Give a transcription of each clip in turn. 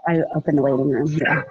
I opened the waiting room. Yeah.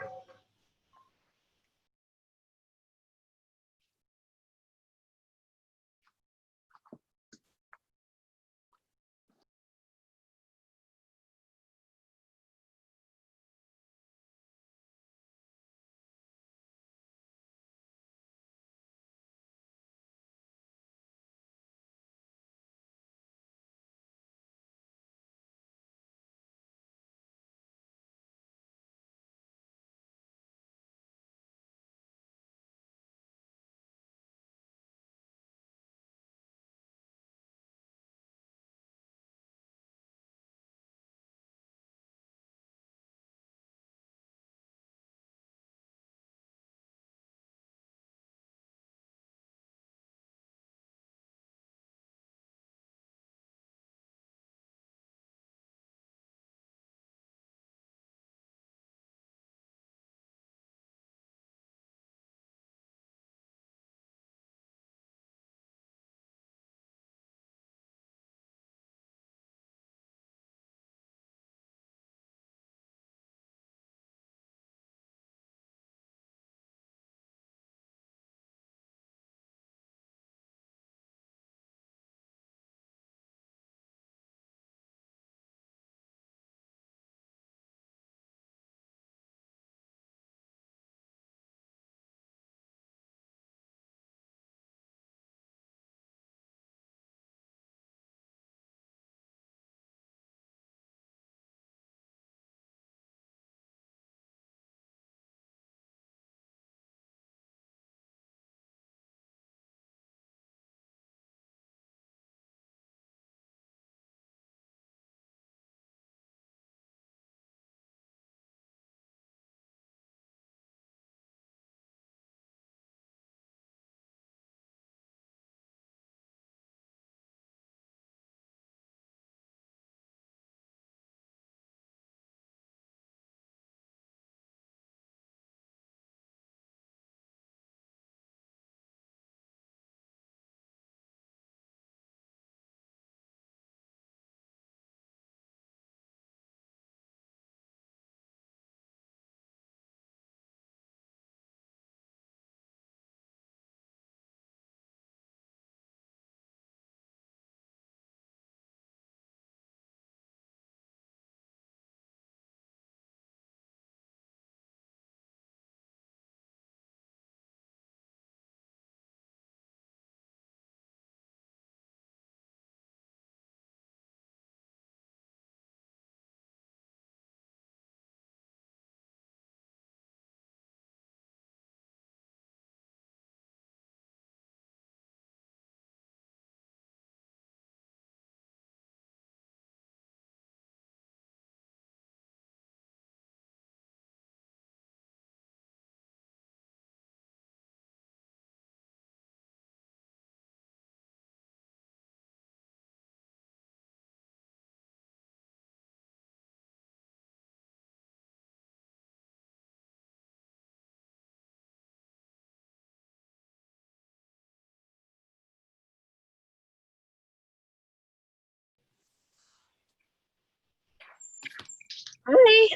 Hi.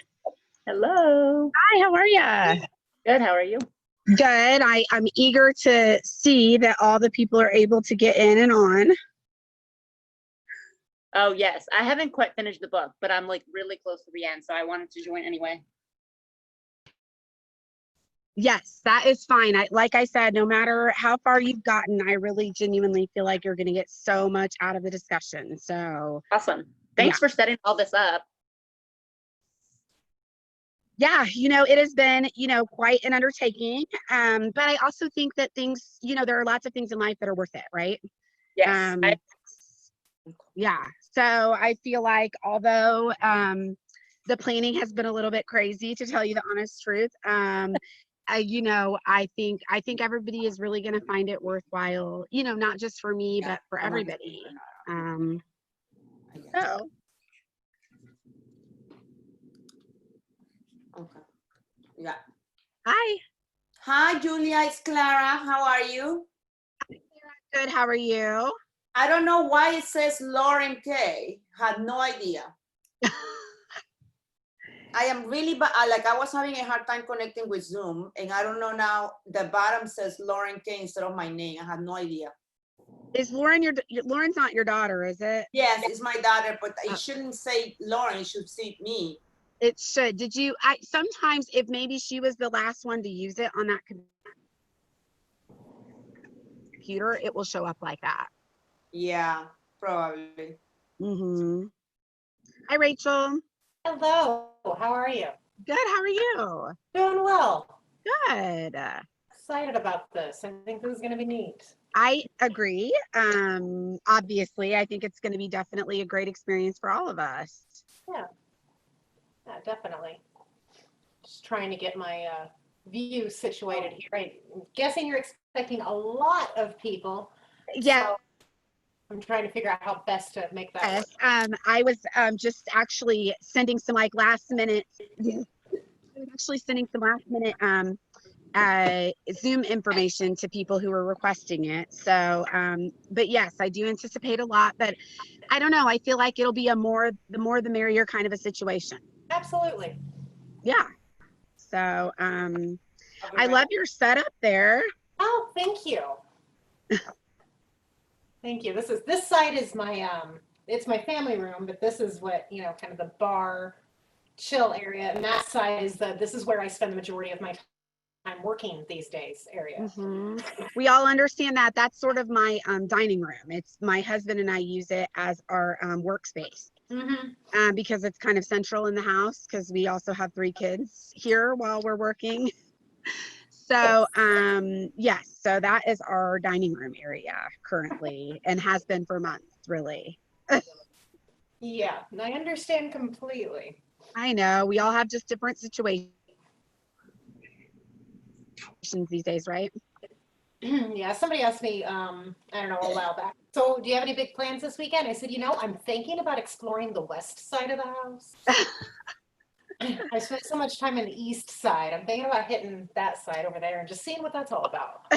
Hello. Hi, how are you? Good, how are you? Good. I'm eager to see that all the people are able to get in and on. Oh, yes. I haven't quite finished the book, but I'm like really close to the end, so I wanted to join anyway. Yes, that is fine. Like I said, no matter how far you've gotten, I really genuinely feel like you're going to get so much out of the discussion. So awesome. Thanks for setting all this up. Yeah, it has been, quite an undertaking. But I also think that things, there are lots of things in life that are worth it, right? Yes. Yeah. So I feel like although the planning has been a little bit crazy, to tell you the honest truth, I think everybody is really going to find it worthwhile, not just for me, but for everybody. So. Okay. Yeah. Hi. Hi, Julia. It's Clara. How are you? Good. How are you? I don't know why it says Lauren K. Had no idea. I am really, like I was having a hard time connecting with Zoom, and I don't know now, the bottom says Lauren K instead of my name. I have no idea. Is Lauren Lauren's not your daughter, is it? Yes, it's my daughter, but Oh. it shouldn't say Lauren, it should say me. It should. Did you, sometimes if maybe she was the last one to use it on that computer, it will show up like that. Yeah, probably. Mm-hmm. Hi, Rachel. Hello, how are you? Good. How are you? Doing well. Good. Excited about this. I think this is going to be neat. I agree. Obviously, I think it's going to be definitely a great experience for all of us. Yeah, definitely. Just trying to get my view situated here. I'm guessing you're expecting a lot of people. Yeah. So I'm trying to figure out how best to make that work. Yes. I was just actually sending some like last minute. I was actually sending some last minute Zoom information to people who were requesting it. So, but yes, I do anticipate a lot, but I don't know. I feel like it'll be the more the merrier kind of a situation. Absolutely. Yeah. So, I love your setup there. Oh, thank you. Thank you. This side is my it's my family room, but this is what, you know, kind of the bar chill area, and that side is this is where I spend the majority of my time working these days area. Mm-hmm. We all understand that. That's sort of my dining room. It's my husband and I use it as our workspace. Mm-hmm. Because it's kind of central in the house, because we also have 3 kids here while we're working. So yes, so that is our dining room area currently, and has been for months, really. Yeah, I understand completely. I know we all have just different situations these days, right? Yeah, somebody asked me, I don't know, a while back. So do you have any big plans this weekend? I said, you know, I'm thinking about exploring the west side of the house. I spent so much time in the east side. I'm thinking about hitting that side over there and just seeing what that's all about.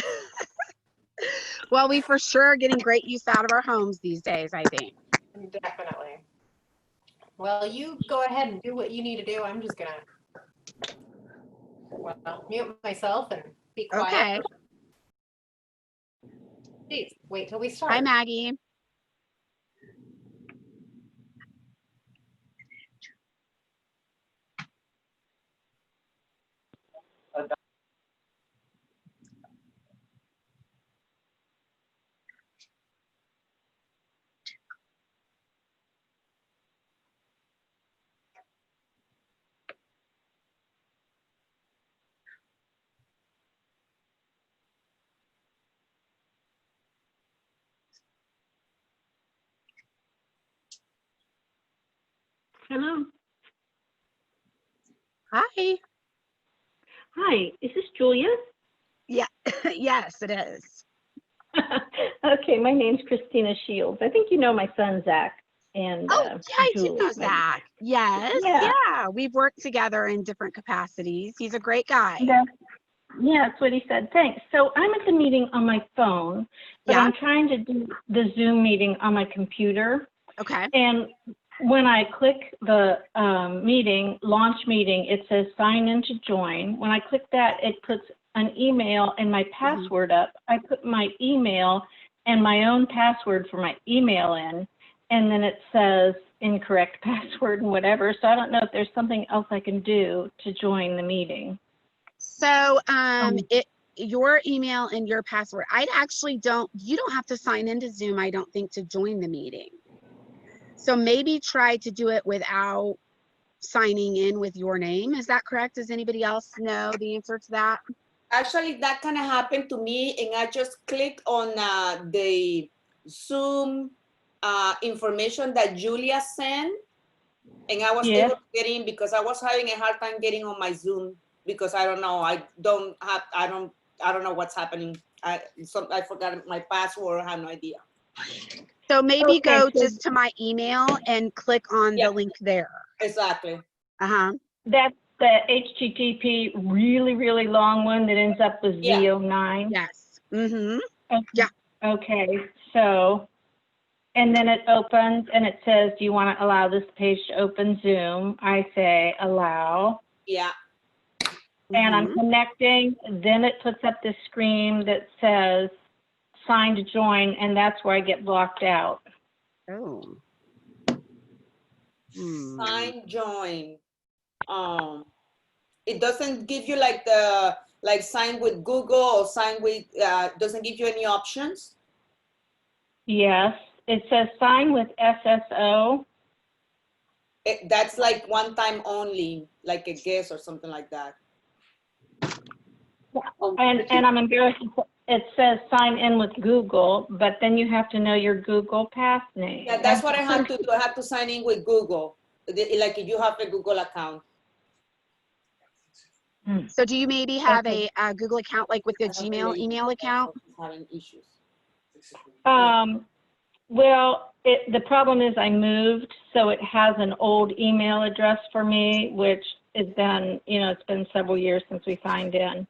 Well, we for sure are getting great use out of our homes these days, I think. Definitely. Well, you go ahead and do what you need to do. I'm just gonna mute myself and be quiet. Okay. Jeez, wait till we start. Hi, Maggie. Hello. Hi. Hi, is this Julia? Yeah. Yes, it is. Okay, my name's Christina Shields. I think you know my son, Zach. And Oh, yeah, I do Julie, know maybe. Zach. Yes. Yeah. Yeah. We've worked together in different capacities. He's a great guy. Yeah, that's what he said. Thanks. So I'm at the meeting on my phone, but Yeah. I'm trying to do the Zoom meeting on my computer. Okay. And when I click the meeting, launch meeting, it says sign in to join. When I click that, it puts an email and my password up. I put my email and my own password for my email in, and then it says incorrect password and whatever. So I don't know if there's something else I can do to join the meeting. So your email and your password, you don't have to sign into Zoom, I don't think, to join the meeting. So maybe try to do it without signing in with your name. Is that correct? Does anybody else know the answer to that? Actually, that kind of happened to me, and I just clicked on the Zoom information that Julia sent, and I was able to get in because I was having a hard time getting on my Zoom because I don't know, I don't know what's happening. I forgot my password. I have no idea. So maybe go just to my email and click on the link there. Exactly. That's the HTTP really, really long one that ends up with Z09. Yes. Mm-hmm. Okay. Yeah. Okay. So And then it opens and it says, do you want to allow this page to open Zoom? I say allow. Yeah. And I'm connecting. Then it puts up this screen that says sign to join, and that's where I get blocked out. Oh. Sign join. It doesn't give you like the sign with Google or sign with doesn't give you any options. Yes, it says sign with SSO. That's like one time only, like a guess or something like that. And I'm embarrassed. It says sign in with Google, but then you have to know your Google pass name. Yeah, that's what I had to do. I had to sign in with Google, like if you have a Google account. So do you maybe have a Google account, like with the Gmail email account? Having issues. Well, the problem is I moved, so it has an old email address for me, which has been, it's been several years since we signed in.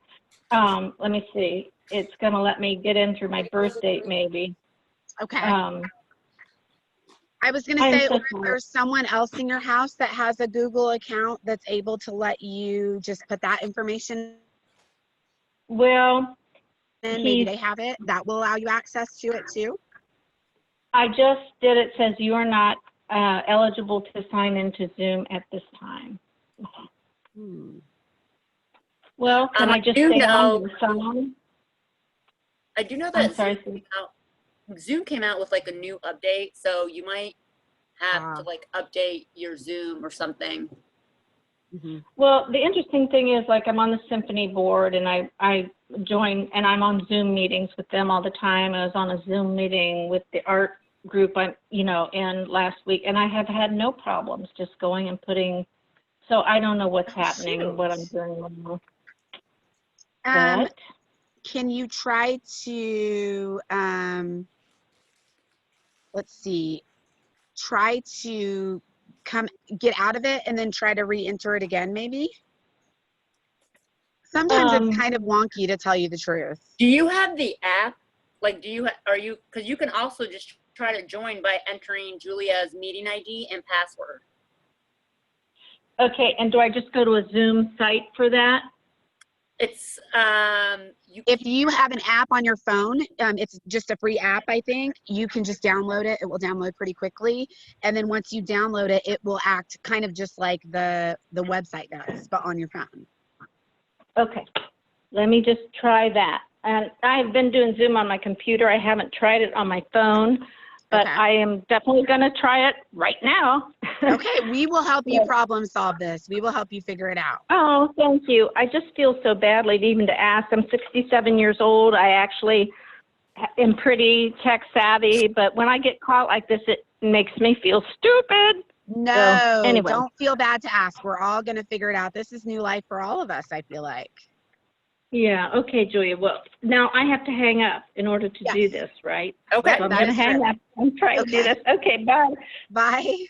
Let me see. It's going to let me get in through my birth date, maybe. Okay. I was going to say, or if there's someone else in your house that has a Google account that's able to let you just put that information Well, in, maybe they have it, that will allow you access to it too. I just did. It says you are not eligible to sign into Zoom at this time. Well, can I just stay on the phone? I do know I'm that sorry. Zoom came out with like a new update, so you might have to like update your Zoom or something. Well, the interesting thing is, like, I'm on the symphony board, and I join, and I'm on Zoom meetings with them all the time. I was on a Zoom meeting with the art group, in last week, and I have had no problems just going and putting. So I don't know what's happening, what I'm doing wrong. Can you try to, let's see, try to get out of it and then try to re-enter it again, maybe? Sometimes it's kind of wonky, to tell you the truth. Do you have the app? Like, because you can also just try to join by entering Julia's meeting ID and password. Okay, and do I just go to a Zoom site for that? It's if you have an app on your phone, it's just a free app, I think. You can just download it. It will download pretty quickly, and then once you download it, it will act kind of just like the website does, but on your phone. Okay, let me just try that. And I've been doing Zoom on my computer. I haven't tried it on my phone, but I am definitely going to try it right now. Okay, we will help you problem solve this. We will help you figure it out. Oh, thank you. I just feel so badly even to ask. I'm 67 years old. I actually am pretty tech savvy, but when I get caught like this, it makes me feel stupid. No, so, anyway. Don't feel bad to ask. We're all going to figure it out. This is new life for all of us, I feel like. Yeah, okay, Julia. Well, now I have to hang up in order to do this, right? Okay. So I'm going to hang up. I'm trying to do this. Okay, bye. Bye.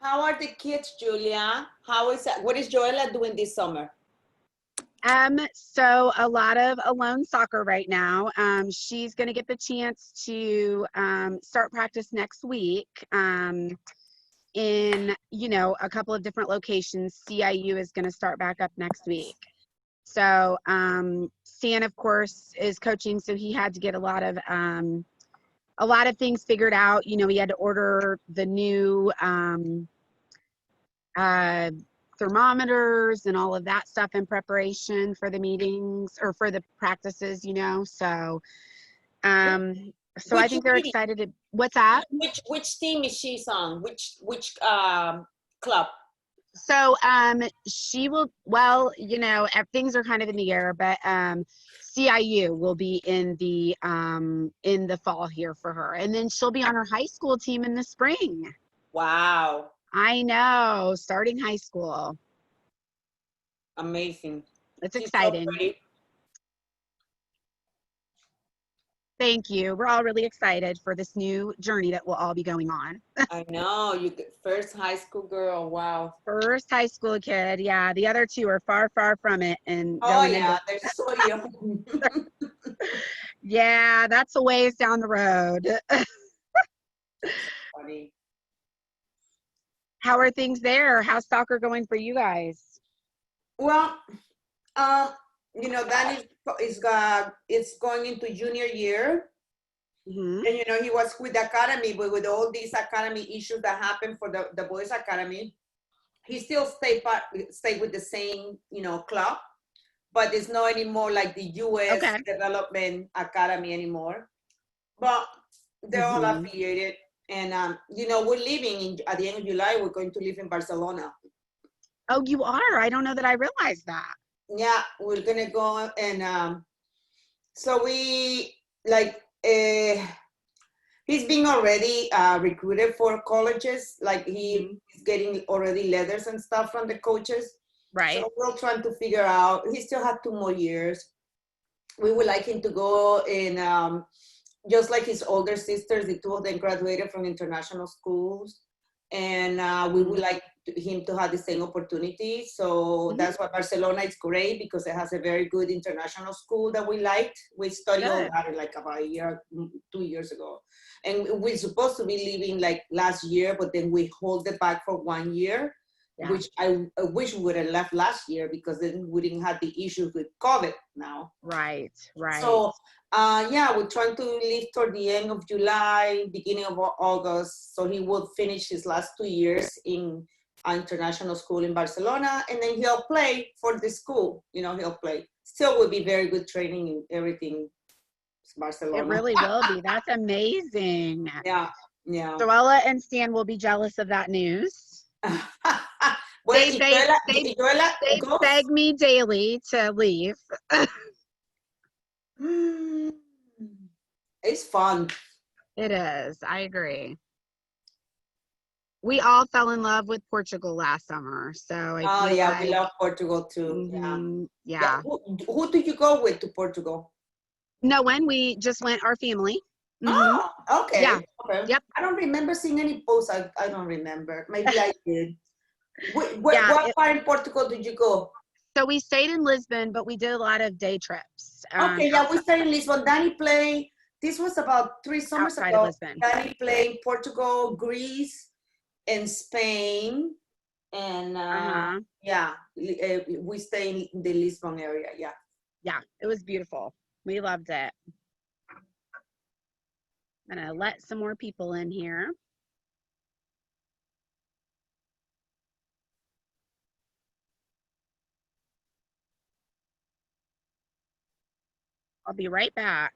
How are the kids, Julia? What is Joella doing this summer? So a lot of alone soccer right now. She's going to get the chance to start practice next week in, a couple of different locations. CIU is going to start back up next week. So Stan, of course, is coaching, so he had to get a lot of things figured out. He had to order the new thermometers and all of that stuff in preparation for the meetings or for the practices, so I think they're excited to. What's that? Which team is she on? Which club? So she will, things are kind of in the air, but CIU will be in the fall here for her, and then she'll be on her high school team in the spring. Wow. I know, starting high school. Amazing. It's exciting. So Thank you. We're all really excited for this new journey that we'll all be going on. I know, you first high school girl, wow. First high school kid. Yeah, the other two are far, far from it and Oh going yeah, into, they're so young. yeah, that's a ways down the road. Funny. How are things there? How's soccer going for you guys? Well, um, you know, Danny is going into junior year. Mhm. And, you know, he was with the academy, but with all these academy issues that happened for the boys academy, he still stay with the same, you know, club, but it's not anymore like the US Okay. Development Academy anymore. But they're all Mhm. affiliated. And, you know, we're leaving at the end of July, we're going to live in Barcelona. Oh, you are? I don't know that I realized that. Yeah, we're gonna go and so we like he's being already recruited for colleges, like he's getting already letters and stuff from the coaches. Right. So we're trying to figure out, he still had 2 more years. We would like him to go in just like his older sisters, the 2 of them graduated from international schools, and we would like him to have the same opportunity. So that's why Barcelona is great, because it has a very good international school that we liked. We studied all Good. that like about a year, 2 years ago, and we're supposed to be leaving like last year, but then we hold it back for 1 year. Yeah. Which I wish we would have left last year, because then we didn't have the issues with COVID now. Right. Right. So yeah, we're trying to leave toward the end of July, beginning of August. So he will finish his last 2 years in an international school in Barcelona, and then he'll play for the school. You know, he'll play. Still will be very good training and everything. Barcelona. It really will be. That's amazing. Yeah, yeah. Joella and Stan will be jealous of that news. Well, They Joella goes. beg me daily to leave. It's fun. It is. I agree. We all fell in love with Portugal last summer. So I Oh feel yeah, like, we love Portugal too. yeah. Who did you go with to Portugal? No, when we just went, our family. Oh, okay. Yeah. Okay. Yep. I don't remember seeing any posts. I don't remember. Maybe I did. Yeah, What part in Portugal did you go? So we stayed in Lisbon, but we did a lot of day trips. Okay, yeah, we stayed in Lisbon. Danny played. This was about 3 summers Outside ago. of Lisbon. Danny played Portugal, Greece, and Spain. And yeah, we stay in the Lisbon area. Yeah. Yeah, it was beautiful. We loved it. I'm gonna let some more people in here. I'll be right back.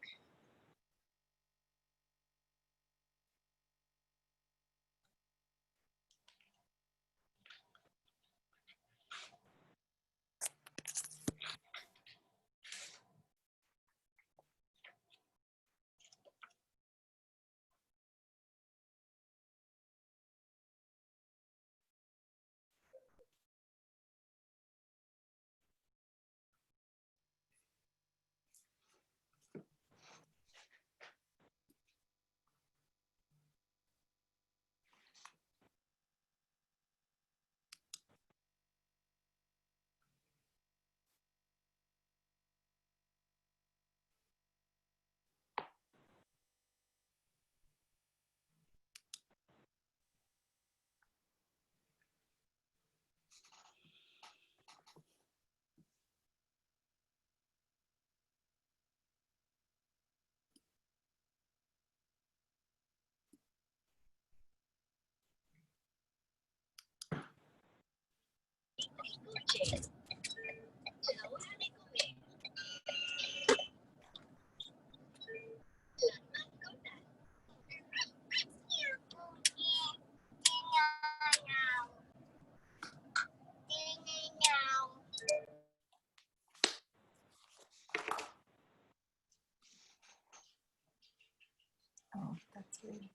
Oh, that's weird.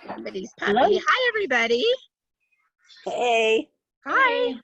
Somebody's Hello? puppy. Hi, everybody. Hey. Hi.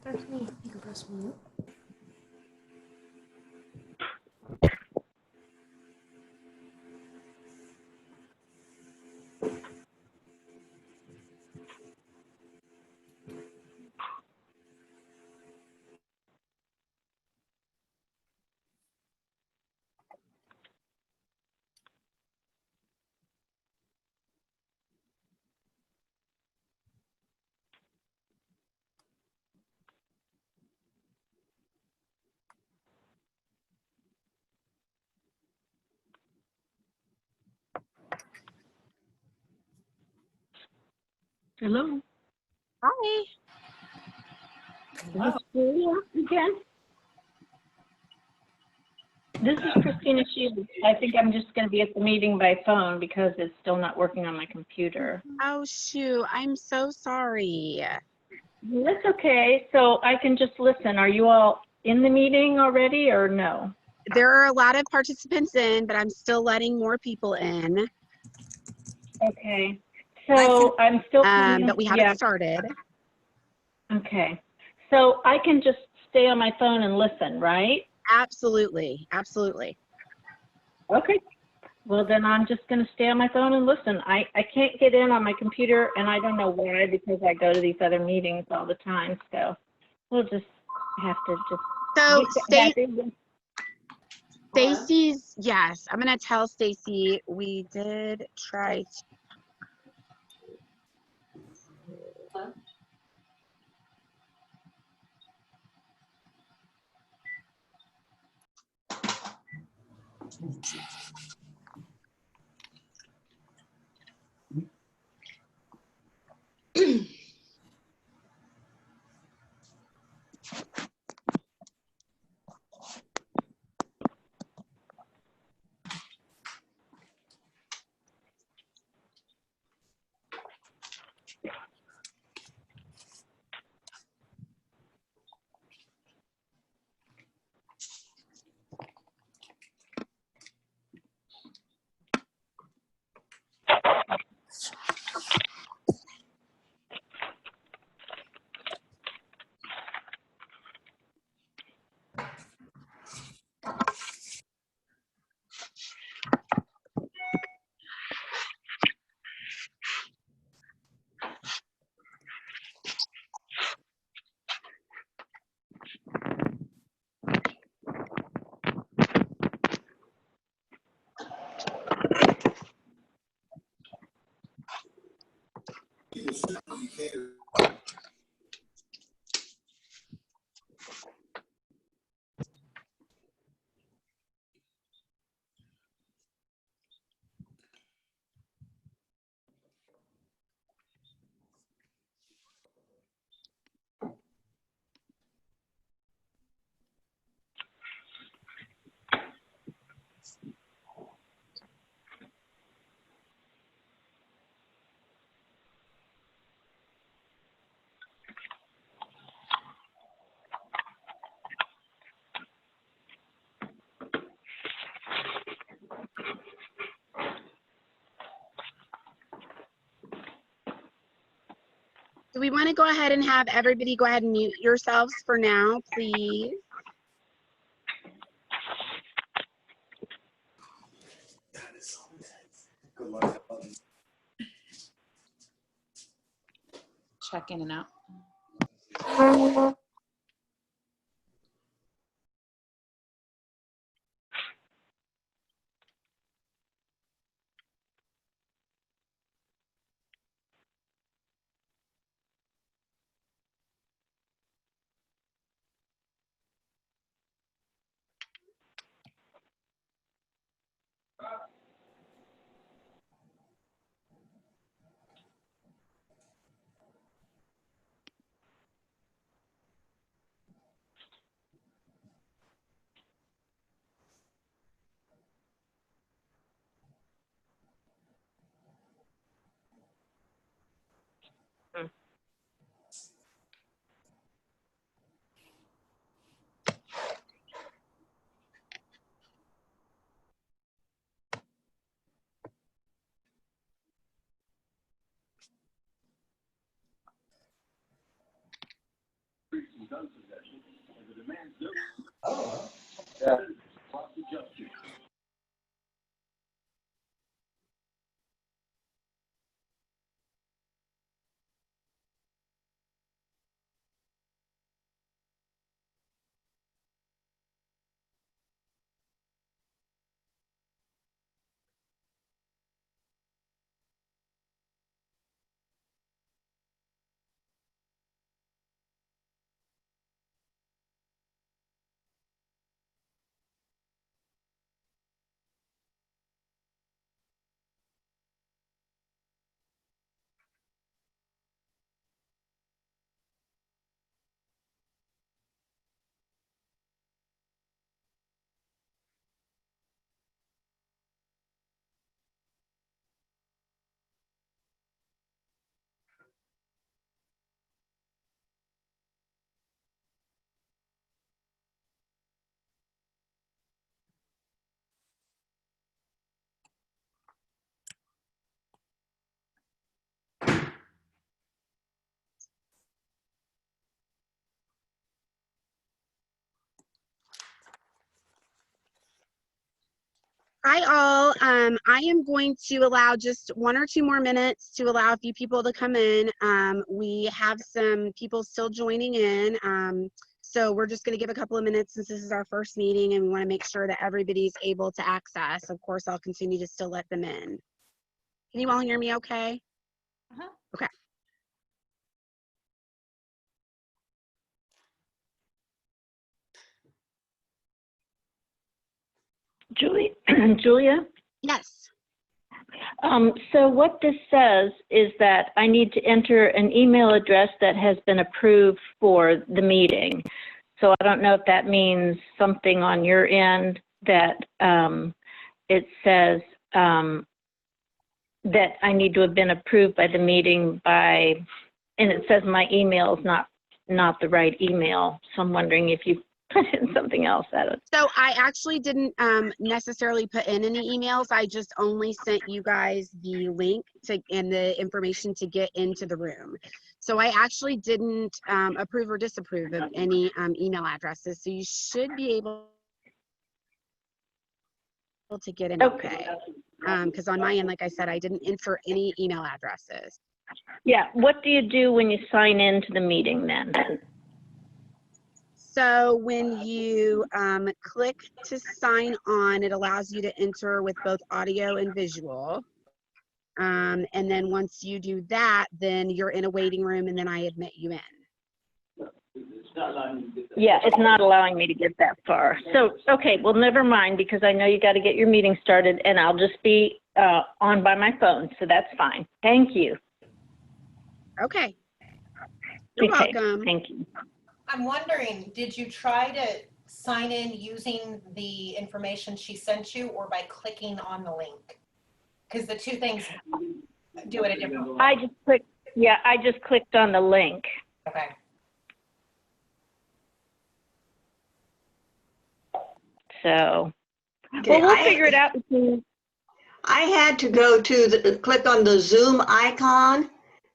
There's me. You can press mute. Hello? Hi. This is Julia again. This is Christina Shields. I think I'm just going to be at the meeting by phone because it's still not working on my computer. Oh, shoot. I'm so sorry. That's okay. So I can just listen. Are you all in the meeting already or no? There are a lot of participants in, but I'm still letting more people in. Okay. So I'm still. But we haven't started. Okay. So I can just stay on my phone and listen, right? Absolutely. Absolutely. Okay. Well, then I'm just going to stay on my phone and listen. I can't get in on my computer, and I don't know why, because I go to these other meetings all the time. So we'll just have to just So be happy with- Stacy's, yes, I'm gonna tell Stacy we did try to. Do we want to go ahead and have everybody go ahead and mute yourselves for now, please? Check in and out. Hi all. I am going to allow just 1 or 2 more minutes to allow a few people to come in. We have some people still joining in. So we're just going to give a couple of minutes since this is our first meeting and we want to make sure that everybody's able to access. Of course, I'll continue to still let them in. Can you all hear me okay? Uh-huh. Okay. Julia? Yes. So what this says is that I need to enter an email address that has been approved for the meeting. So I don't know if that means something on your end that it says that I need to have been approved by the meeting by, and it says my email is not the right email. So I'm wondering if you put in something else at it. So I actually didn't necessarily put in any emails. I just only sent you guys the link to and the information to get into the room. So I actually didn't approve or disapprove of any email addresses. So you should be able to get in okay. Because on my end, like I said, I didn't enter any email addresses. Yeah, what do you do when you sign into the meeting then? So when you click to sign on, it allows you to enter with both audio and visual. And then once you do that, then you're in a waiting room and then I admit you in. Yeah, it's not allowing me to get that far. So, okay, well, never mind, because I know you got to get your meeting started and I'll just be on by my phone. So that's fine. Thank you. Okay. You're welcome. Thank you. I'm wondering, did you try to sign in using the information she sent you or by clicking on the link? Because the two things do it a different way. I just clicked on the link. Okay. So, Okay, well, we'll figure it out. I had to go to click on the Zoom icon,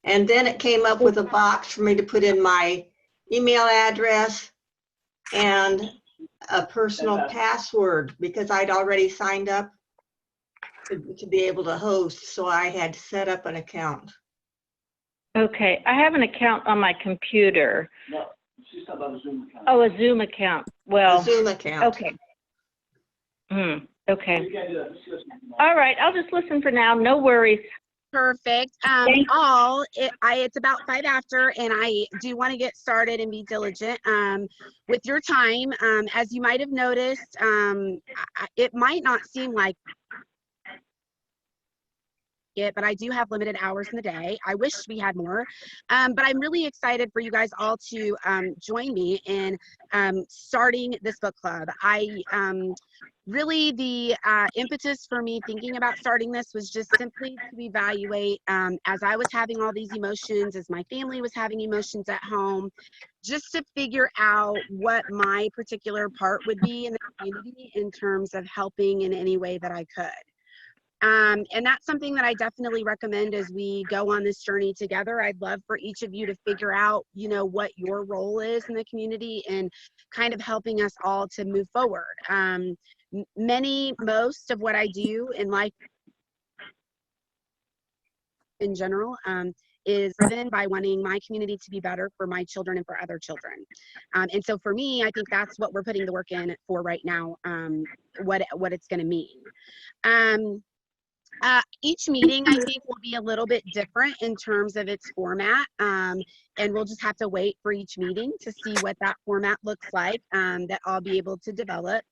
and then it came up with a box for me to put in my email address and a personal password because I'd already signed up to be able to host, so I had to set up an account. Okay, I have an account on my computer. No, she's talking about a Zoom account. Oh, a Zoom account. Well, A Zoom account. okay. Okay. All right, I'll just listen for now. No worries. Perfect. It's about 5 after, and I do want to get started and be diligent with your time. As you might have noticed, it might not seem like it, but I do have limited hours in the day. I wish we had more, but I'm really excited for you guys all to join me in starting this book club. Really, the impetus for me thinking about starting this was just simply to evaluate as I was having all these emotions, as my family was having emotions at home, just to figure out what my particular part would be in the community in terms of helping in any way that I could. And that's something that I definitely recommend as we go on this journey together. I'd love for each of you to figure out, what your role is in the community and kind of helping us all to move forward. Most of what I do in life in general is driven by wanting my community to be better for my children and for other children. And so for me, I think that's what we're putting the work in for right now, what it's going to mean. Each meeting, I think, will be a little bit different in terms of its format, and we'll just have to wait for each meeting to see what that format looks like that I'll be able to develop.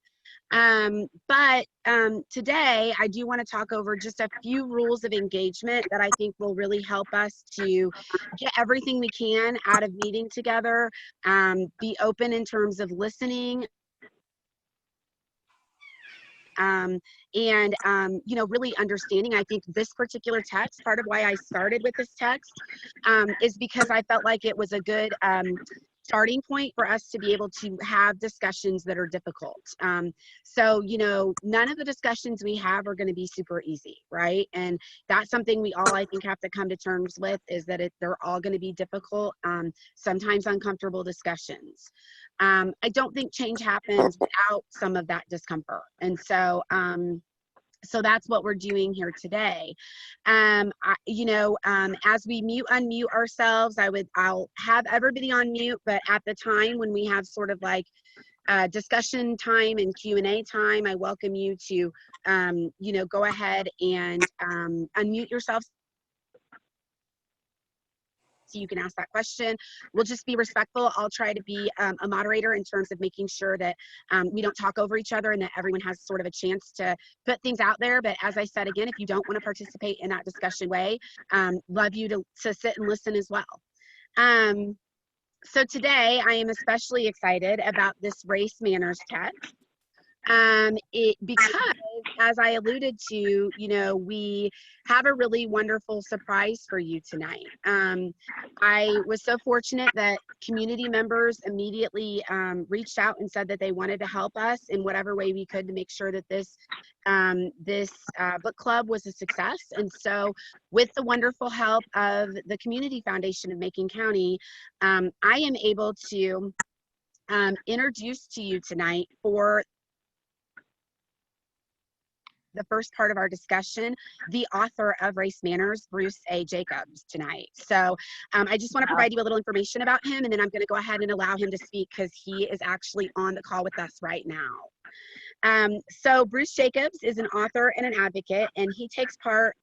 But today, I do want to talk over just a few rules of engagement that I think will really help us to get everything we can out of meeting together, be open in terms of listening, really understanding. I think this particular text, part of why I started with this text is because I felt like it was a good starting point for us to be able to have discussions that are difficult. So, none of the discussions we have are going to be super easy, right? And that's something we all, I think, have to come to terms with, is that they're all going to be difficult, sometimes uncomfortable discussions. I don't think change happens without some of that discomfort. And so So that's what we're doing here today. As we unmute ourselves, I'll have everybody on mute, but at the time when we have sort of like discussion time and Q&A time, I welcome you to, go ahead and unmute yourself so you can ask that question. We'll just be respectful. I'll try to be a moderator in terms of making sure that we don't talk over each other and that everyone has sort of a chance to put things out there. But as I said, again, if you don't want to participate in that discussion way, love you to sit and listen as well. So today I am especially excited about this race manners text. Because as I alluded to, we have a really wonderful surprise for you tonight. I was so fortunate that community members immediately reached out and said that they wanted to help us in whatever way we could to make sure that this book club was a success. And so with the wonderful help of the Community Foundation of Macon County, I am able to introduce to you tonight for the first part of our discussion, the author of Race Manners, Bruce A. Jacobs, tonight. So I just want to provide you a little information about him, and then I'm going to go ahead and allow him to speak because he is actually on the call with us right now. So Bruce Jacobs is an author and an advocate, and he takes apart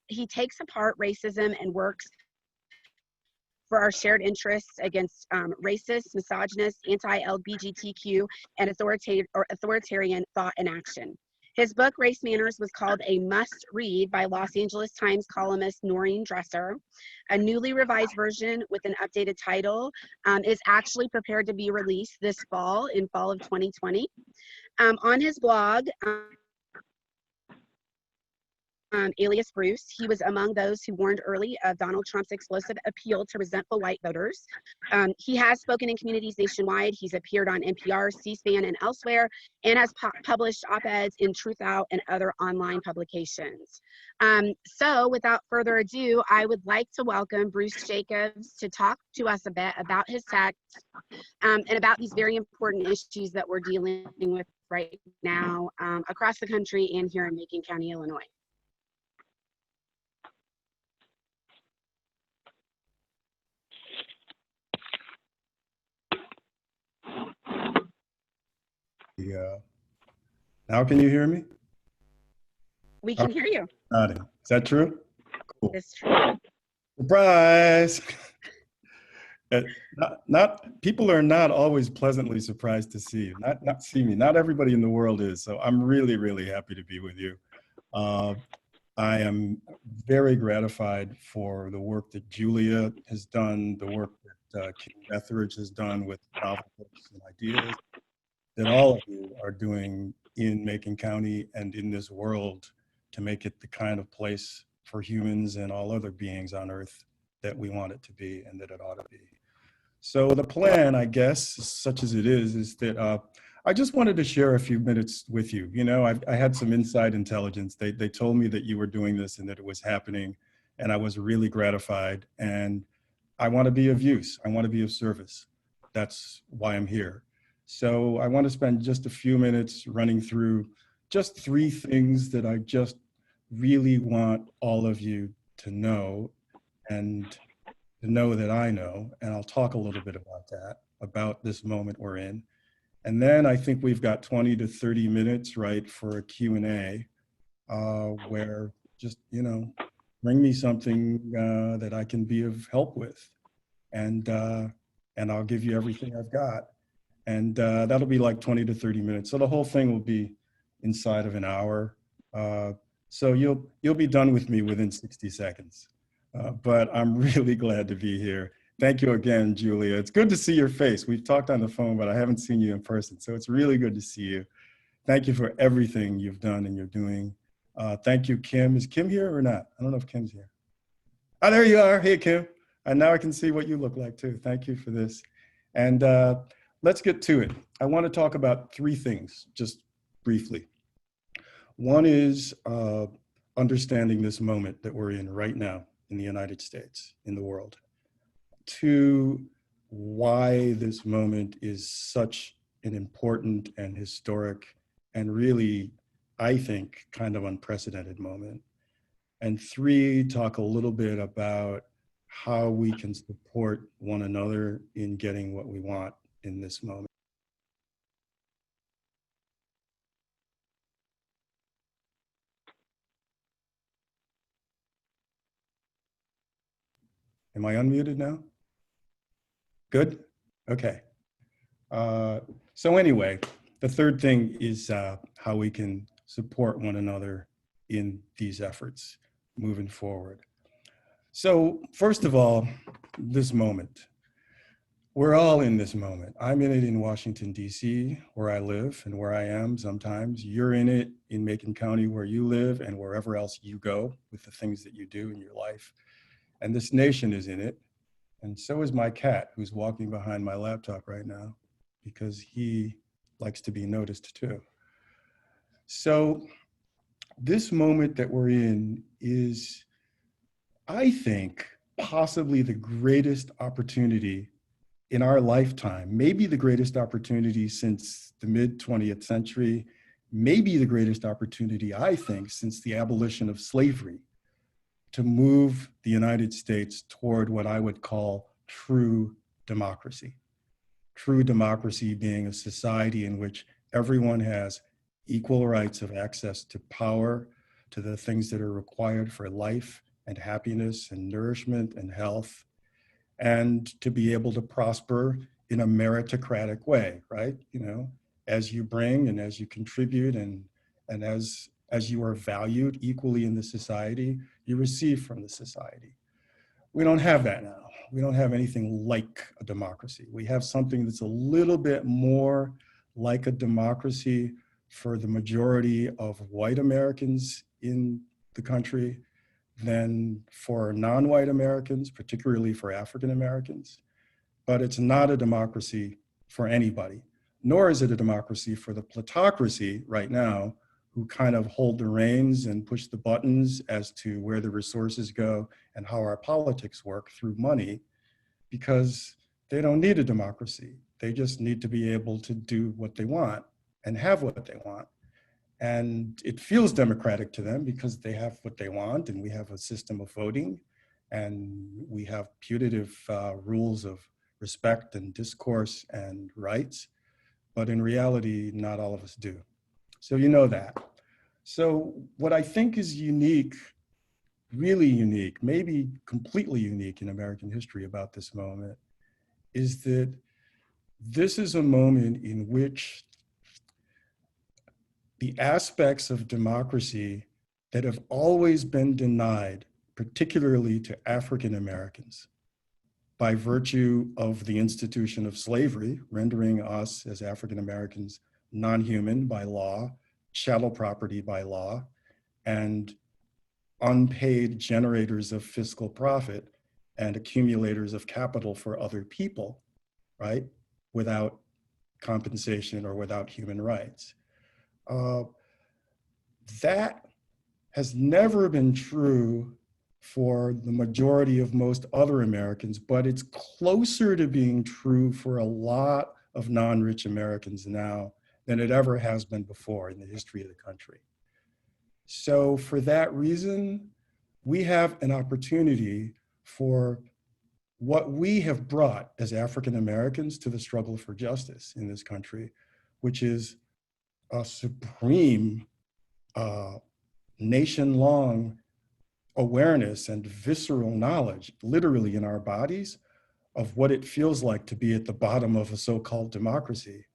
racism and works for our shared interests against racist, misogynist, anti-LGBTQ, and authoritarian thought and action. His book, Race Manners, was called a must-read by Los Angeles Times columnist Noreen Dresser. A newly revised version with an updated title is actually prepared to be released this fall, in fall of 2020. On his blog, alias Bruce, he was among those who warned early of Donald Trump's explosive appeal to resentful white voters. He has spoken in communities nationwide. He's appeared on NPR, C-SPAN, and elsewhere, and has published op-eds in Truth Out and other online publications. So without further ado, I would like to welcome Bruce Jacobs to talk to us a bit about his text and about these very important issues that we're dealing with right now across the country and here in Macon County, Illinois. Yeah. Now can you hear me? We can hear you. Is that true? Cool. It's true. Surprise! People are not always pleasantly surprised to see you. Not see me. Not everybody in the world is. So I'm really, really happy to be with you. I am very gratified for the work that Julia has done, the work that Kim Etheridge has done with novel books and ideas, that all of you are doing in Macon County and in this world to make it the kind of place for humans and all other beings on earth that we want it to be and that it ought to be. So the plan, I guess, such as it is that I just wanted to share a few minutes with you. I had some inside intelligence. They told me that you were doing this and that it was happening, and I was really gratified. And I want to be of use. I want to be of service. That's why I'm here. So I want to spend just a few minutes running through just 3 things that I just really want all of you to know and to know that I know. And I'll talk a little bit about that, about this moment we're in. And then I think we've got 20 to 30 minutes, right, for a Q&A where just, bring me something that I can be of help with. And I'll give you everything I've got. And that'll be like 20 to 30 minutes. So the whole thing will be inside of an hour. So you'll be done with me within 60 seconds. But I'm really glad to be here. Thank you again, Julia. It's good to see your face. We've talked on the phone, but I haven't seen you in person. So it's really good to see you. Thank you for everything you've done and you're doing. Thank you, Kim. Is Kim here or not? I don't know if Kim's here. Oh, there you are. Hey, Kim. And now I can see what you look like too. Thank you for this. And let's get to it. I want to talk about 3 things, just briefly. One is understanding this moment that we're in right now in the United States, in the world. 2, why this moment is such an important and historic and really, I think, kind of unprecedented moment. And 3, talk a little bit about how we can support one another in getting what we want in this moment. Am I unmuted now? Good? Okay. So anyway, the third thing is how we can support one another in these efforts moving forward. So first of all, this moment. We're all in this moment. I'm in it in Washington, D.C., where I live and where I am sometimes. You're in it in Macon County, where you live, and wherever else you go with the things that you do in your life. And this nation is in it. And so is my cat, who's walking behind my laptop right now, because he likes to be noticed too. So this moment that we're in is, I think, possibly the greatest opportunity in our lifetime, maybe the greatest opportunity since the mid-20th century, maybe the greatest opportunity, I think, since the abolition of slavery, to move the United States toward what I would call true democracy. True democracy being a society in which everyone has equal rights of access to power, to the things that are required for life and happiness and nourishment and health, and to be able to prosper in a meritocratic way, right? You know, as you bring and as you contribute and as you are valued equally in the society, you receive from the society. We don't have that now. We don't have anything like a democracy. We have something that's a little bit more like a democracy for the majority of white Americans in the country than for non-white Americans, particularly for African Americans. But it's not a democracy for anybody, nor is it a democracy for the plutocracy right now, who kind of hold the reins and push the buttons as to where the resources go and how our politics work through money, because they don't need a democracy. They just need to be able to do what they want and have what they want. And it feels democratic to them because they have what they want, and we have a system of voting, and we have putative rules of respect and discourse and rights. But in reality, not all of us do. So you know that. So what I think is unique, really unique, maybe completely unique in American history about this moment, is that this is a moment in which the aspects of democracy that have always been denied, particularly to African Americans, by virtue of the institution of slavery, rendering us as African Americans non-human by law, chattel property by law, and unpaid generators of fiscal profit and accumulators of capital for other people, right? Without compensation or without human rights. That has never been true for the majority of most other Americans, but it's closer to being true for a lot of non-rich Americans now than it ever has been before in the history of the country. So for that reason, we have an opportunity for what we have brought as African Americans to the struggle for justice in this country, which is a supreme nation-long awareness and visceral knowledge, literally in our bodies, of what it feels like to be at the bottom of a so-called democracy.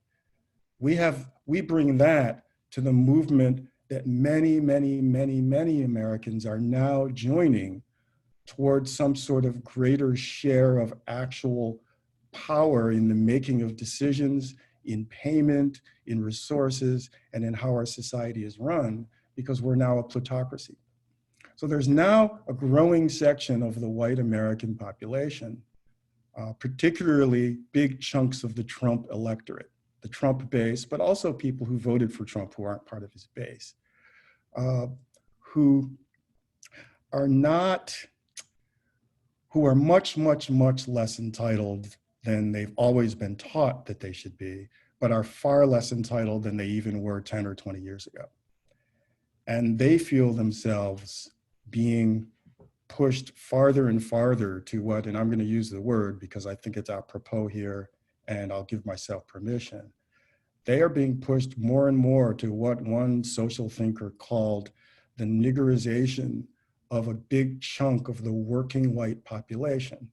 We bring that to the movement that many, many, many, many Americans are now joining towards some sort of greater share of actual power in the making of decisions, in payment, in resources, and in how our society is run, because we're now a plutocracy. So there's now a growing section of the white American population, particularly big chunks of the Trump electorate, the Trump base, but also people who voted for Trump who aren't part of his base, who are much, much, much less entitled than they've always been taught that they should be, but are far less entitled than they even were 10 or 20 years ago. And they feel themselves being pushed farther and farther to what, and I'm going to use the word because I think it's apropos here and I'll give myself permission. They are being pushed more and more to what one social thinker called the niggerization of a big chunk of the working white population,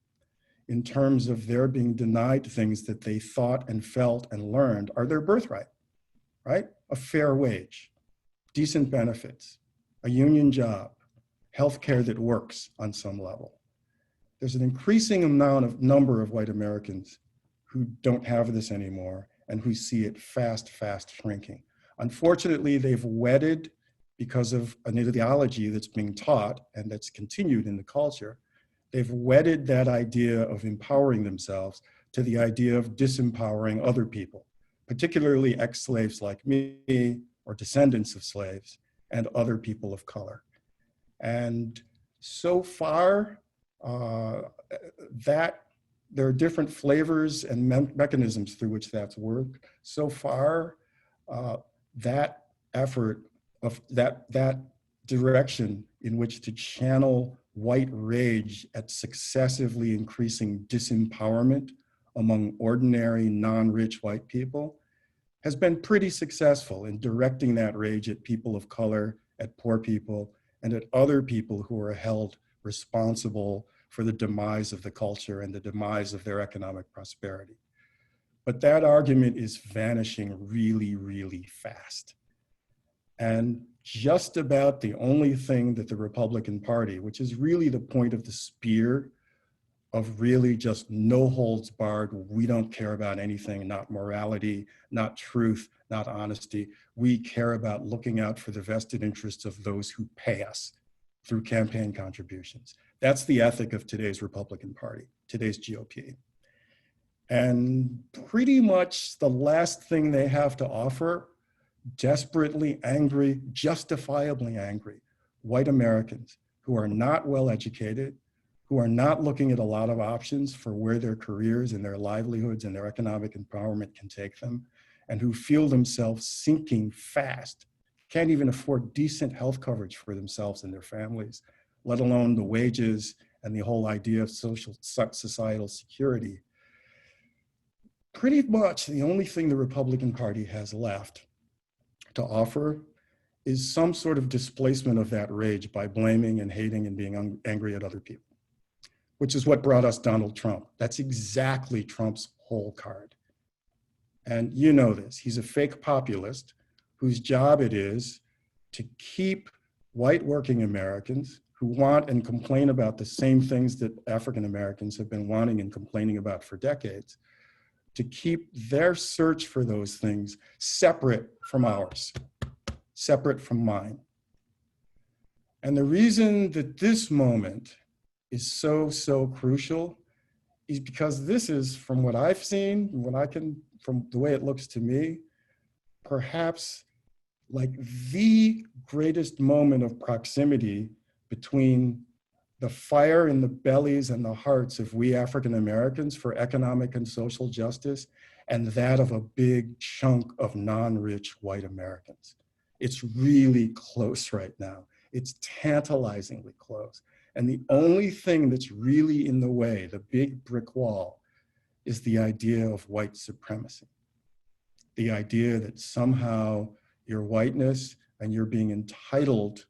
in terms of their being denied things that they thought and felt and learned are their birthright, right? A fair wage, decent benefits, a union job, healthcare that works on some level. There's an increasing number of white Americans who don't have this anymore and who see it fast shrinking. Unfortunately, they've wedded, because of an ideology that's being taught and that's continued in the culture, they've wedded that idea of empowering themselves to the idea of disempowering other people, particularly ex-slaves like me or descendants of slaves and other people of color. And so far, that there are different flavors and mechanisms through which that's worked. So far, that effort of that direction in which to channel white rage at successively increasing disempowerment among ordinary non-rich white people has been pretty successful in directing that rage at people of color, at poor people, and at other people who are held responsible for the demise of the culture and the demise of their economic prosperity. But that argument is vanishing really fast. And just about the only thing that the Republican Party, which is really the point of the spear of really just no holds barred, we don't care about anything, not morality, not truth, not honesty. We care about looking out for the vested interests of those who pay us through campaign contributions. That's the ethic of today's Republican Party, today's GOP. And pretty much the last thing they have to offer, desperately angry, justifiably angry, white Americans who are not well educated, who are not looking at a lot of options for where their careers and their livelihoods and their economic empowerment can take them, and who feel themselves sinking fast, can't even afford decent health coverage for themselves and their families, let alone the wages and the whole idea of societal security. Pretty much the only thing the Republican Party has left to offer is some sort of displacement of that rage by blaming and hating and being angry at other people, which is what brought us Donald Trump. That's exactly Trump's whole card. And you know this, he's a fake populist whose job it is to keep white working Americans who want and complain about the same things that African Americans have been wanting and complaining about for decades, to keep their search for those things separate from ours, separate from mine. And the reason that this moment is so crucial is because this is, from what I've seen, from the way it looks to me, perhaps like the greatest moment of proximity between the fire in the bellies and the hearts of we African Americans for economic and social justice, and that of a big chunk of non-rich white Americans. It's really close right now. It's tantalizingly close. And the only thing that's really in the way, the big brick wall, is the idea of white supremacy. The idea that somehow your whiteness and you're being entitled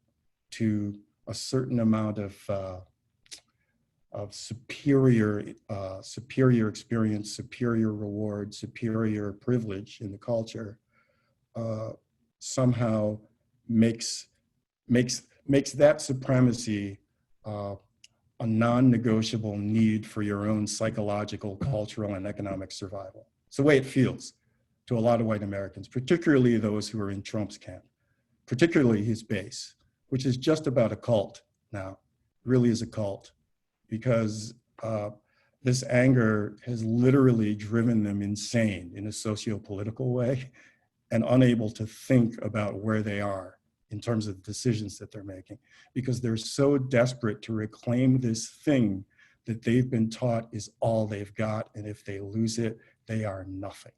to a certain amount of superior experience, superior reward, superior privilege in the culture, somehow makes that supremacy a non-negotiable need for your own psychological, cultural, and economic survival. It's the way it feels to a lot of white Americans, particularly those who are in Trump's camp, particularly his base, which is just about a cult now, really is a cult, because this anger has literally driven them insane in a socio-political way and unable to think about where they are in terms of the decisions that they're making, because they're so desperate to reclaim this thing that they've been taught is all they've got, and if they lose it, they are nothing.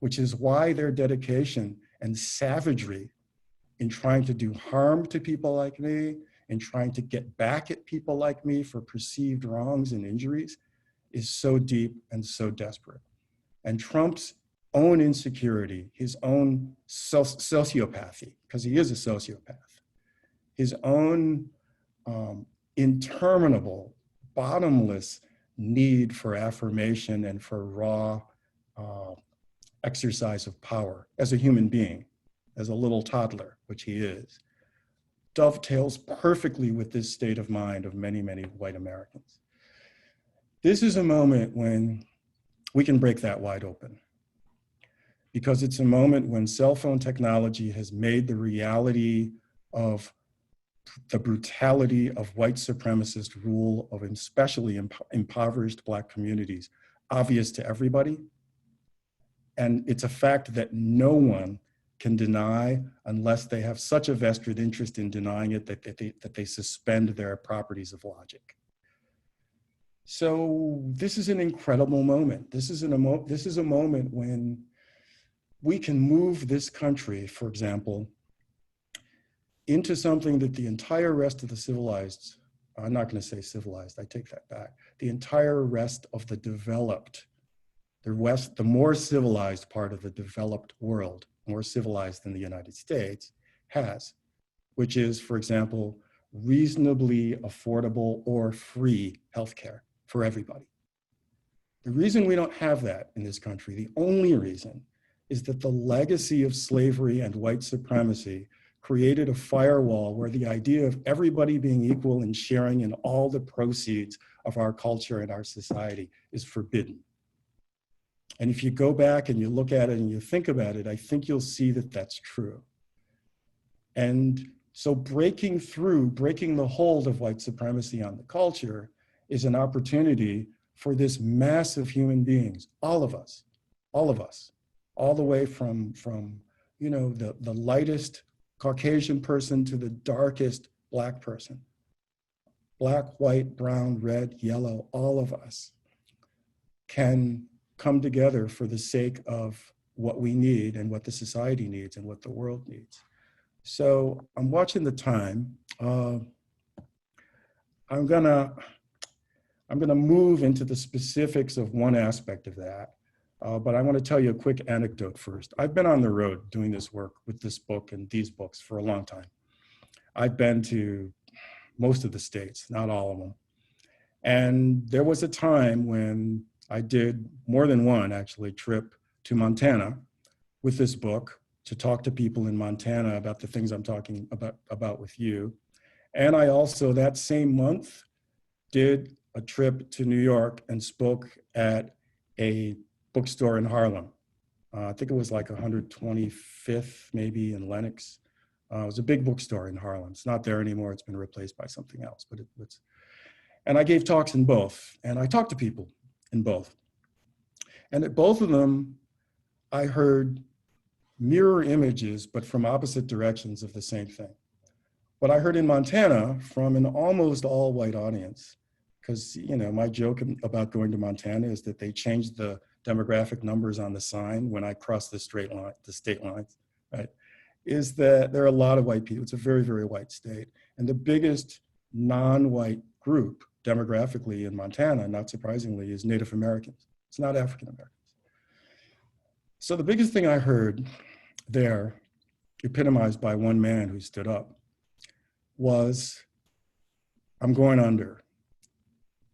Which is why their dedication and savagery in trying to do harm to people like me, in trying to get back at people like me for perceived wrongs and injuries is so deep and so desperate. And Trump's own insecurity, his own sociopathy, because he is a sociopath, his own interminable, bottomless need for affirmation and for raw exercise of power as a human being, as a little toddler, which he is, dovetails perfectly with this state of mind of many, many white Americans. This is a moment when we can break that wide open, because it's a moment when cell phone technology has made the reality of the brutality of white supremacist rule of especially impoverished Black communities obvious to everybody. And it's a fact that no one can deny unless they have such a vested interest in denying it that they suspend their properties of logic. So this is an incredible moment. This is a moment when we can move this country, for example, into something that the entire rest of the civilized, I'm not going to say civilized, I take that back, the entire rest of the developed, the more civilized part of the developed world, more civilized than the United States, has, which is, for example, reasonably affordable or free healthcare for everybody. The reason we don't have that in this country, the only reason, is that the legacy of slavery and white supremacy created a firewall where the idea of everybody being equal and sharing in all the proceeds of our culture and our society is forbidden. And if you go back and you look at it and you think about it, I think you'll see that that's true. And so breaking the hold of white supremacy on the culture is an opportunity for this mass of human beings, all of us, all the way from you know, the lightest Caucasian person to the darkest Black person. Black, white, brown, red, yellow, all of us can come together for the sake of what we need and what the society needs and what the world needs. So I'm watching the time. I'm gonna move into the specifics of one aspect of that. But I want to tell you a quick anecdote first. I've been on the road doing this work with this book and these books for a long time. I've been to most of the states, not all of them. And there was a time when I did more than one, actually, trip to Montana with this book to talk to people in Montana about the things I'm talking about with you. And I also, that same month, did a trip to New York and spoke at a bookstore in Harlem. I think it was like 125th, maybe, in Lenox. It was a big bookstore in Harlem. It's not there anymore. It's been replaced by something else. But and I gave talks in both, and I talked to people in both. And at both of them, I heard mirror images, but from opposite directions of the same thing. What I heard in Montana from an almost all white audience, because, you know, my joke about going to Montana is that they changed the demographic numbers on the sign when I crossed the state lines, right? Is that there are a lot of white people. It's a very, very white state. And the biggest non-white group demographically in Montana, not surprisingly, is Native Americans. It's not African Americans. So the biggest thing I heard there, epitomized by one man who stood up, was, I'm going under.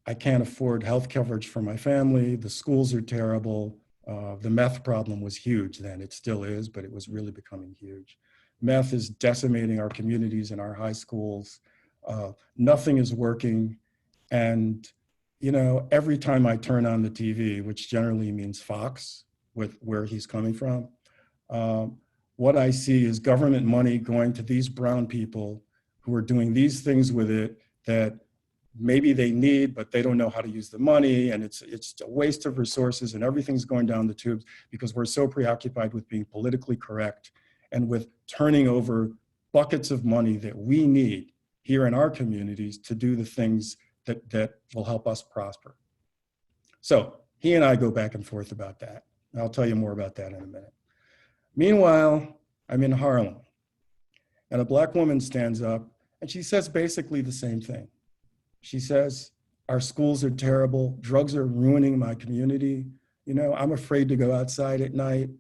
I can't afford health coverage for my family. The schools are terrible. The meth problem was huge then. It still is, but it was really becoming huge. Meth is decimating our communities and our high schools. Nothing is working. And, you know, every time I turn on the TV, which generally means Fox, with where he's coming from, what I see is government money going to these brown people who are doing these things with it that maybe they need, but they don't know how to use the money, and it's a waste of resources, and everything's going down the tubes because we're so preoccupied with being politically correct and with turning over buckets of money that we need here in our communities to do the things that will help us prosper. So he and I go back and forth about that. I'll tell you more about that in a minute. Meanwhile, I'm in Harlem, And a Black woman stands up and she says basically the same thing. She says, our schools are terrible. Drugs are ruining my community. You know, I'm afraid to go outside at night,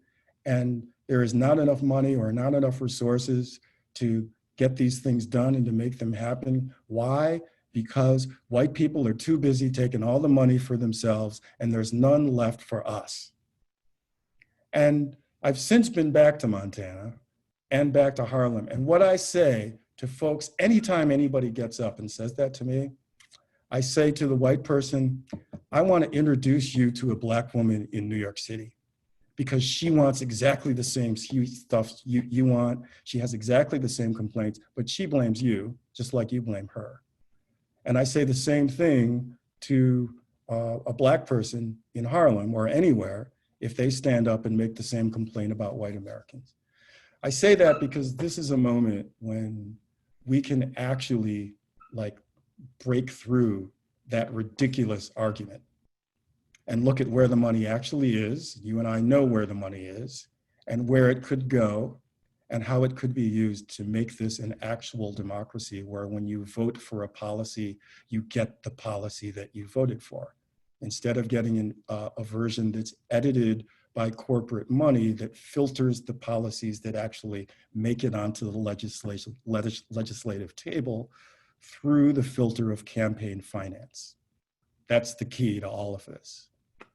and there is not enough money or not enough resources to get these things done and to make them happen. Why? Because white people are too busy taking all the money for themselves and there's none left for us. And I've since been back to Montana and back to Harlem. And what I say to folks, anytime anybody gets up and says that to me, I say to the white person, I want to introduce you to a Black woman in New York City because she wants exactly the same stuff you want. She has exactly the same complaints, but she blames you just like you blame her. And I say the same thing to a Black person in Harlem or anywhere if they stand up and make the same complaint about white Americans. I say that because this is a moment when we can actually break through that ridiculous argument and look at where the money actually is. You and I know where the money is and where it could go and how it could be used to make this an actual democracy where when you vote for a policy, you get the policy that you voted for, instead of getting a version that's edited by corporate money that filters the policies that actually make it onto the legislative table through the filter of campaign finance. That's the key to all of this,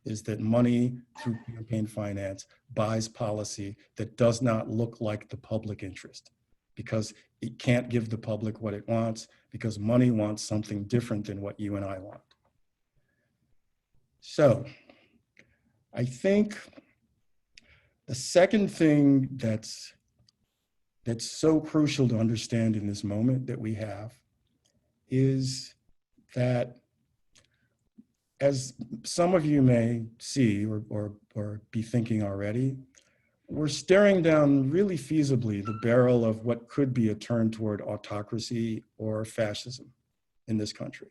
is that money through campaign finance buys policy that does not look like the public interest, because it can't give the public what it wants, because money wants something different than what you and I want. So I think the second thing that's so crucial to understand in this moment that we have is that, as some of you may see or be thinking already, we're staring down really feasibly the barrel of what could be a turn toward autocracy or fascism in this country.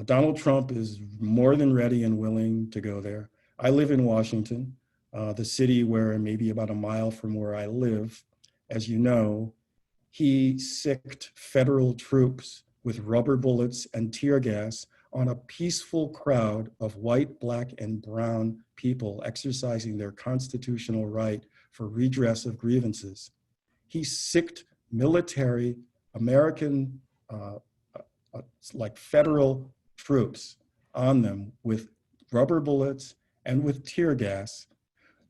Donald Trump is more than ready and willing to go there. I live in Washington, the city where maybe about a mile from where I live, as you know, he sicked federal troops with rubber bullets and tear gas on a peaceful crowd of white, Black, and brown people exercising their constitutional right for redress of grievances. He sicked military American federal troops on them with rubber bullets and with tear gas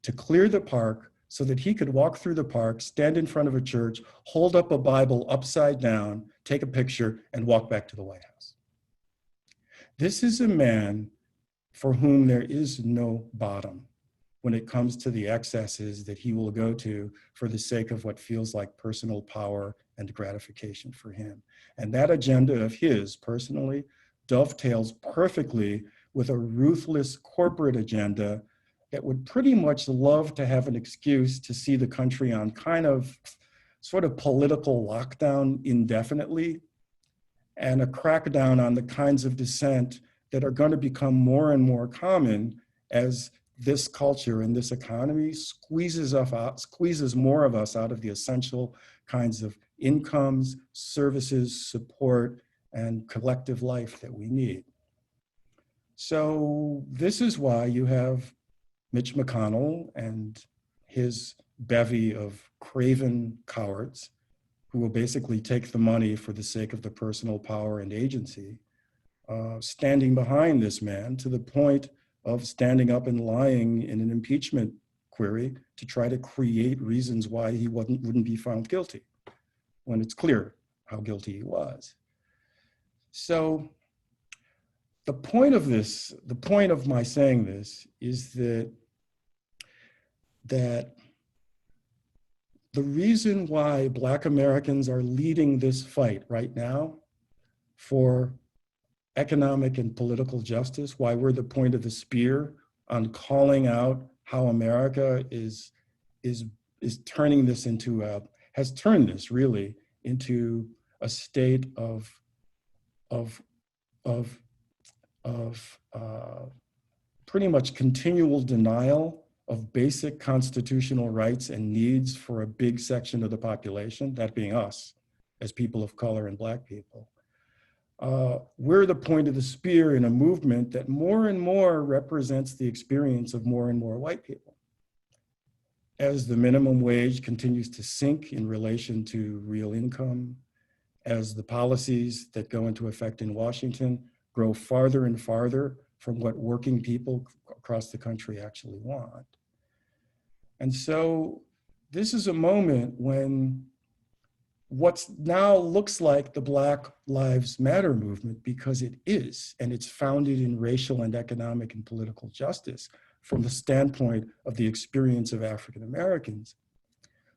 to clear the park so that he could walk through the park, stand in front of a church, hold up a Bible upside down, take a picture, and walk back to the White House. This is a man for whom there is no bottom when it comes to the excesses that he will go to for the sake of what feels like personal power and gratification for him. And that agenda of his, personally, dovetails perfectly with a ruthless corporate agenda that would pretty much love to have an excuse to see the country on kind of sort of political lockdown indefinitely, and a crackdown on the kinds of dissent that are going to become more and more common as this culture and this economy squeezes more of us out of the essential kinds of incomes, services, support, and collective life that we need. So this is why you have Mitch McConnell and his bevy of craven cowards who will basically take the money for the sake of the personal power and agency, standing behind this man to the point of standing up and lying in an impeachment query to try to create reasons why he wouldn't be found guilty when it's clear how guilty he was. So the point of this, the point of my saying this is that the reason why Black Americans are leading this fight right now for economic and political justice, why we're the point of the spear on calling out how America is turning this into has turned this really into a state of pretty much continual denial of basic constitutional rights and needs for a big section of the population, that being us, as people of color and Black people, we're the point of the spear in a movement that more and more represents the experience of more and more white people. As the minimum wage continues to sink in relation to real income, as the policies that go into effect in Washington grow farther and farther from what working people across the country actually want. And so this is a moment when what now looks like the Black Lives Matter movement, because it is, and it's founded in racial and economic and political justice from the standpoint of the experience of African Americans,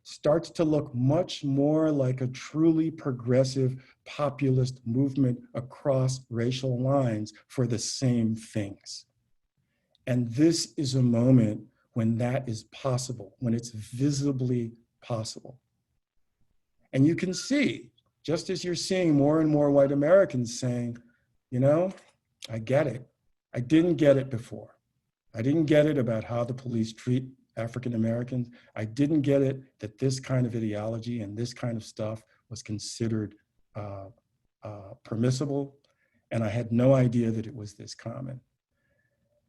starts to look much more like a truly progressive populist movement across racial lines for the same things. And this is a moment when that is possible, when it's visibly possible. And you can see, just as you're seeing more and more white Americans saying, you know, I get it. I didn't get it before. I didn't get it about how the police treat African Americans. I didn't get it that this kind of ideology and this kind of stuff was considered permissible. And I had no idea that it was this common.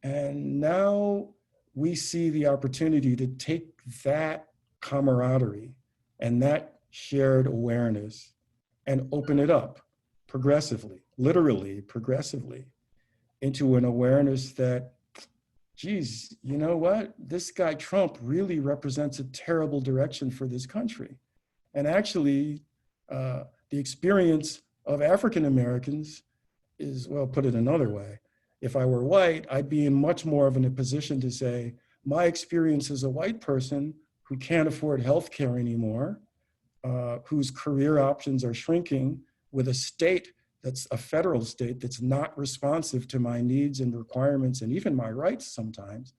And now we see the opportunity to take that camaraderie and that shared awareness and open it up progressively, literally progressively, into an awareness that, geez, you know what? This guy Trump really represents a terrible direction for this country. And actually, the experience of African Americans is, well, put it another way. If I were white, I'd be in much more of a position to say, my experience as a white person who can't afford healthcare anymore, whose career options are shrinking, with a state that's a federal state that's not responsive to my needs and requirements and even my rights sometimes,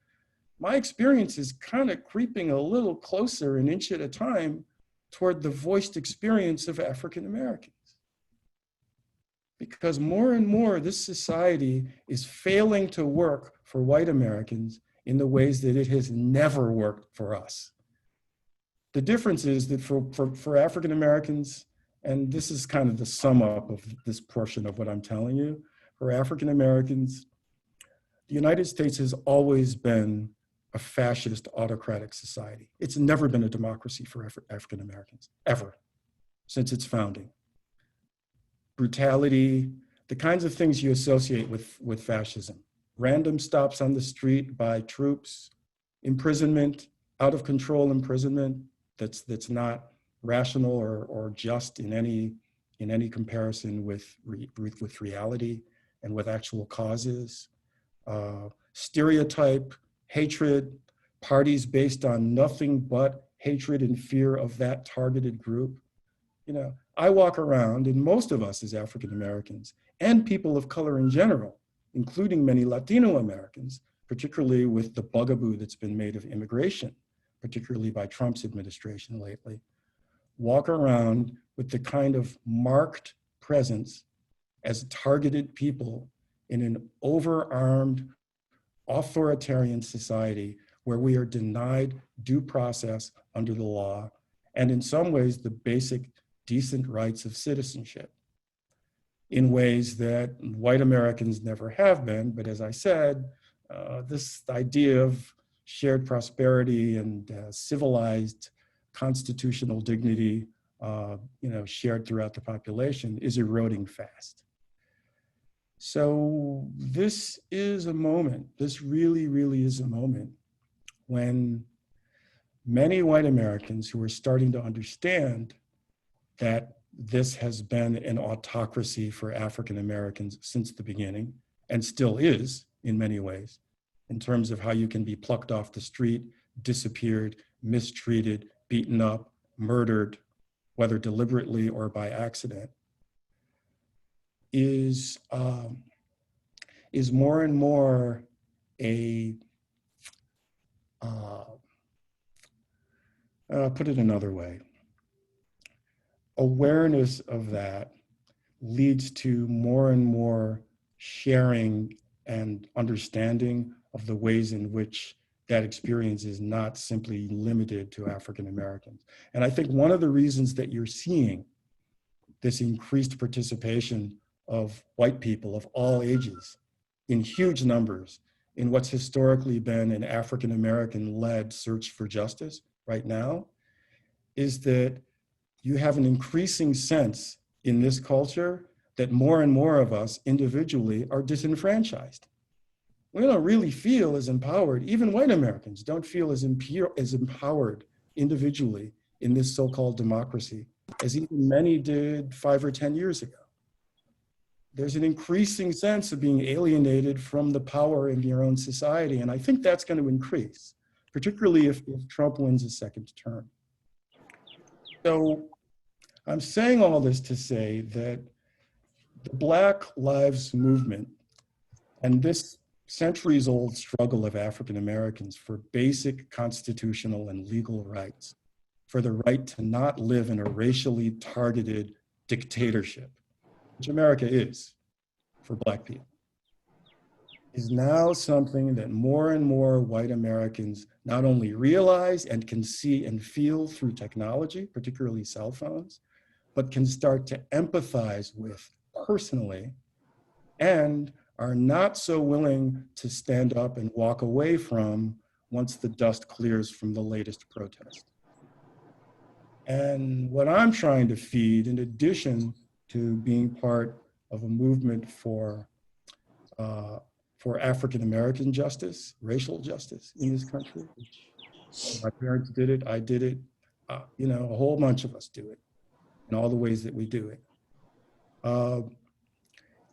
my experience is kind of creeping a little closer, an inch at a time, toward the voiced experience of African Americans. Because more and more, this society is failing to work for white Americans in the ways that it has never worked for us. The difference is that for African Americans, and this is kind of the sum up of this portion of what I'm telling you, for African Americans, the United States has always been a fascist autocratic society. It's never been a democracy for African Americans, ever, since its founding. Brutality, the kinds of things you associate with fascism. Random stops on the street by troops, imprisonment, out of control imprisonment that's not rational or just in any comparison with reality and with actual causes. Stereotype, hatred, parties based on nothing but hatred and fear of that targeted group. You know, I walk around, and most of us as African Americans and people of color in general, including many Latino Americans, particularly with the bugaboo that's been made of immigration, particularly by Trump's administration lately, walk around with the kind of marked presence as targeted people in an overarmed, authoritarian society where we are denied due process under the law, and in some ways the basic decent rights of citizenship in ways that white Americans never have been. But as I said, this idea of shared prosperity and civilized constitutional dignity, shared throughout the population is eroding fast. So this is a moment, this really, really is a moment when many white Americans who are starting to understand that this has been an autocracy for African Americans since the beginning, and still is in many ways, in terms of how you can be plucked off the street, disappeared, mistreated, beaten up, murdered, whether deliberately or by accident, is more and more a, put it another way, awareness of that leads to more and more sharing and understanding of the ways in which that experience is not simply limited to African Americans. And I think one of the reasons that you're seeing this increased participation of white people of all ages in huge numbers in what's historically been an African American led search for justice right now is that you have an increasing sense in this culture that more and more of us individually are disenfranchised. We don't really feel as empowered. Even white Americans don't feel as empowered individually in this so-called democracy as even many did 5 or 10 years ago. There's an increasing sense of being alienated from the power in your own society. And I think that's going to increase, particularly if Trump wins a second term. So I'm saying all this to say that the Black Lives Movement and this centuries-old struggle of African Americans for basic constitutional and legal rights, for the right to not live in a racially targeted dictatorship, which America is for Black people, is now something that more and more white Americans not only realize and can see and feel through technology, particularly cell phones, but can start to empathize with personally, and are not so willing to stand up and walk away from once the dust clears from the latest protest. And what I'm trying to feed, in addition to being part of a movement for African American justice, racial justice in this country, my parents did it, I did it, you know, a whole bunch of us do it in all the ways that we do it,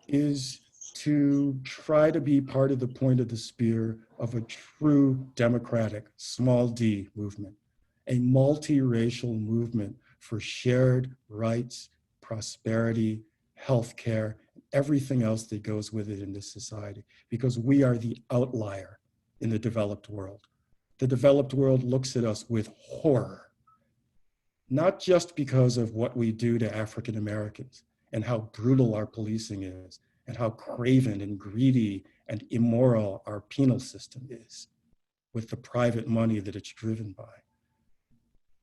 is to try to be part of the point of the spear of a true democratic, small d movement, a multiracial movement for shared rights, prosperity, healthcare, everything else that goes with it in this society, because we are the outlier in the developed world. The developed world looks at us with horror, not just because of what we do to African Americans and how brutal our policing is, and how craven and greedy and immoral our penal system is with the private money that it's driven by,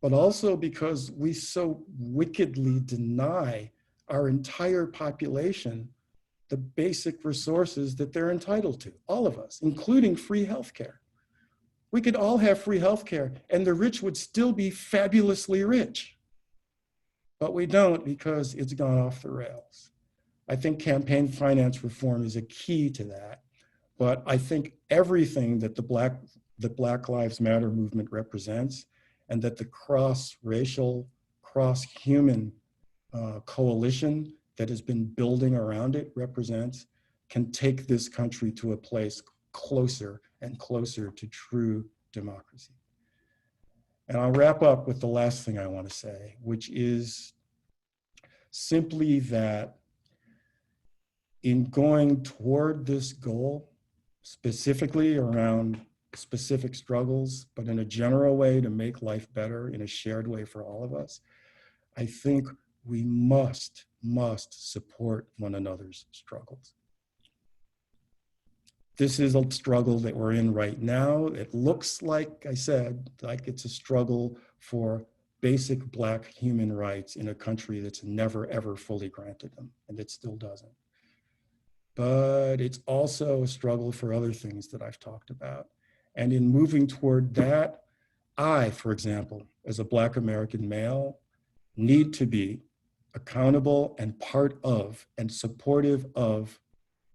but also because we so wickedly deny our entire population the basic resources that they're entitled to, all of us, including free healthcare. We could all have free healthcare and the rich would still be fabulously rich, but we don't because it's gone off the rails. I think campaign finance reform is a key to that, but I think everything that the Black Lives Matter movement represents and that the cross-racial, cross-human coalition that has been building around it represents can take this country to a place closer and closer to true democracy. And I'll wrap up with the last thing I want to say, which is simply that in going toward this goal, specifically around specific struggles, but in a general way to make life better in a shared way for all of us, I think we must support one another's struggles. This is a struggle that we're in right now. It looks like I said, like it's a struggle for basic Black human rights in a country that's never ever fully granted them, and it still doesn't. But it's also a struggle for other things that I've talked about. And in moving toward that, I, for example, as a Black American male, need to be accountable and part of and supportive of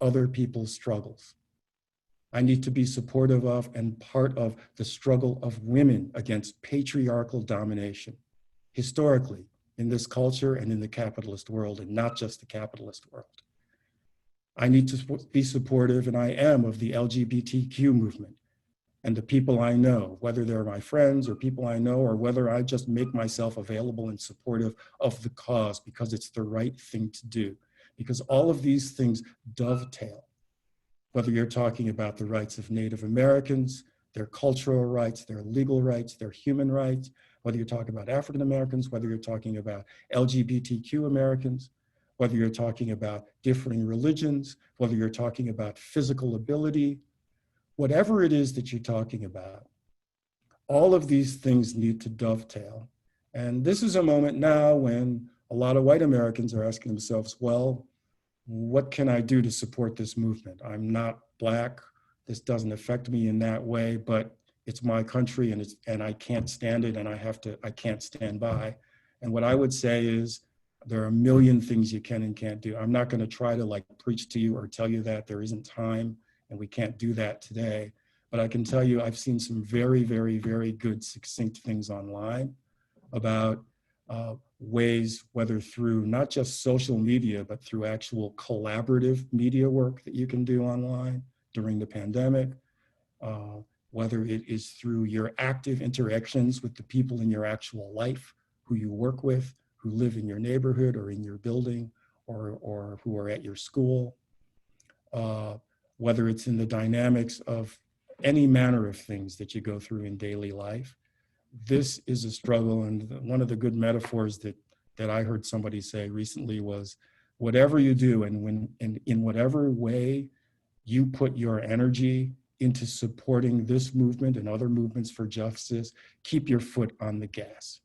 other people's struggles. I need to be supportive of and part of the struggle of women against patriarchal domination, historically, in this culture and in the capitalist world, and not just the capitalist world. I need to be supportive, and I am, of the LGBTQ movement and the people I know, whether they're my friends or people I know, or whether I just make myself available and supportive of the cause because it's the right thing to do. Because all of these things dovetail, whether you're talking about the rights of Native Americans, their cultural rights, their legal rights, their human rights, whether you're talking about African Americans, whether you're talking about LGBTQ Americans, whether you're talking about differing religions, whether you're talking about physical ability, whatever it is that you're talking about, all of these things need to dovetail. And this is a moment now when a lot of white Americans are asking themselves, well, what can I do to support this movement? I'm not Black. This doesn't affect me in that way, but it's my country and I can't stand it and I can't stand by. And what I would say is there are a million things you can and can't do. I'm not going to try to like preach to you or tell you that there isn't time and we can't do that today. But I can tell you I've seen some very, very, very good succinct things online about ways, whether through not just social media, but through actual collaborative media work that you can do online during the pandemic, whether it is through your active interactions with the people in your actual life, who you work with, who live in your neighborhood or in your building, or who are at your school, whether it's in the dynamics of any manner of things that you go through in daily life. This is a struggle, and one of the good metaphors that I heard somebody say recently was, whatever you do and in whatever way you put your energy into supporting this movement and other movements for justice, keep your foot on the gas.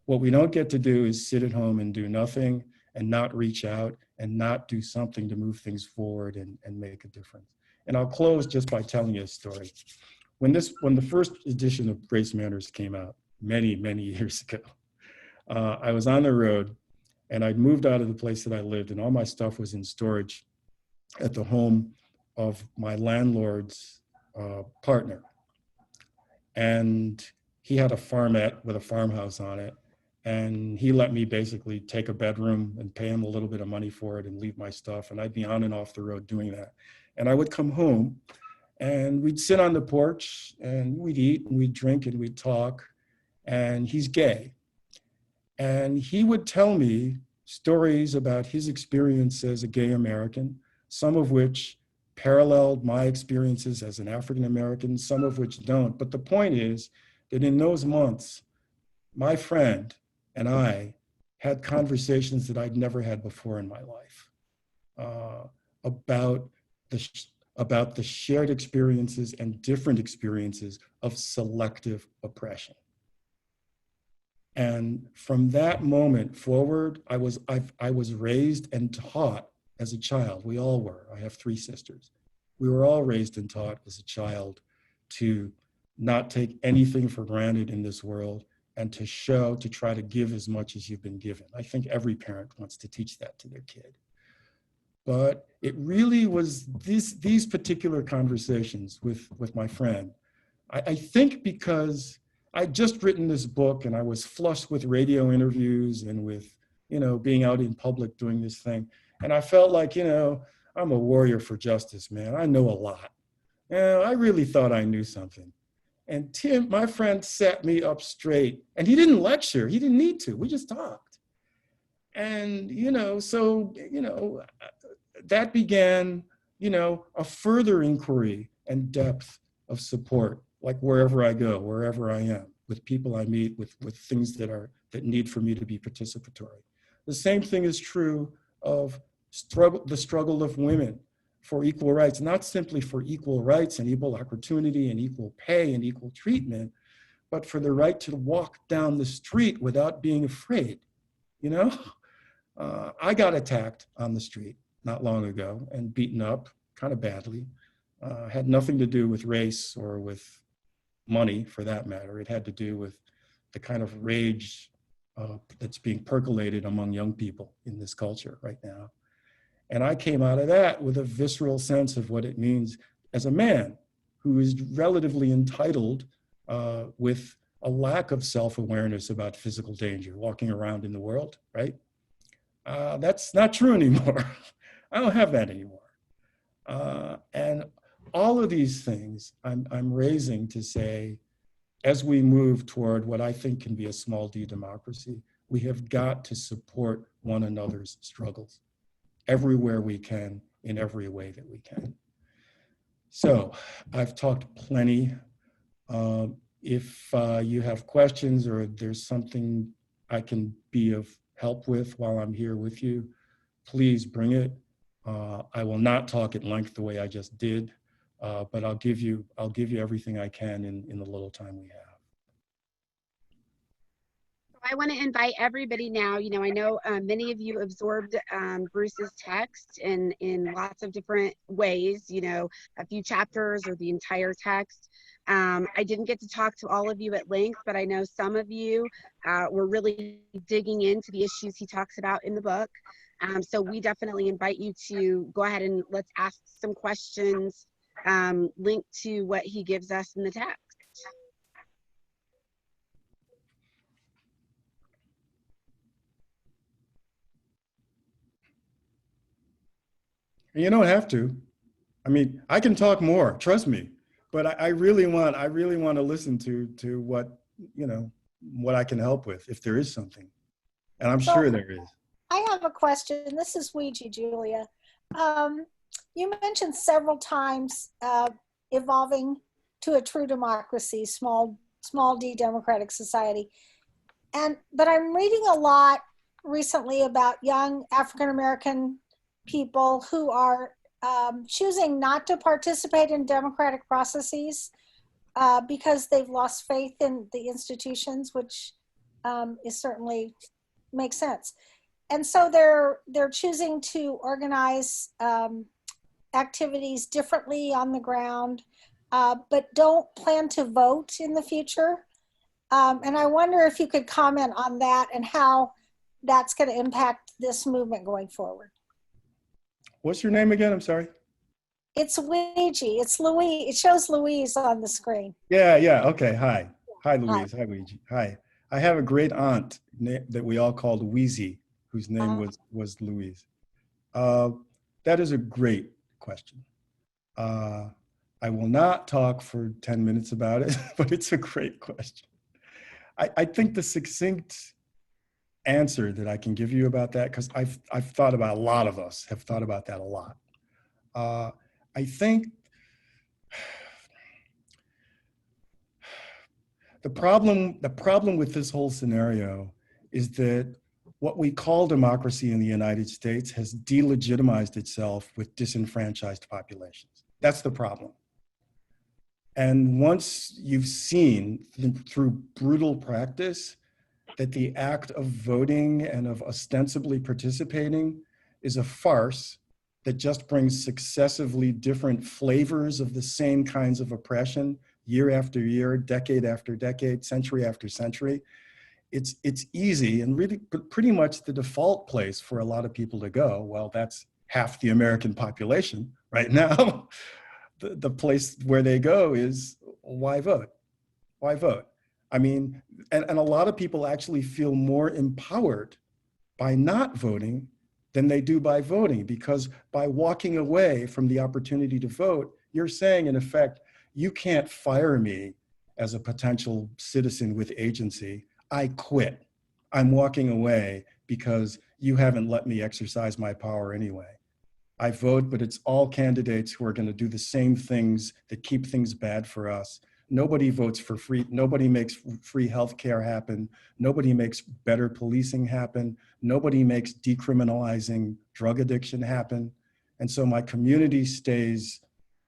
What we don't get to do is sit at home and do nothing and not reach out and not do something to move things forward and make a difference. And I'll close just by telling you a story. When the first edition of Grace Manners came out many, many years ago, I was on the road and I'd moved out of the place that I lived and all my stuff was in storage at the home of my landlord's partner. And he had a farmette with a farmhouse on it. And he let me basically take a bedroom and pay him a little bit of money for it and leave my stuff. And I'd be on and off the road doing that. And I would come home and we'd sit on the porch and we'd eat and we'd drink and we'd talk. And he's gay. And he would tell me stories about his experience as a gay American, some of which paralleled my experiences as an African American, some of which don't. But the point is that in those months, my friend and I had conversations that I'd never had before in my life about the shared experiences and different experiences of selective oppression. And from that moment forward, I was raised and taught as a child. We all were. I have 3 sisters. We were all raised and taught as a child to not take anything for granted in this world and to try to give as much as you've been given. I think every parent wants to teach that to their kid. But it really was these particular conversations with my friend. I think because I'd just written this book and I was flushed with radio interviews and with, being out in public doing this thing. And I felt like, I'm a warrior for justice, man. I know a lot. I really thought I knew something. And Tim, my friend, set me up straight. And he didn't lecture. He didn't need to. We just talked. And, that began, a further inquiry and depth of support, like wherever I go, wherever I am, with people I meet, with things that need for me to be participatory. The same thing is true of the struggle of women for equal rights, not simply for equal rights and equal opportunity and equal pay and equal treatment, but for the right to walk down the street without being afraid. I got attacked on the street not long ago and beaten up kind of badly. Had nothing to do with race or with money for that matter. It had to do with the kind of rage that's being percolated among young people in this culture right now. And I came out of that with a visceral sense of what it means as a man who is relatively entitled with a lack of self-awareness about physical danger, walking around in the world, right? That's not true anymore. I don't have that anymore. And all of these things I'm raising to say, as we move toward what I think can be a small d democracy, we have got to support one another's struggles everywhere we can, in every way that we can. So I've talked plenty. If you have questions or there's something I can be of help with while I'm here with you, please bring it. I will not talk at length the way I just did, but I'll give you everything I can in the little time we have. I want to invite everybody now. You know, I know many of you absorbed Bruce's text in lots of different ways, you know, a few chapters or the entire text. I didn't get to talk to all of you at length, but I know some of you were really digging into the issues he talks about in the book. So we definitely invite you to go ahead and let's ask some questions linked to what he gives us in the text. You don't have to. I mean, I can talk more, trust me, but I really want to listen to what, you know, what I can help with, if there is something. And I'm sure there is. I have a question. This is Ouija, Julia. You mentioned several times evolving to a true democracy, small d democratic society. But I'm reading a lot recently about young African-American people who are choosing not to participate in democratic processes because they've lost faith in the institutions, which is certainly makes sense. And so they're choosing to organize activities differently on the ground, but don't plan to vote in the future. And I wonder if you could comment on that and how that's going to impact this movement going forward. What's your name again? I'm sorry. It's Ouija. It's Louise. It shows Louise on the screen. Yeah. Okay. Hi, Louise. Hi, Ouija. Hi. I have a great aunt that we all called Wheezy, whose name was Louise. That is a great question. I will not talk for 10 minutes about it, but it's a great question. I think the succinct answer that I can give you about that, because I've thought about, a lot of us have thought about that a lot. I think the problem with this whole scenario is that what we call democracy in the United States has delegitimized itself with disenfranchised populations. That's the problem. And once you've seen through brutal practice that the act of voting and of ostensibly participating is a farce that just brings successively different flavors of the same kinds of oppression year after year, decade after decade, century after century, it's easy and really pretty much the default place for a lot of people to go. Well, that's half the American population right now. The place where they go is, why vote? Why vote? I mean, and a lot of people actually feel more empowered by not voting than they do by voting, because by walking away from the opportunity to vote, you're saying, in effect, you can't fire me as a potential citizen with agency. I quit. I'm walking away because you haven't let me exercise my power anyway. I vote, but it's all candidates who are going to do the same things that keep things bad for us. Nobody votes for free. Nobody makes free healthcare happen. Nobody makes better policing happen. Nobody makes decriminalizing drug addiction happen. And so my community stays,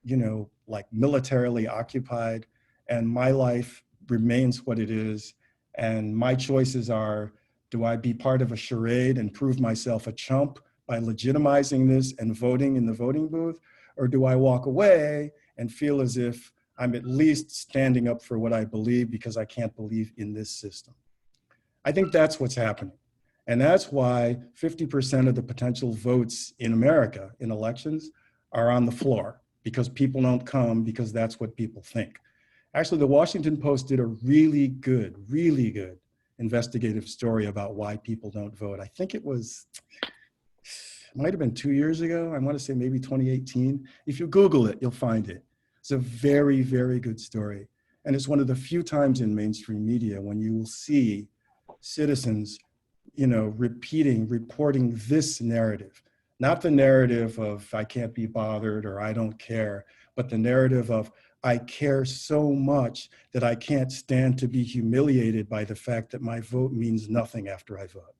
you know, like militarily occupied, and my life remains what it is. And my choices are, do I be part of a charade and prove myself a chump by legitimizing this and voting in the voting booth? Or do I walk away and feel as if I'm at least standing up for what I believe because I can't believe in this system? I think that's what's happening. And that's why 50% of the potential votes in America in elections are on the floor, because people don't come because that's what people think. Actually, the Washington Post did a really good investigative story about why people don't vote. I think it might have been 2 years ago. I want to say maybe 2018. If you Google it, you'll find it. It's a very, very good story. And it's one of the few times in mainstream media when you will see citizens, you know, reporting this narrative. Not the narrative of I can't be bothered or I don't care, but the narrative of I care so much that I can't stand to be humiliated by the fact that my vote means nothing after I vote.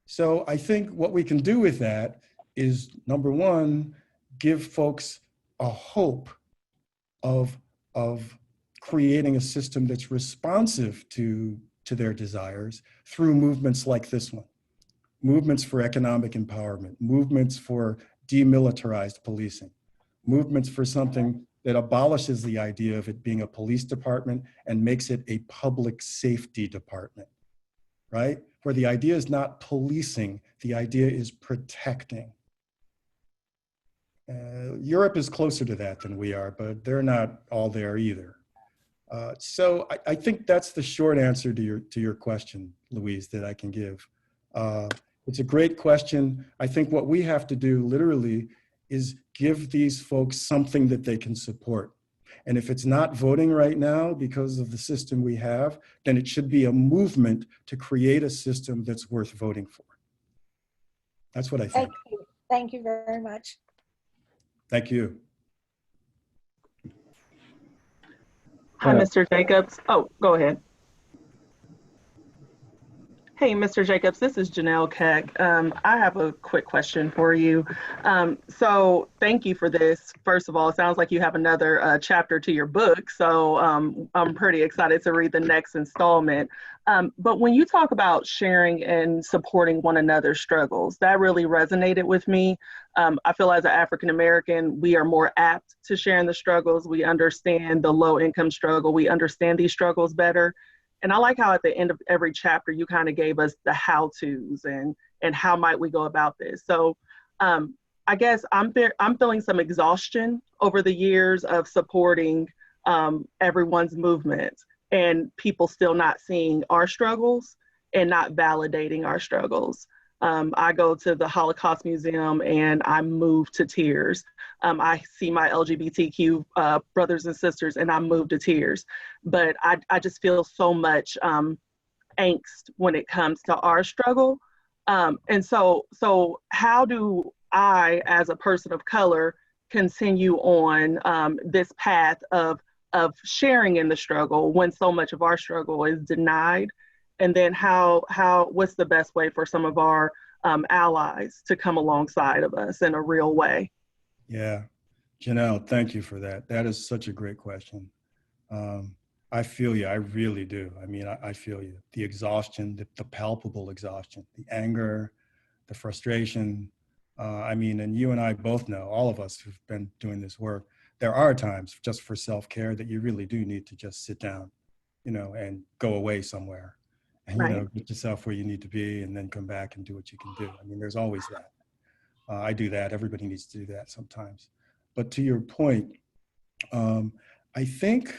So I think what we can do with that is, number one, give folks a hope of creating a system that's responsive to to their desires through movements like this one, movements for economic empowerment, movements for demilitarized policing, movements for something that abolishes the idea of it being a police department and makes it a public safety department, right? Where the idea is not policing, the idea is protecting. Europe is closer to that than we are, but they're not all there either. So I think that's the short answer to your question, Louise, that I can give. It's a great question. I think what we have to do literally is give these folks something that they can support. And if it's not voting right now because of the system we have, then it should be a movement to create a system that's worth voting for. That's what I think. Thank you. Thank you very much. Thank you. Hi, Mr. Jacobs. Oh, go ahead. Hey, Mr. Jacobs, this is Janelle Keck. I have a quick question for you. So thank you for this. First of all, it sounds like you have another chapter to your book. So I'm pretty excited to read the next installment. But when you talk about sharing and supporting one another's struggles, that really resonated with me. I feel as an African American, we are more apt to sharing the struggles. We understand the low income struggle. We understand these struggles better. And I like how at the end of every chapter, you kind of gave us the how-tos and how might we go about this. So I guess I'm feeling some exhaustion over the years of supporting everyone's movement and people still not seeing our struggles and not validating our struggles. I go to the Holocaust Museum and I'm moved to tears. I see my LGBTQ brothers and sisters and I'm moved to tears. But I just feel so much angst when it comes to our struggle. And so how do I, as a person of color, continue on this path of sharing in the struggle when so much of our struggle is denied? And then what's the best way for some of our allies to come alongside of us in a real way? Yeah, Janelle, thank you for that. That is such a great question. I feel you, I really do. I mean, I feel you. The exhaustion, the palpable exhaustion, the anger, the frustration. I mean, and you and I both know, all of us who've been doing this work, there are times just for self-care that you really do need to just sit down, and go away somewhere. And, Right. Get yourself where you need to be and then come back and do what you can do. I mean, there's always that. I do that. Everybody needs to do that sometimes. But to your point, I think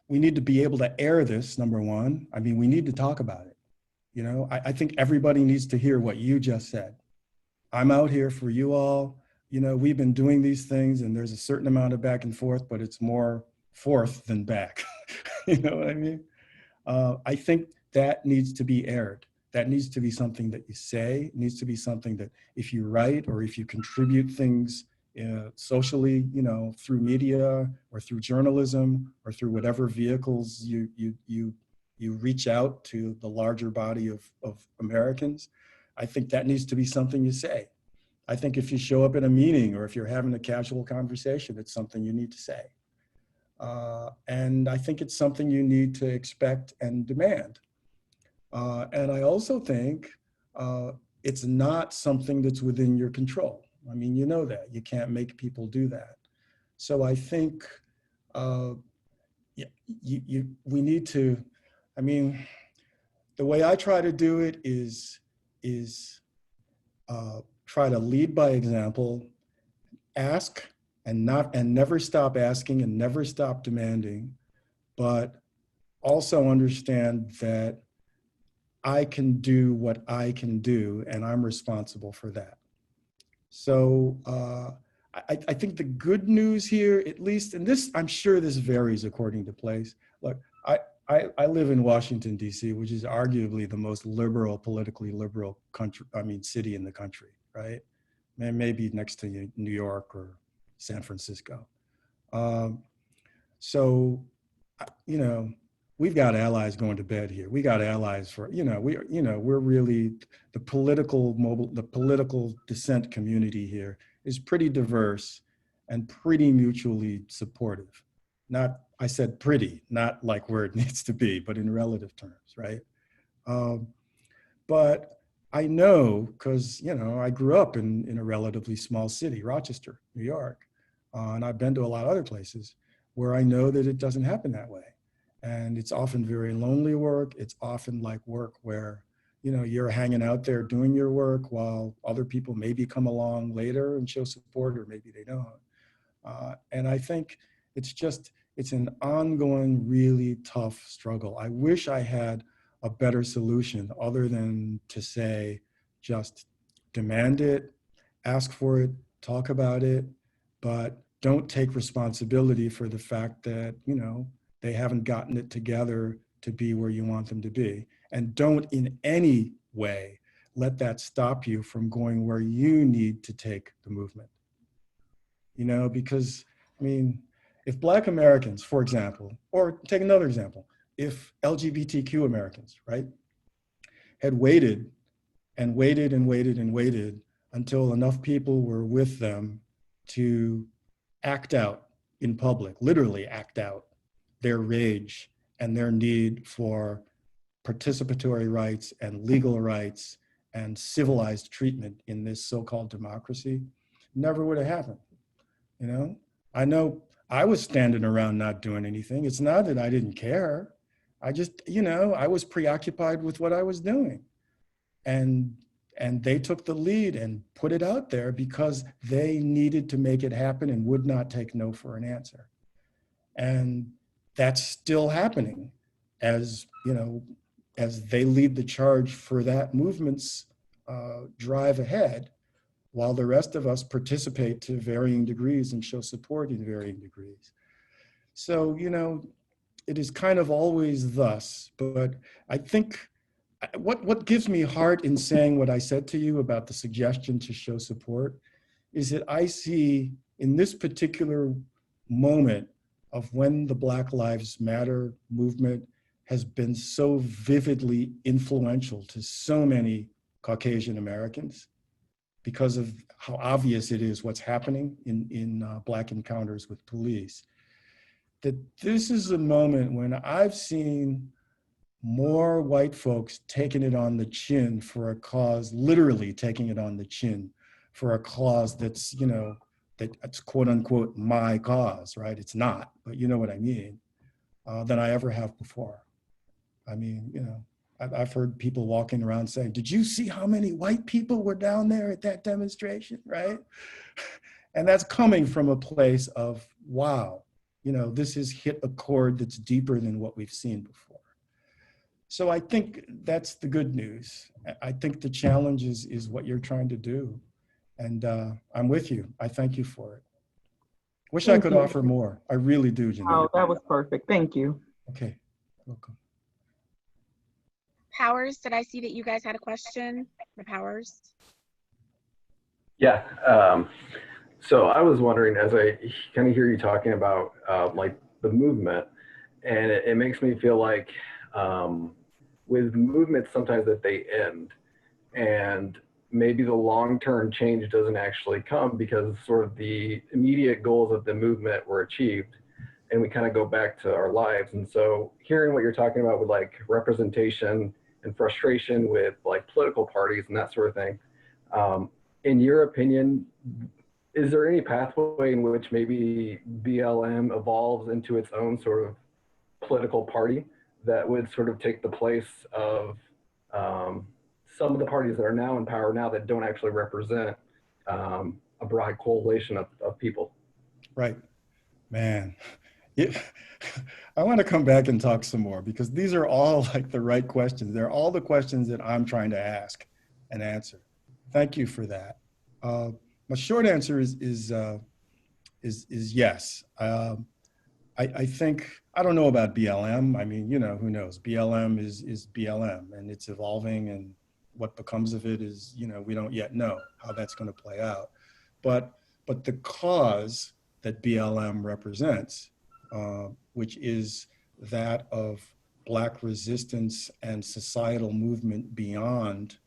we need to be able to air this, number one. I mean, we need to talk about it. I think everybody needs to hear what you just said. I'm out here for you all. We've been doing these things and there's a certain amount of back and forth, but it's more forth than back. You know what I mean? I think that needs to be aired. That needs to be something that you say. It needs to be something that if you write or if you contribute things socially, through media or through journalism or through whatever vehicles you reach out to the larger body of Americans, I think that needs to be something you say. I think if you show up at a meeting or if you're having a casual conversation, it's something you need to say. And I think it's something you need to expect and demand. And I also think it's not something that's within your control. I mean, you know that. You can't make people do that. So I think we need to, I mean, the way I try to do it is try to lead by example, ask and never stop asking and never stop demanding, but also understand that I can do what I can do and I'm responsible for that. So I think the good news here, at least, and this, I'm sure this varies according to place. Look, I live in Washington, D.C., which is arguably the most liberal, politically liberal city in the country, right? Maybe next to New York or San Francisco. So, we've got allies going to bed here. We got allies for, we're really the political dissent community here is pretty diverse and pretty mutually supportive. I said pretty, not like where it needs to be, but in relative terms, right? But I know, because, I grew up in a relatively small city, Rochester, New York, and I've been to a lot of other places where I know that it doesn't happen that way. And it's often very lonely work. It's often like work where, you're hanging out there doing your work while other people maybe come along later and show support, or maybe they don't. And I think it's an ongoing, really tough struggle. I wish I had a better solution other than to say, just demand it, ask for it, talk about it, but don't take responsibility for the fact that, they haven't gotten it together to be where you want them to be. And don't in any way let that stop you from going where you need to take the movement. Because, if Black Americans, for example, or take another example, if LGBTQ Americans, right, had waited and waited and waited and waited until enough people were with them to act out in public, literally act out their rage and their need for participatory rights and legal rights and civilized treatment in this so-called democracy, never would have happened. I know I was standing around not doing anything. It's not that I didn't care. I just, I was preoccupied with what I was doing. And they took the lead and put it out there because they needed to make it happen and would not take no for an answer. And that's still happening as they lead the charge for that movement's drive ahead, while the rest of us participate to varying degrees and show support in varying degrees. So, it is kind of always thus, but I think what gives me heart in saying what I said to you about the suggestion to show support is that I see in this particular moment of when the Black Lives Matter movement has been so vividly influential to so many Caucasian Americans, because of how obvious it is what's happening in Black encounters with police, that this is a moment when I've seen more white folks taking it on the chin for a cause, literally taking it on the chin for a cause that's, that's quote unquote my cause, right? It's not, but you know what I mean, than I ever have before. I've heard people walking around saying, did you see how many white people were down there at that demonstration, right? And that's coming from a place of, wow, this has hit a chord that's deeper than what we've seen before. So I think that's the good news. I think the challenge is what you're trying to do. And I'm with you. I thank you for it. Wish I could offer more. I really do, Janelle. Oh, that was perfect. Thank you. Okay, welcome. Powers, did I see that you guys had a question? The Powers? Yeah. So I was wondering, as I kind of hear you talking about like the movement, and it makes me feel like with movements sometimes that they end, and maybe the long-term change doesn't actually come because sort of the immediate goals of the movement were achieved, and we kind of go back to our lives. And so hearing what you're talking about with like representation and frustration with like political parties and that sort of thing, in your opinion, is there any pathway in which maybe BLM evolves into its own sort of political party that would sort of take the place of some of the parties that are now in power now that don't actually represent a broad coalition of people? Right, man. Yeah. I want to come back and talk some more because these are all like the right questions. They're all the questions that I'm trying to ask and answer. Thank you for that. My short answer is yes. I think, I don't know about BLM. Who knows? BLM is BLM and it's evolving, and what becomes of it is, we don't yet know how that's going to play out. But the cause that BLM represents, which is that of Black resistance and societal movement beyond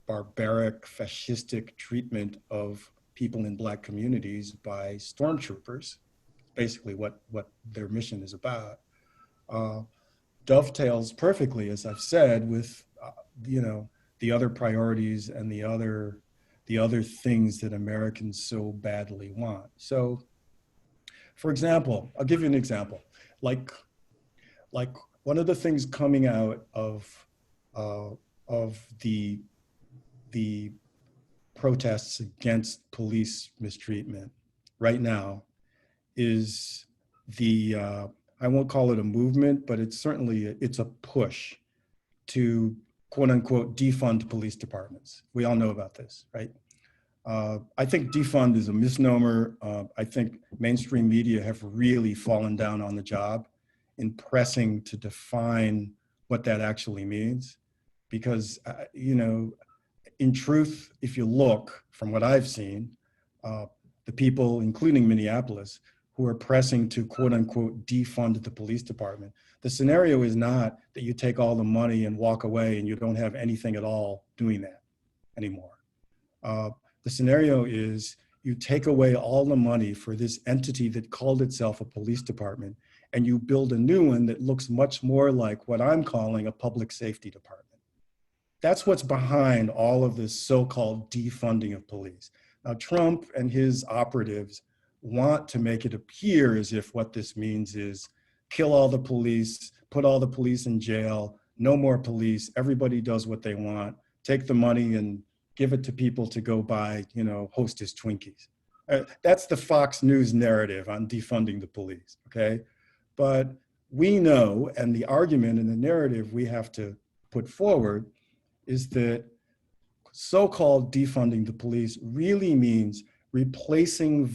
barbaric, fascistic treatment of people in Black communities by stormtroopers, basically what their mission is about, dovetails perfectly, as I've said, with the other priorities and the other things that Americans so badly want. So, for example, I'll give you an example. Like one of the things coming out of the protests against police mistreatment right now is I won't call it a movement, but it's a push to quote unquote defund police departments. We all know about this, right? I think defund is a misnomer. I think mainstream media have really fallen down on the job in pressing to define what that actually means. Because, in truth, if you look from what I've seen, the people, including Minneapolis, who are pressing to quote unquote defund the police department, the scenario is not that you take all the money and walk away and you don't have anything at all doing that anymore. The scenario is you take away all the money for this entity that called itself a police department, and you build a new one that looks much more like what I'm calling a public safety department. That's what's behind all of this so-called defunding of police. Now, Trump and his operatives want to make it appear as if what this means is kill all the police, put all the police in jail, no more police, everybody does what they want, take the money and give it to people to go buy, Hostess Twinkies. That's the Fox News narrative on defunding the police, okay? But we know, and the argument and the narrative we have to put forward is that so-called defunding the police really means replacing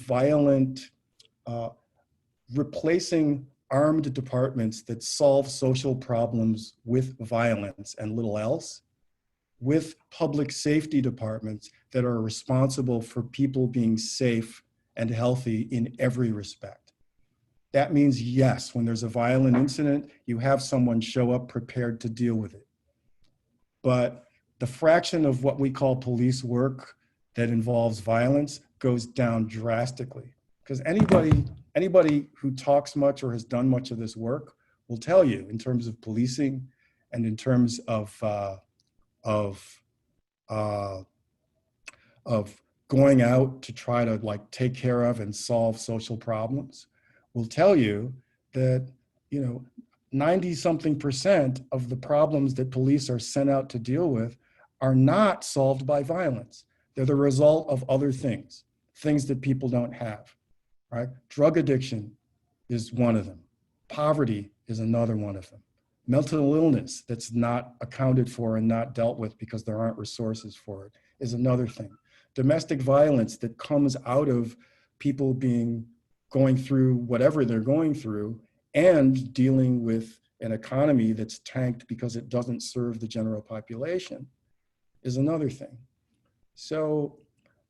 armed departments that solve social problems with violence and little else, with public safety departments that are responsible for people being safe and healthy in every respect. That means, yes, when there's a violent incident, you have someone show up prepared to deal with it. But the fraction of what we call police work that involves violence goes down drastically. Because anybody who talks much or has done much of this work will tell you, in terms of policing and in terms of going out to try to take care of and solve social problems, will tell you that 90-something% of the problems that police are sent out to deal with are not solved by violence. They're the result of other things that people don't have, right? Drug addiction is one of them. Poverty is another one of them. Mental illness that's not accounted for and not dealt with because there aren't resources for it is another thing. Domestic violence that comes out of people going through whatever they're going through and dealing with an economy that's tanked because it doesn't serve the general population is another thing. So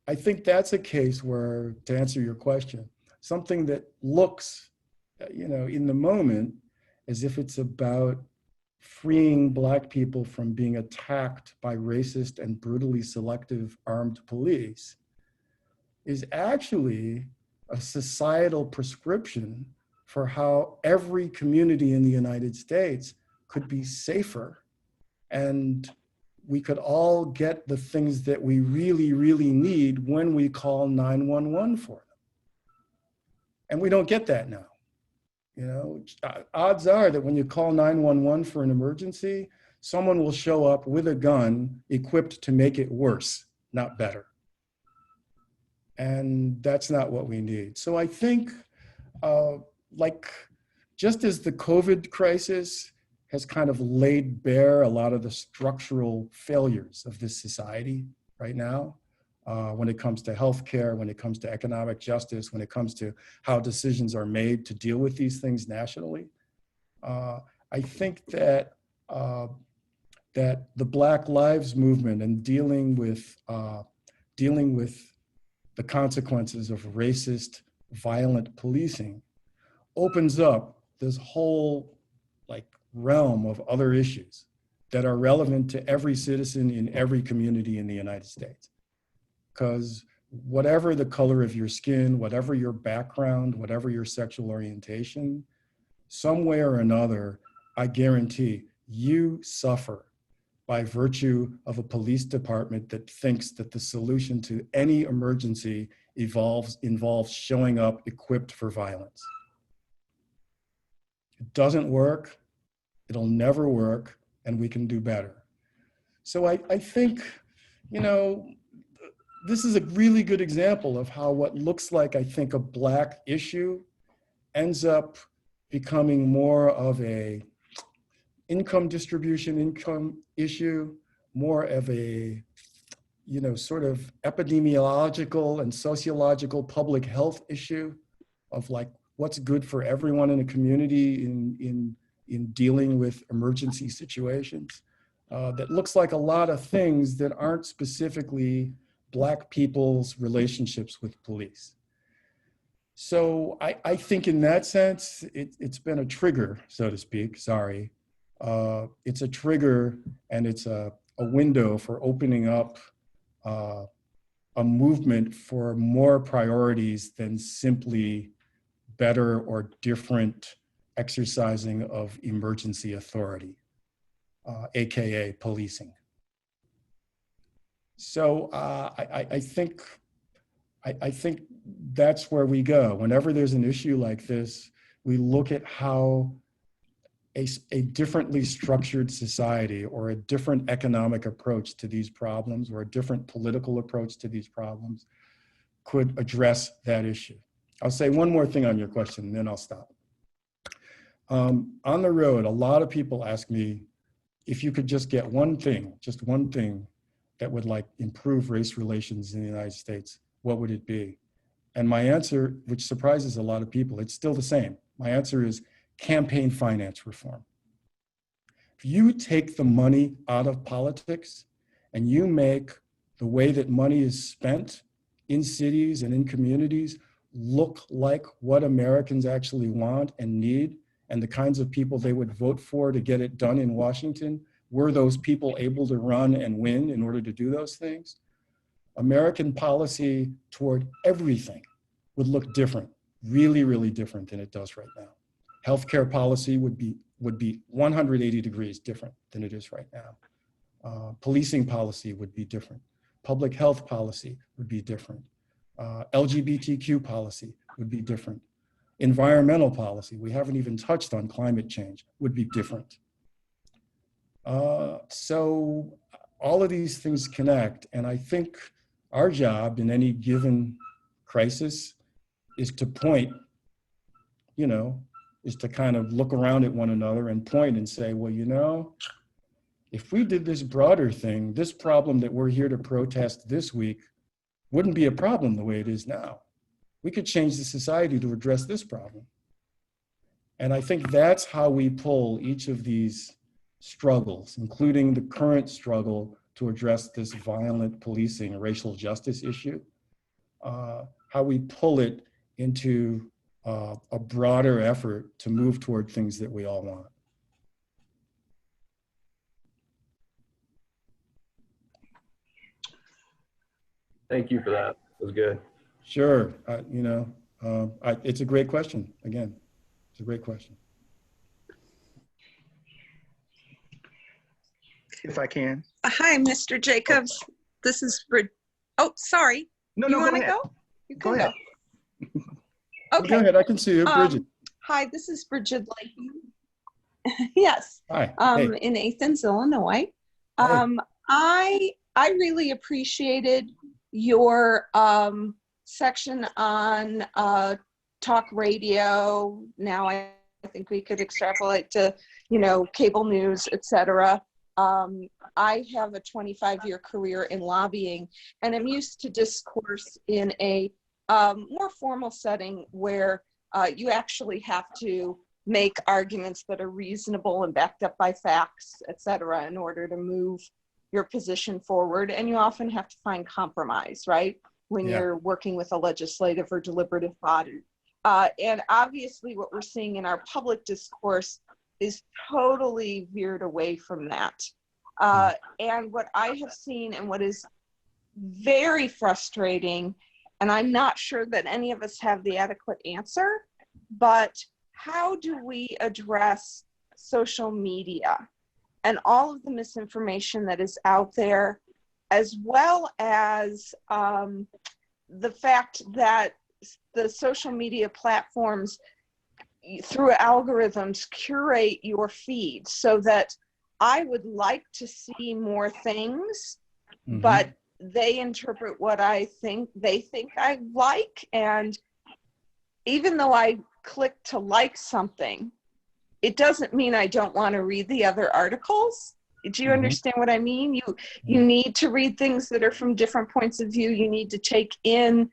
I think that's a case where, to answer your question, something that looks, in the moment as if it's about freeing Black people from being attacked by racist and brutally selective armed police is actually a societal prescription for how every community in the United States could be safer, and we could all get the things that we really, really need when we call 911 for them. And we don't get that now. Odds are that when you call 911 for an emergency, someone will show up with a gun equipped to make it worse, not better. And that's not what we need. So I think, just as the COVID crisis has kind of laid bare a lot of the structural failures of this society right now, when it comes to healthcare, when it comes to economic justice, when it comes to how decisions are made to deal with these things nationally. I think that that the Black Lives Movement and dealing with the consequences of racist, violent policing opens up this whole realm of other issues that are relevant to every citizen in every community in the United States. Because whatever the color of your skin, whatever your background, whatever your sexual orientation, some way or another, I guarantee you suffer by virtue of a police department that thinks that the solution to any emergency involves showing up equipped for violence. It doesn't work, it'll never work, and we can do better. So I think, you know, this is a really good example of how what looks like, I think, a Black issue ends up becoming more of a income distribution issue, more of a, you know, sort of epidemiological and sociological public health issue of like what's good for everyone in a community in dealing with emergency situations. That looks like a lot of things that aren't specifically Black people's relationships with police. So I think in that sense, it's been a trigger, so to speak, sorry. It's a trigger and it's a window for opening up a movement for more priorities than simply better or different exercising of emergency authority, AKA policing. So I think that's where we go. Whenever there's an issue like this, we look at how a differently structured society or a different economic approach to these problems or a different political approach to these problems could address that issue. I'll say one more thing on your question and then I'll stop. On the road, a lot of people ask me if you could just get one thing that would like improve race relations in the United States, what would it be? And my answer, which surprises a lot of people, it's still the same. My answer is campaign finance reform. If you take the money out of politics and you make the way that money is spent in cities and in communities look like what Americans actually want and need and the kinds of people they would vote for to get it done in Washington, were those people able to run and win in order to do those things? American policy toward everything would look different, really, really different than it does right now. Healthcare policy would be 180 degrees different than it is right now. Policing policy would be different. Public health policy would be different. LGBTQ policy would be different. Environmental policy, we haven't even touched on climate change, would be different. So all of these things connect, and I think our job in any given crisis is to point, you know, is to kind of look around at one another and point and say, well, you know, if we did this broader thing, this problem that we're here to protest this week wouldn't be a problem the way it is now. We could change the society to address this problem. And I think that's how we pull each of these struggles, including the current struggle to address this violent policing racial justice issue, how we pull it into a broader effort to move toward things that we all want. Thank you for that. It was good. Sure. You know, it's a great question. Again, it's a great question. If I can. Hi, Mr. Jacobs. This is Brid. Oh, sorry. No, you go want to ahead. go? You Go can ahead. Okay. Go ahead. I can see you, Bridget. Hi, this is Bridget Layton. Yes. Hi. Hey. In Athens, Illinois. I really appreciated your section on talk radio. Now I think we could extrapolate to, you know, cable news, etc. I have a 25-year career in lobbying, and I'm used to discourse in a more formal setting where you actually have to make arguments that are reasonable and backed up by facts, etc., in order to move your position forward. And you often have to find compromise, right? When you're working with a legislative or deliberative body. And obviously what we're seeing in our public discourse is totally veered away from that. And what I have seen and what is very frustrating. And I'm not sure that any of us have the adequate answer, but how do we address social media and all of the misinformation that is out there, as well as the fact that the social media platforms, through algorithms, curate your feed so that I would like to see more things, but they interpret what they think I like. And even though I click to like something, it doesn't mean I don't want to read the other articles. Do you understand what I mean? You need to read things that are from different points of view. You need to take in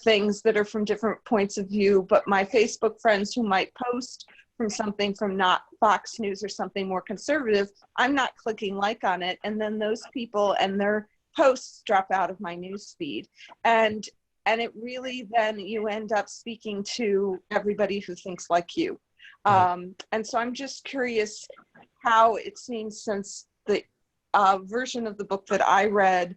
things that are from different points of view. But my Facebook friends who might post from something from not Fox News or something more conservative, I'm not clicking like on it. And then those people and their posts drop out of my news feed. And it really, then you end up speaking to everybody who thinks like you. And so I'm just curious how it seems, since the version of the book that I read,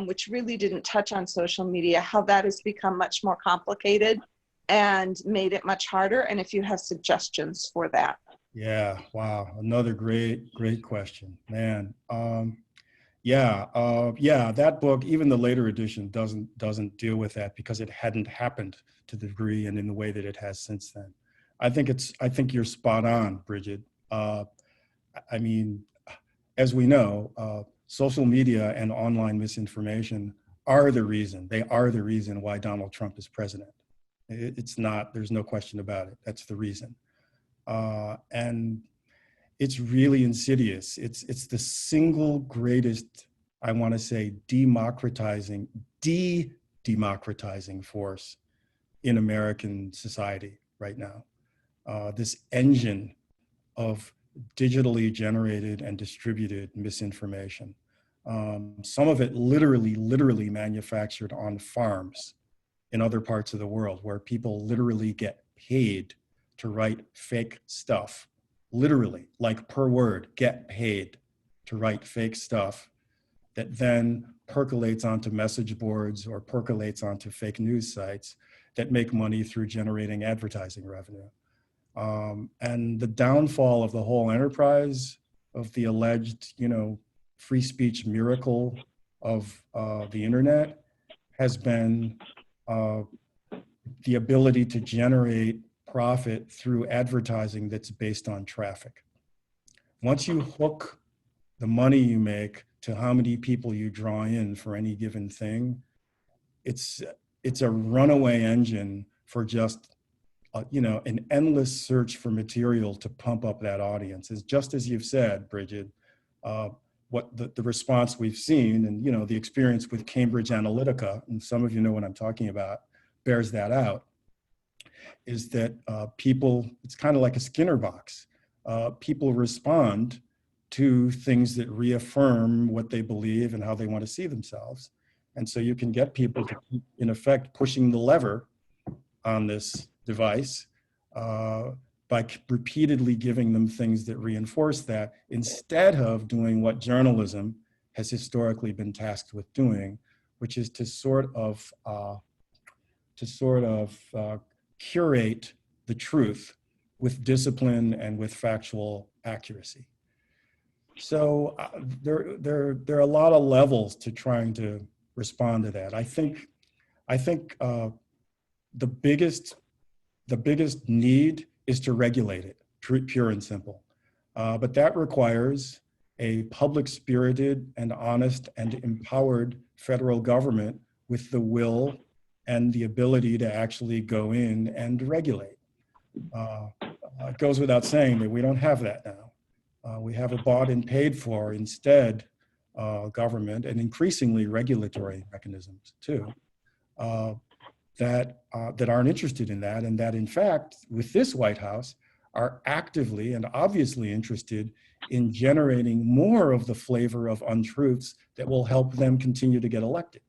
which really didn't touch on social media, how that has become much more complicated and made it much harder, and if you have suggestions for that. Yeah, wow, another great question, man. That book, even the later edition, doesn't deal with that because it hadn't happened to the degree and in the way that it has since then. I think you're spot on, Bridget. I mean, as we know, social media and online misinformation are the reason. They are the reason why Donald Trump is president. It's not, there's no question about it. That's the reason. And it's really insidious. It's the single greatest, I want to say, democratizing force in American society right now. This engine of digitally generated and distributed misinformation. Some of it literally manufactured on farms in other parts of the world, where people literally get paid to write fake stuff. Literally, like per word, get paid to write fake stuff that then percolates onto message boards or percolates onto fake news sites that make money through generating advertising revenue. And the downfall of the whole enterprise of the alleged, free speech miracle of the internet has been the ability to generate profit through advertising that's based on traffic. Once you hook the money you make to how many people you draw in for any given thing, it's a runaway engine for just an endless search for material to pump up that audience. Is just as you've said, Bridget, what the response we've seen, and the experience with Cambridge Analytica, and some of you know what I'm talking about, bears that out, is that people, it's kind of like a Skinner box. People respond to things that reaffirm what they believe and how they want to see themselves. And so you can get people to keep, in effect, pushing the lever on this device by repeatedly giving them things that reinforce that, instead of doing what journalism has historically been tasked with doing, which is to sort of curate the truth with discipline and with factual accuracy. So there are a lot of levels to trying to respond to that. I think the biggest need is to regulate it, pure and simple. But that requires a public-spirited and honest and empowered federal government with the will and the ability to actually go in and regulate. It goes without saying that we don't have that now. We have a bought and paid for instead government, and increasingly regulatory mechanisms too, that aren't interested in that, and that in fact, with this White House, are actively and obviously interested in generating more of the flavor of untruths that will help them continue to get elected.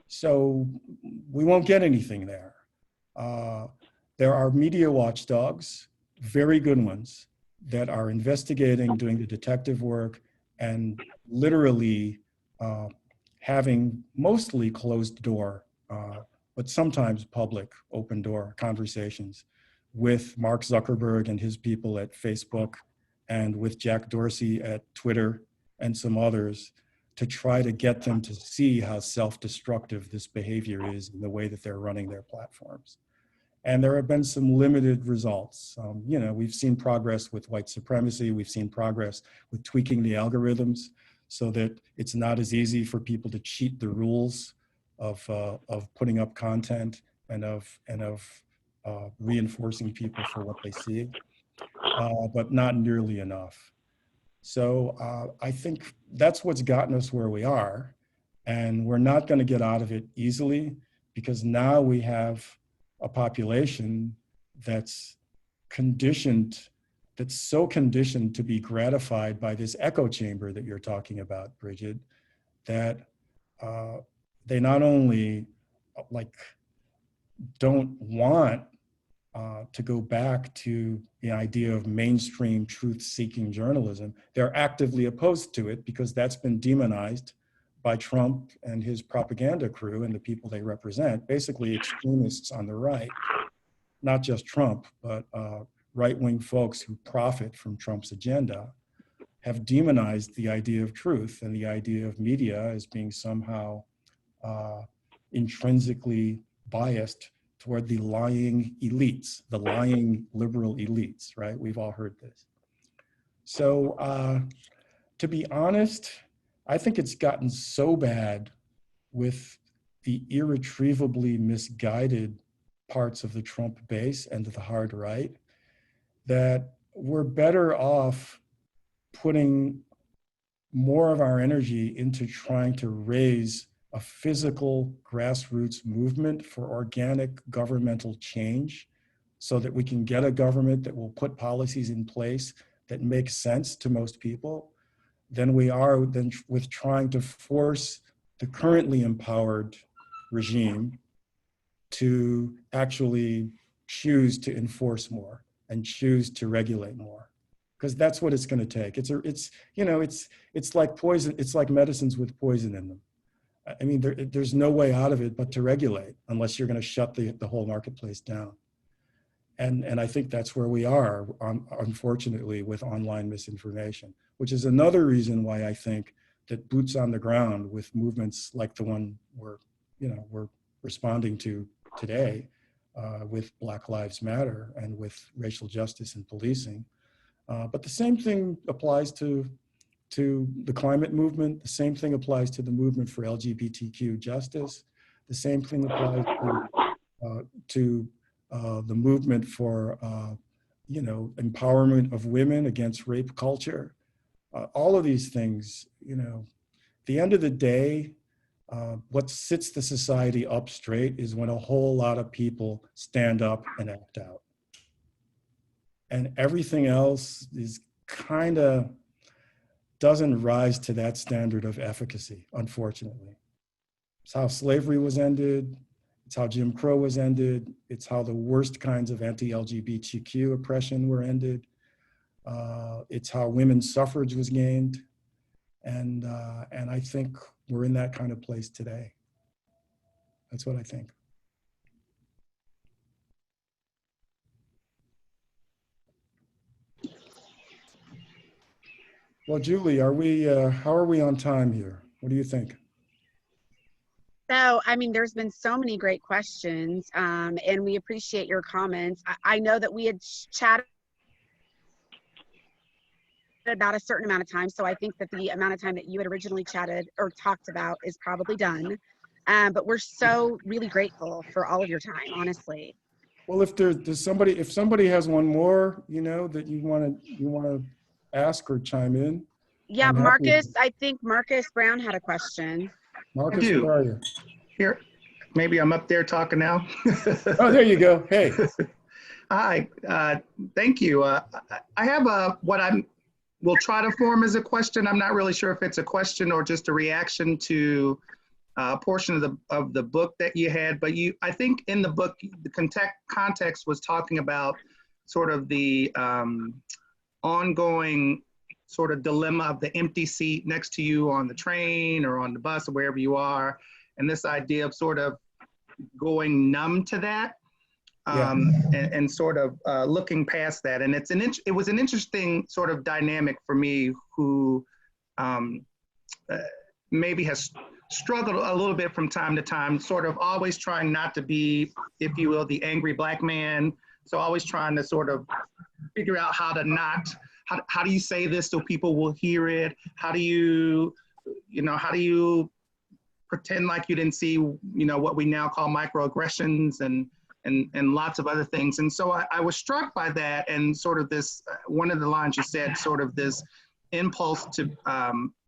So we won't get anything there. There are media watchdogs, very good ones, that are investigating, doing the detective work, and literally having mostly closed door, but sometimes public open door conversations with Mark Zuckerberg and his people at Facebook, and with Jack Dorsey at Twitter and some others, to try to get them to see how self-destructive this behavior is in the way that they're running their platforms. And there have been some limited results. You know, we've seen progress with white supremacy. We've seen progress with tweaking the algorithms so that it's not as easy for people to cheat the rules of putting up content and of reinforcing people for what they see, but not nearly enough. So I think that's what's gotten us where we are. And we're not going to get out of it easily, because now we have a population that's conditioned, that's so conditioned to be gratified by this echo chamber that you're talking about, Bridget, that they not only don't want to go back to the idea of mainstream truth-seeking journalism, they're actively opposed to it because that's been demonized by Trump and his propaganda crew and the people they represent, basically extremists on the right, not just Trump, but right-wing folks who profit from Trump's agenda, have demonized the idea of truth and the idea of media as being somehow intrinsically biased toward the lying elites, the lying liberal elites, right? We've all heard this. So to be honest, I think it's gotten so bad with the irretrievably misguided parts of the Trump base and the hard right that we're better off putting more of our energy into trying to raise a physical grassroots movement for organic governmental change so that we can get a government that will put policies in place that make sense to most people, than we are with trying to force the currently empowered regime to actually choose to enforce more and choose to regulate more, because that's what it's going to take. It's like poison. It's like medicines with poison in them. I mean, there's no way out of it but to regulate, unless you're going to shut the whole marketplace down. And I think that's where we are, unfortunately, with online misinformation, which is another reason why I think that boots on the ground with movements like the one we're responding to today, with Black Lives Matter and with racial justice and policing. But the same thing applies to the climate movement. The same thing applies to the movement for LGBTQ justice. The same thing applies to the movement for empowerment of women against rape culture. All of these things, at the end of the day, what sits the society up straight is when a whole lot of people stand up and act out. And everything else is kind of doesn't rise to that standard of efficacy, unfortunately. It's how slavery was ended. It's how Jim Crow was ended. It's how the worst kinds of anti-LGBTQ oppression were ended. It's how women's suffrage was gained. And I think we're in that kind of place today. That's what I think. Well, Julie, how are we on time here? What do you think? So, I mean, there's been so many great questions, and we appreciate your comments. I know that we had chatted about a certain amount of time, so I think that the amount of time that you had originally chatted or talked about is probably done. But we're so really grateful for all of your time, honestly. Well, if somebody has one more, that you want to ask or chime in. Yeah, Marcus, I think Marcus Brown had a question. Marcus, where are you? Here, maybe I'm up there talking now. Oh, there you go. Hey. Hi, thank you. I have what will try to form as a question. I'm not really sure if it's a question or just a reaction to a portion of the book that you had, but I think in the book, the context was talking about sort of the ongoing sort of dilemma of the empty seat next to you on the train or on the bus or wherever you are, and this idea of sort of going numb to that, and sort of looking past that. And it was an interesting sort of dynamic for me, who maybe has struggled a little bit from time to time, sort of always trying not to be, if you will, the angry Black man. So always trying to sort of figure out how to not, how do you say this so people will hear it? How do you pretend like you didn't see, what we now call microaggressions and lots of other things. And so I was struck by that, and sort of this, one of the lines you said, sort of this impulse to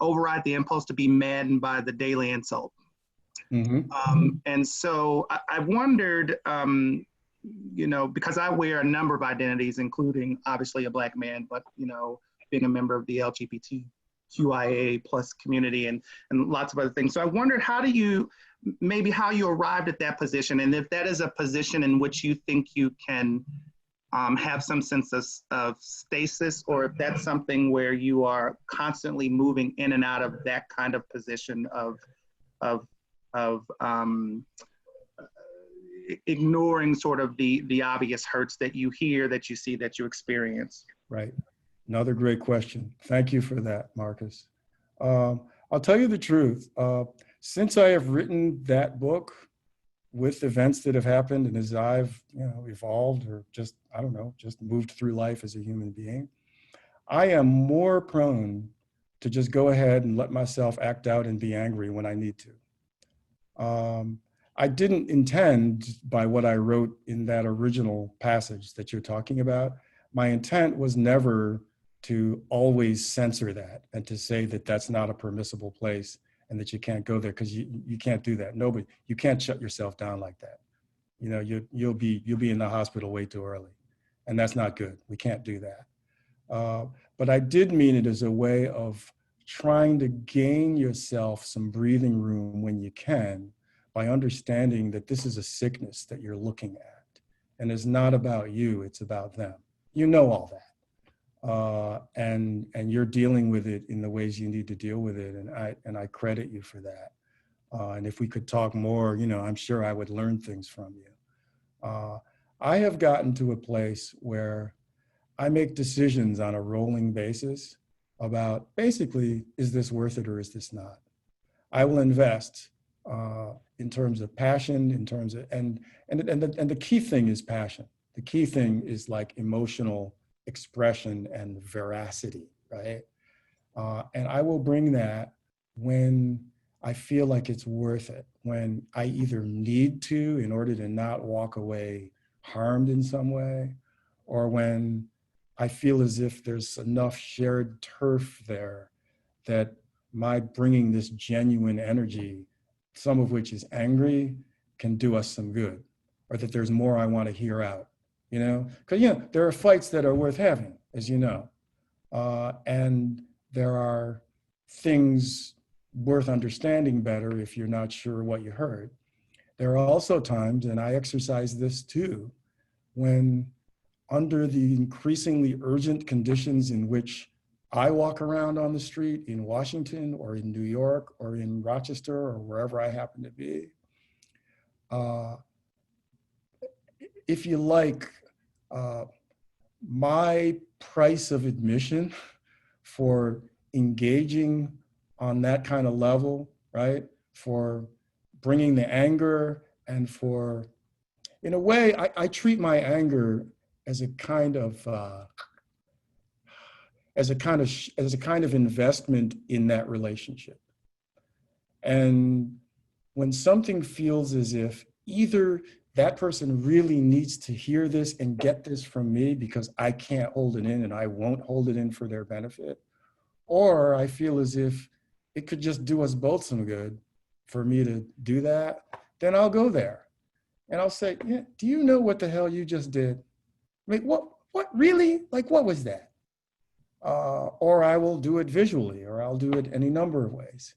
override the impulse to be maddened by the daily insult. And so I wondered, because I wear a number of identities, including obviously a Black man, but, being a member of the LGBTQIA plus community and lots of other things. So I wondered how you arrived at that position, and if that is a position in which you think you can have some sense of stasis, or if that's something where you are constantly moving in and out of that kind of position of ignoring sort of the obvious hurts that you hear, that you see, that you experience. Right. Another great question. Thank you for that, Marcus. I'll tell you the truth. Since I have written that book, with events that have happened, and as I've evolved, or just moved through life as a human being, I am more prone to just go ahead and let myself act out and be angry when I need to. I didn't intend, by what I wrote in that original passage that you're talking about, my intent was never to always censor that and to say that that's not a permissible place and that you can't go there, because you can't do that. You can't shut yourself down like that. You'll be in the hospital way too early, and that's not good. We can't do that. But I did mean it as a way of trying to gain yourself some breathing room when you can, by understanding that this is a sickness that you're looking at, and it's not about you, it's about them. You know all that. And you're dealing with it in the ways you need to deal with it, and I credit you for that. And if we could talk more, I'm sure I would learn things from you. I have gotten to a place where I make decisions on a rolling basis about, basically, is this worth it or is this not? I will invest in terms of passion, in terms of, and the key thing is passion. The key thing is like emotional expression and veracity, right? And I will bring that when I feel like it's worth it, when I either need to in order to not walk away harmed in some way, or when I feel as if there's enough shared turf there that my bringing this genuine energy, some of which is angry, can do us some good, or that there's more I want to hear out. Because there are fights that are worth having, as you know, and there are things worth understanding better if you're not sure what you heard. There are also times, and I exercise this too, when under the increasingly urgent conditions in which I walk around on the street in Washington or in New York or in Rochester or wherever I happen to be, if you like, my price of admission for engaging on that kind of level, right? For bringing the anger, and for, in a way, I treat my anger as a kind of investment in that relationship. And when something feels as if either that person really needs to hear this and get this from me because I can't hold it in and I won't hold it in for their benefit, or I feel as if it could just do us both some good for me to do that, then I'll go there. And I'll say, yeah, do you know what the hell you just did? I mean, what really? Like, what was that? Or I will do it visually, or I'll do it any number of ways.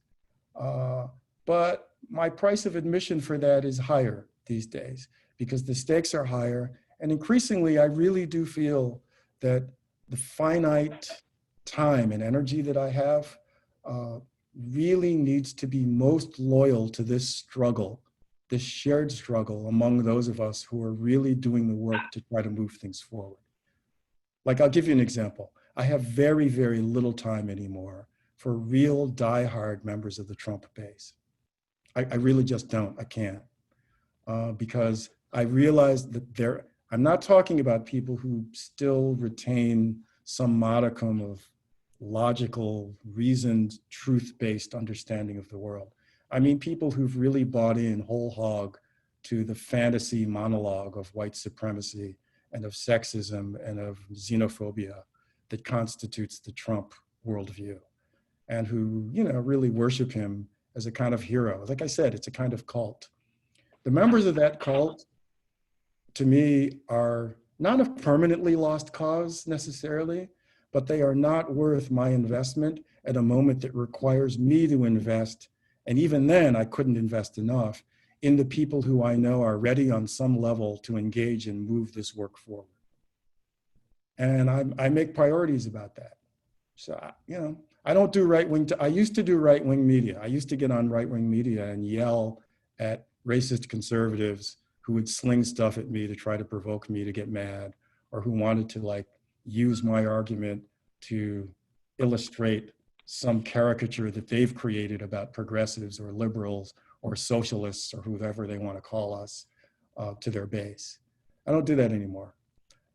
But my price of admission for that is higher these days because the stakes are higher. And increasingly, I really do feel that the finite time and energy that I have really needs to be most loyal to this struggle, this shared struggle among those of us who are really doing the work to try to move things forward. Like, I'll give you an example. I have very, very little time anymore for real diehard members of the Trump base. I really just don't. I can't. Because I realize that I'm not talking about people who still retain some modicum of logical, reasoned, truth-based understanding of the world. I mean people who've really bought in whole hog to the fantasy monologue of white supremacy and of sexism and of xenophobia that constitutes the Trump worldview, and who, you know, really worship him as a kind of hero. Like I said, it's a kind of cult. The members of that cult, to me, are not a permanently lost cause necessarily, but they are not worth my investment at a moment that requires me to invest. And even then, I couldn't invest enough in the people who I know are ready on some level to engage and move this work forward. And I make priorities about that. So, you know, I don't do right-wing, I used to do right-wing media. I used to get on right-wing media and yell at racist conservatives who would sling stuff at me to try to provoke me to get mad, or who wanted to like use my argument to illustrate some caricature that they've created about progressives or liberals or socialists or whoever they want to call us to their base. I don't do that anymore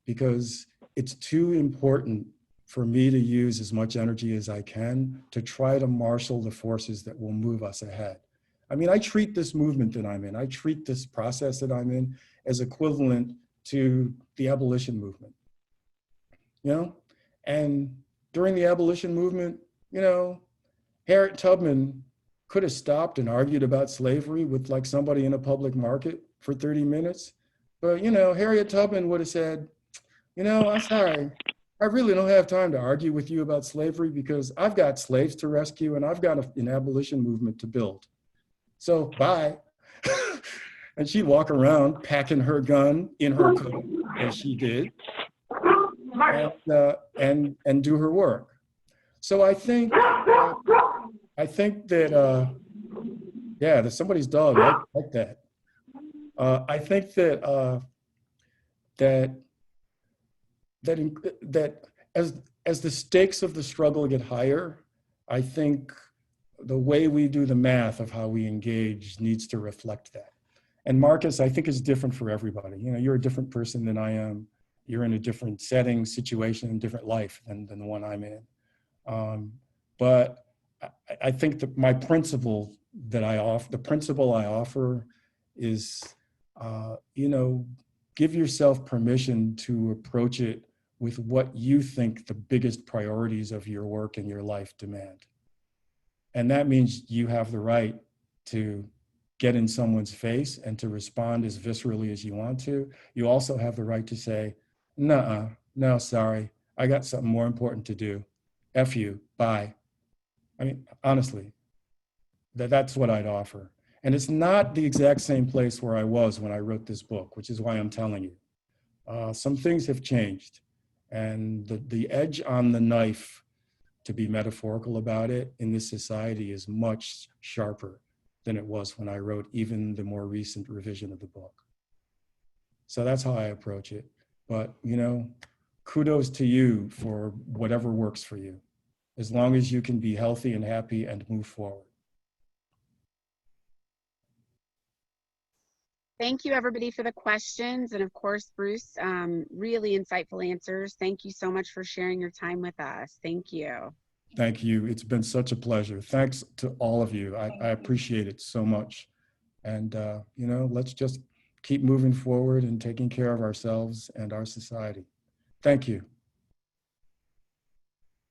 because it's too important for me to use as much energy as I can to try to marshal the forces that will move us ahead. I mean, I treat this movement that I'm in, I treat this process that I'm in as equivalent to the abolition movement, you know? And during the abolition movement, you know, Harriet Tubman could have stopped and argued about slavery with like somebody in a public market for 30 minutes. But, you know, Harriet Tubman would have said, you know, I'm sorry, I really don't have time to argue with you about slavery because I've got slaves to rescue and I've got an abolition movement to build. So bye. And she'd walk around packing her gun in her coat, as she did, and do her work. So I think that yeah, there's somebody's dog like that. I think that that as the stakes of the struggle get higher, I think the way we do the math of how we engage needs to reflect that. And Marcus, I think, is different for everybody. You know, you're a different person than I am. You're in a different setting, situation, different life than the one I'm in. But I think that my principle that I offer, the principle I offer is, you know, give yourself permission to approach it with what you think the biggest priorities of your work and your life demand. And that means you have the right to get in someone's face and to respond as viscerally as you want to. You also have the right to say, nuh-uh, no, sorry, I got something more important to do. F you, bye. I mean, honestly, that's what I'd offer. And it's not the exact same place where I was when I wrote this book, which is why I'm telling you. Some things have changed, and the edge on the knife, to be metaphorical about it, in this society is much sharper than it was when I wrote even the more recent revision of the book. So that's how I approach it. But, you know, kudos to you for whatever works for you, as long as you can be healthy and happy and move forward. Thank you, everybody, for the questions. And of course, Bruce, really insightful answers. Thank you so much for sharing your time with us. Thank you. Thank you. It's been such a pleasure. Thanks to all of you. I appreciate it so much. And, you know, let's just keep moving forward and taking care of ourselves and our society. Thank you.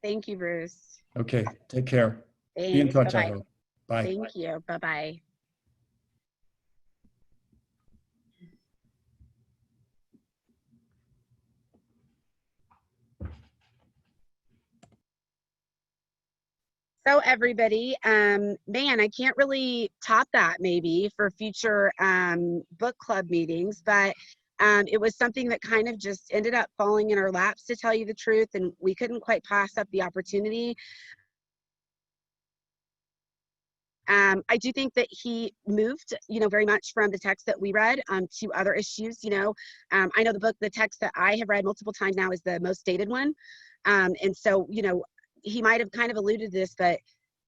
Thank you, Bruce. Okay, take care. Thanks. Be in touch, Bye-bye. I hope. Bye. Thank you. Bye-bye. So everybody, man, I can't really top that maybe for future book club meetings, but It was something that kind of just ended up falling in our laps, to tell you the truth, and we couldn't quite pass up the opportunity. I do think that he moved, very much from the text that we read to other issues. I know the text that I have read multiple times now is the most dated one. And so, he might have kind of alluded to this, but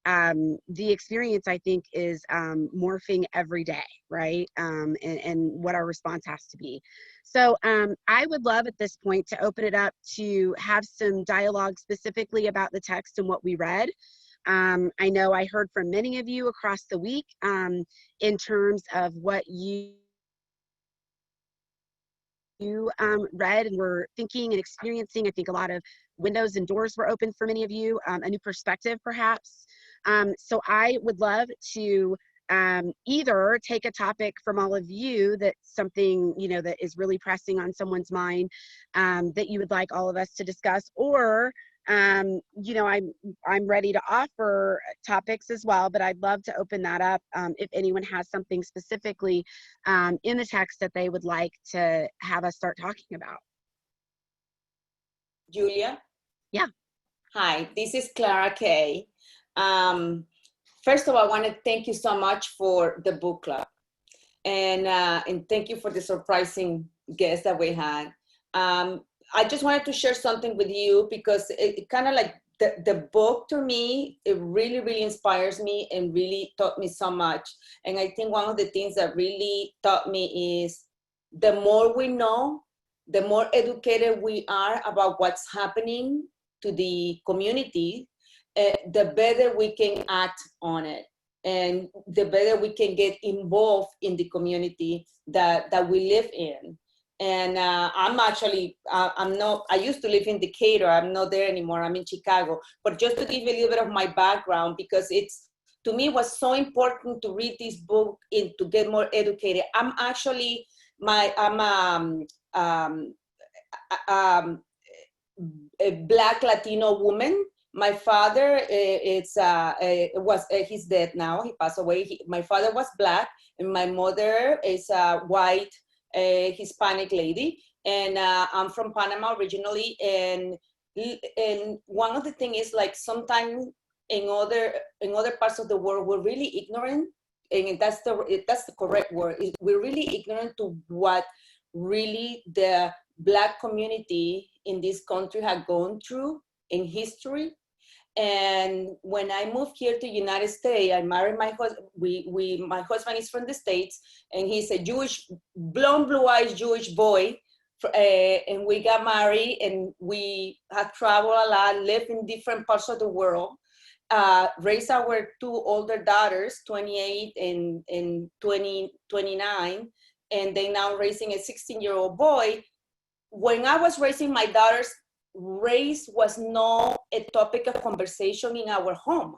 the experience, I think, is morphing every day, right? And what our response has to be. So I would love at this point to open it up to have some dialogue specifically about the text and what we read. I know I heard from many of you across the week in terms of what you read and were thinking and experiencing. I think a lot of windows and doors were open for many of you, a new perspective perhaps. So I would love to either take a topic from all of you that's something, that is really pressing on someone's mind that you would like all of us to discuss, or I'm ready to offer topics as well, but I'd love to open that up if anyone has something specifically in the text that they would like to have us start talking about. Julia? Yeah. Hi, this is Clara Kay. First of all, I want to thank you so much for the book club. And thank you for the surprising guest that we had. I just wanted to share something with you because it kind of like the book to me, it really, really inspires me and really taught me so much. And I think one of the things that really taught me is the more we know, the more educated we are about what's happening to the community, the better we can act on it. And the better we can get involved in the community that we live in. And I used to live in Decatur. I'm not there anymore. I'm in Chicago. But just to give you a little bit of my background, because to me, it was so important to read this book and to get more educated. I'm actually, a Black Latino woman. My father he's dead now. He passed away. My father was Black, and my mother is a white Hispanic lady. And I'm from Panama originally. And one of the things is like sometimes in other parts of the world, we're really ignorant, and that's the correct word. We're really ignorant to what really the Black community in this country had gone through in history. And when I moved here to United States, I married my husband. My husband is from the States, and he's a Jewish, blonde, blue-eyed Jewish boy. And we got married, and we had traveled a lot, lived in different parts of the world, raised our two older daughters, 28 and 29, and they now raising a 16-year-old boy. When I was raising my daughters, race was not a topic of conversation in our home.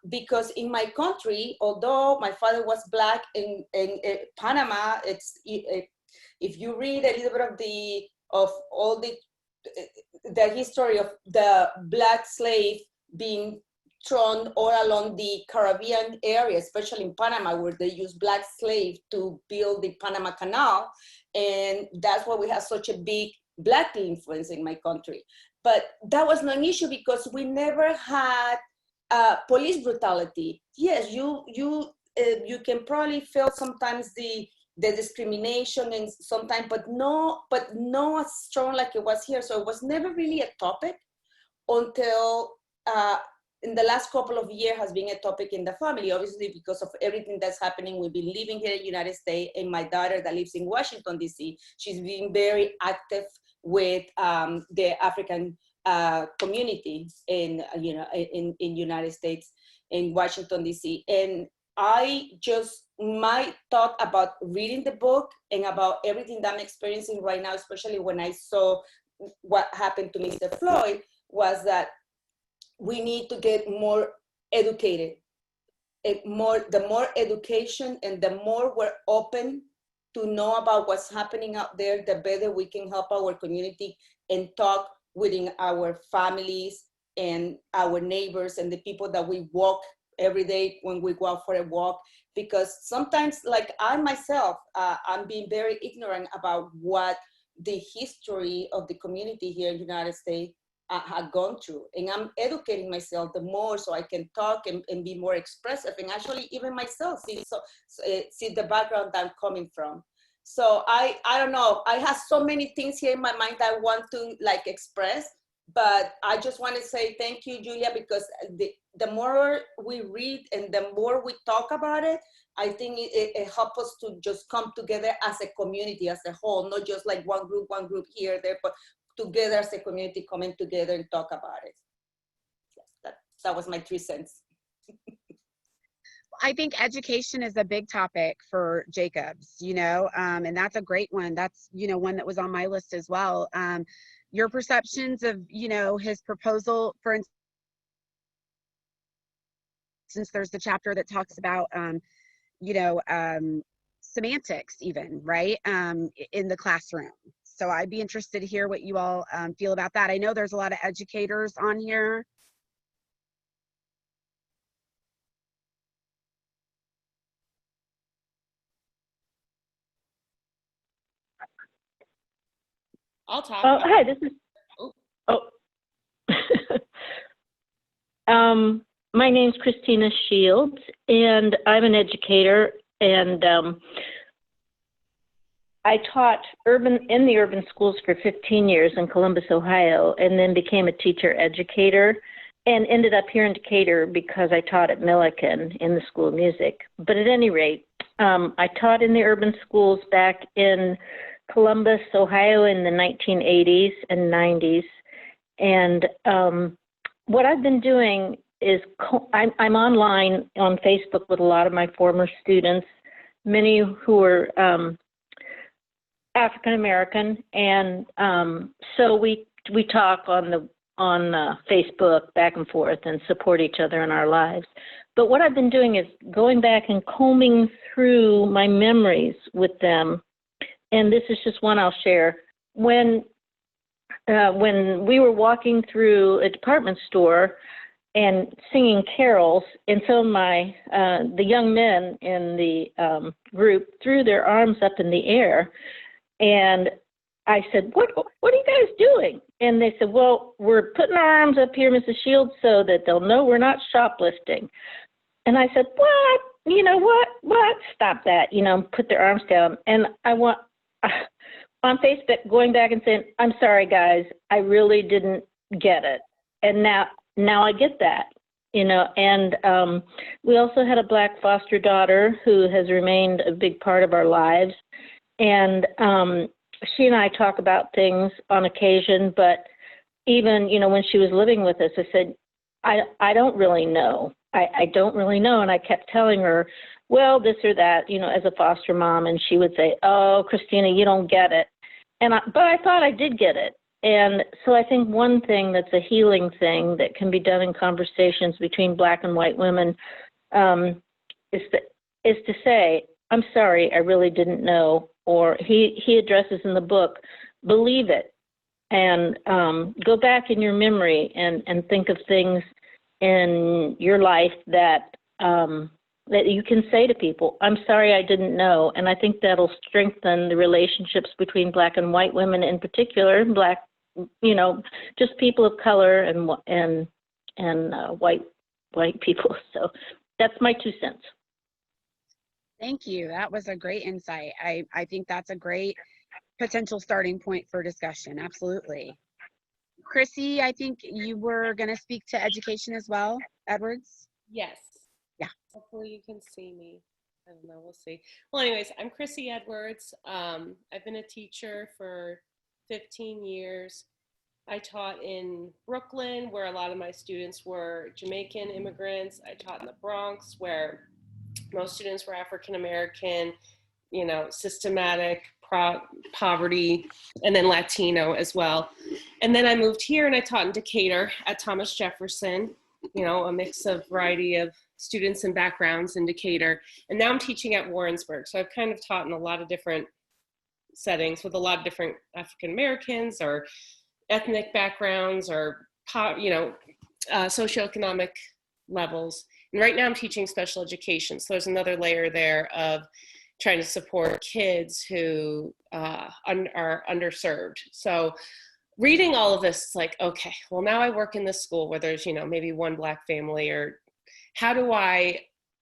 Because in my country, although my father was Black, in Panama, if you read a little bit of all the history of the Black slave being thrown all along the Caribbean area, especially in Panama, where they used Black slaves to build the Panama Canal. And that's why we have such a big Black influence in my country. But that was not an issue because we never had police brutality. Yes, you can probably feel sometimes the discrimination and sometimes, but no as strong like it was here. So it was never really a topic until in the last couple of years has been a topic in the family, obviously because of everything that's happening. We've been living here in the United States, and my daughter that lives in Washington, D.C., she's been very active with the African community in United States, in Washington, D.C. And my thought about reading the book and about everything that I'm experiencing right now, especially when I saw what happened to Mr. Floyd, was that we need to get more educated. The more education and the more we're open to know about what's happening out there, the better we can help our community and talk within our families and our neighbors and the people that we walk every day when we go out for a walk, because sometimes, like I myself, I'm being very ignorant about what the history of the community here in the United States had gone through. And I'm educating myself the more so I can talk and be more expressive, and actually even myself see the background that I'm coming from. So I don't know, I have so many things here in my mind that I want to like express, but I just want to say thank you, Julia, because the more we read and the more we talk about it, I think it helps us to just come together as a community as a whole, not just like one group here, there, but together as a community coming together and talk about it. Yes, that was my 3 cents. I think education is a big topic for Jacobs, you know, and that's a great one. That's, you know, one that was on my list as well. Your perceptions of, you know, his proposal, for instance, there's the chapter that talks about, you know, semantics even, right, in the classroom. So I'd be interested to hear what you all feel about that. I know there's a lot of educators on here. I'll talk. Oh, hi, this is, my name's Christina Shields, and I'm an educator, and I taught in the urban schools for 15 years in Columbus, Ohio, and then became a teacher educator and ended up here in Decatur because I taught at Millikan in the School of Music. But at any rate, I taught in the urban schools back in Columbus, Ohio in the 1980s and 90s. And what I've been doing is I'm online on Facebook with a lot of my former students, many who are African American, and so we talk on Facebook back and forth and support each other in our lives. But what I've been doing is going back and combing through my memories with them, and this is just one I'll share. When we were walking through a department store and singing carols, and some of my the young men in the group threw their arms up in the air. And I said, what are you guys doing? And they said, well, we're putting our arms up here, Mrs. Shields, so that they'll know we're not shoplifting. And I said, what? You know what? Stop that, you know, put their arms down. And I want, on Facebook, going back and saying, I'm sorry, guys, I really didn't get it. And now I get that, you know. And we also had a Black foster daughter who has remained a big part of our lives. And she and I talk about things on occasion, but even, you know, when she was living with us, I said, I don't really know. I don't really know. And I kept telling her, well, this or that, you know, as a foster mom. And she would say, oh, Christina, you don't get it. But I thought I did get it. And so I think one thing that's a healing thing that can be done in conversations between Black and white women is to say, I'm sorry, I really didn't know. Or he addresses in the book, believe it, and go back in your memory and think of things in your life that that you can say to people, I'm sorry I didn't know. And I think that'll strengthen the relationships between Black and white women in particular, Black, you know, just people of color and white people. So that's my 2 cents. Thank you. That was a great insight. I think that's a great potential starting point for discussion. Absolutely. Chrissy, I think you were going to speak to education as well, Edwards? Yes. Yeah. Hopefully you can see me. I don't know. We'll see. Well, anyways, I'm Chrissy Edwards. I've been a teacher for 15 years. I taught in Brooklyn, where a lot of my students were Jamaican immigrants. I taught in the Bronx, where most students were African American, you know, systematic poverty, and then Latino as well. And then I moved here and I taught in Decatur at Thomas Jefferson, you know, a mix of variety of students and backgrounds in Decatur. And now I'm teaching at Warrensburg. So I've kind of taught in a lot of different settings with a lot of different African Americans or ethnic backgrounds or, you know, socioeconomic levels. And right now I'm teaching special education. So there's another layer there of trying to support kids who are underserved. So reading all of this, it's like, okay, well, now I work in this school where there's, you know, maybe one Black family, or how do I,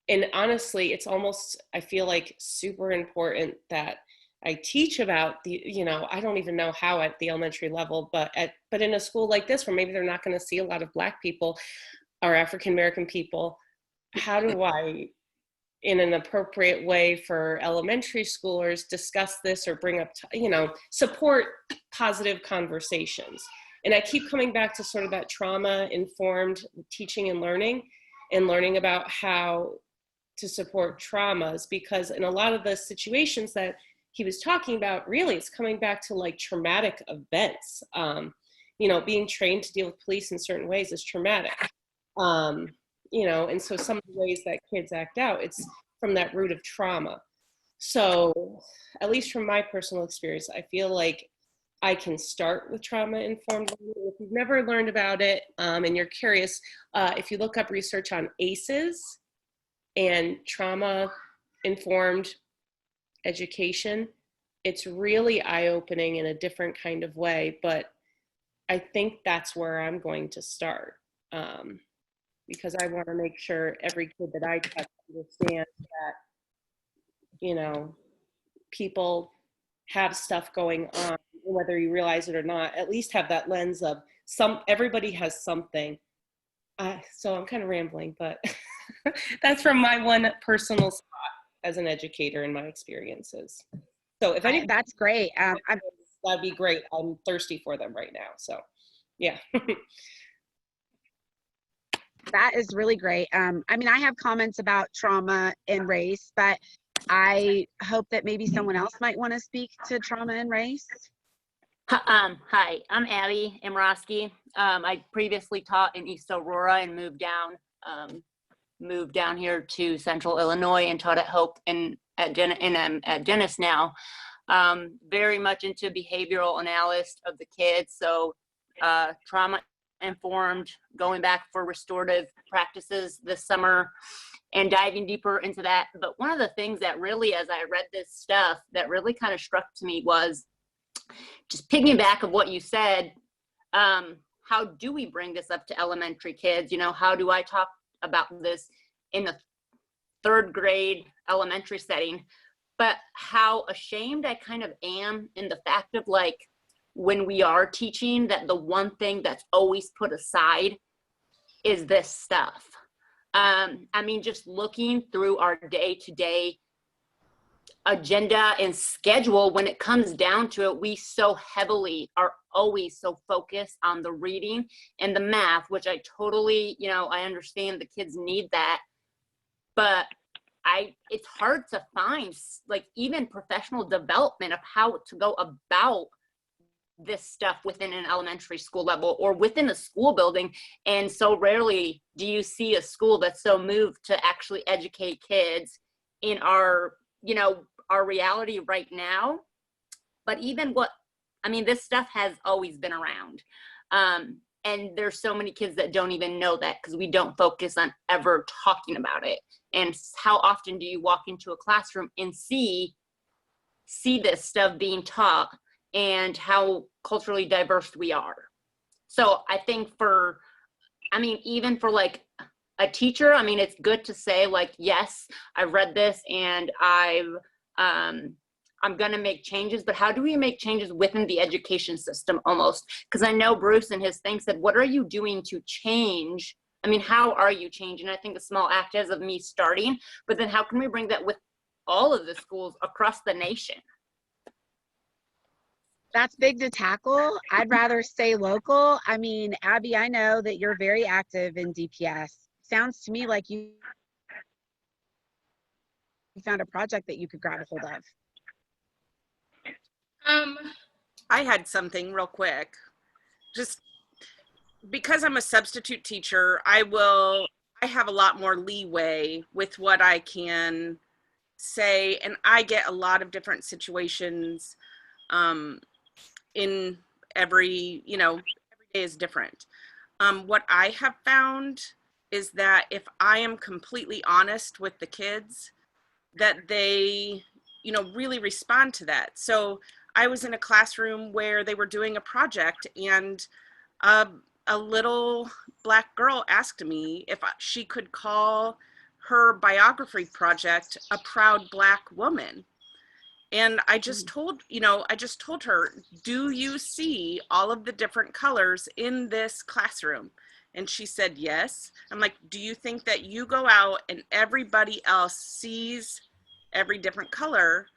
and honestly, it's almost, I feel like super important that I teach about the, you know, I don't even know how at the elementary level, but in a school like this where maybe they're not going to see a lot of Black people or African-American people, how do I, in an appropriate way for elementary schoolers, discuss this or bring up, you know, support positive conversations. And I keep coming back to sort of that trauma-informed teaching and learning about how to support traumas, because in a lot of the situations that he was talking about, really it's coming back to like traumatic events. You know, being trained to deal with police in certain ways is traumatic. You know, and so some of the ways that kids act out, it's from that root of trauma. So at least from my personal experience, I feel like I can start with trauma-informed learning. If you've never learned about it and you're curious, if you look up research on ACEs and trauma-informed education, it's really eye-opening in a different kind of way, but I think that's where I'm going to start. Because I want to make sure every kid that I touch understands that, you know, people have stuff going on, whether you realize it or not, at least have that lens of everybody has something. So I'm kind of rambling, but that's from my one personal spot as an educator in my experiences. So if any, that's great. That'd be great. I'm thirsty for them right now. So yeah. That is really great. I mean, I have comments about trauma and race, but I hope that maybe someone else might want to speak to trauma and race. Hi, I'm Abby Imrosky. I previously taught in East Aurora and moved down here to Central Illinois and taught at Hope and I'm at Dennis now. Very much into behavioral analysis of the kids. So trauma informed, going back for restorative practices this summer and diving deeper into that. But one of the things that really, as I read this stuff, that really kind of struck to me was just piggyback of what you said. How do we bring this up to elementary kids? You know, how do I talk about this in the third grade elementary setting? But how ashamed I kind of am in the fact of like, when we are teaching, that the one thing that's always put aside is this stuff. I mean, just looking through our day-to-day agenda and schedule, when it comes down to it, we so heavily are always so focused on the reading and the math, which I totally, you know, I understand the kids need that, but it's hard to find like even professional development of how to go about this stuff within an elementary school level or within a school building. And so rarely do you see a school that's so moved to actually educate kids in our, you know, our reality right now. But even this stuff has always been around. And there's so many kids that don't even know that because we don't focus on ever talking about it. And how often do you walk into a classroom and see this stuff being taught and how culturally diverse we are? So I think even for like a teacher, I mean, it's good to say like, yes, I've read this and I'm going to make changes, but how do we make changes within the education system almost? Because I know Bruce in his thing said, what are you doing to change? I mean, how are you changing? I think a small act is of me starting, but then how can we bring that with all of the schools across the nation? That's big to tackle. I'd rather stay local. I mean, Abby, I know that you're very active in DPS. Sounds to me like you found a project that you could grab a hold of. I had something real quick. Just because I'm a substitute teacher, I have a lot more leeway with what I can say, and I get a lot of different situations in every day is different. What I have found is that if I am completely honest with the kids, that they, you know, really respond to that. So I was in a classroom where they were doing a project, and a little Black girl asked me if she could call her biography project a proud Black woman. And I just told, you know, I just told her, do you see all of the different colors in this classroom? And she said, yes. I'm like, do you think that you go out and everybody else sees every different color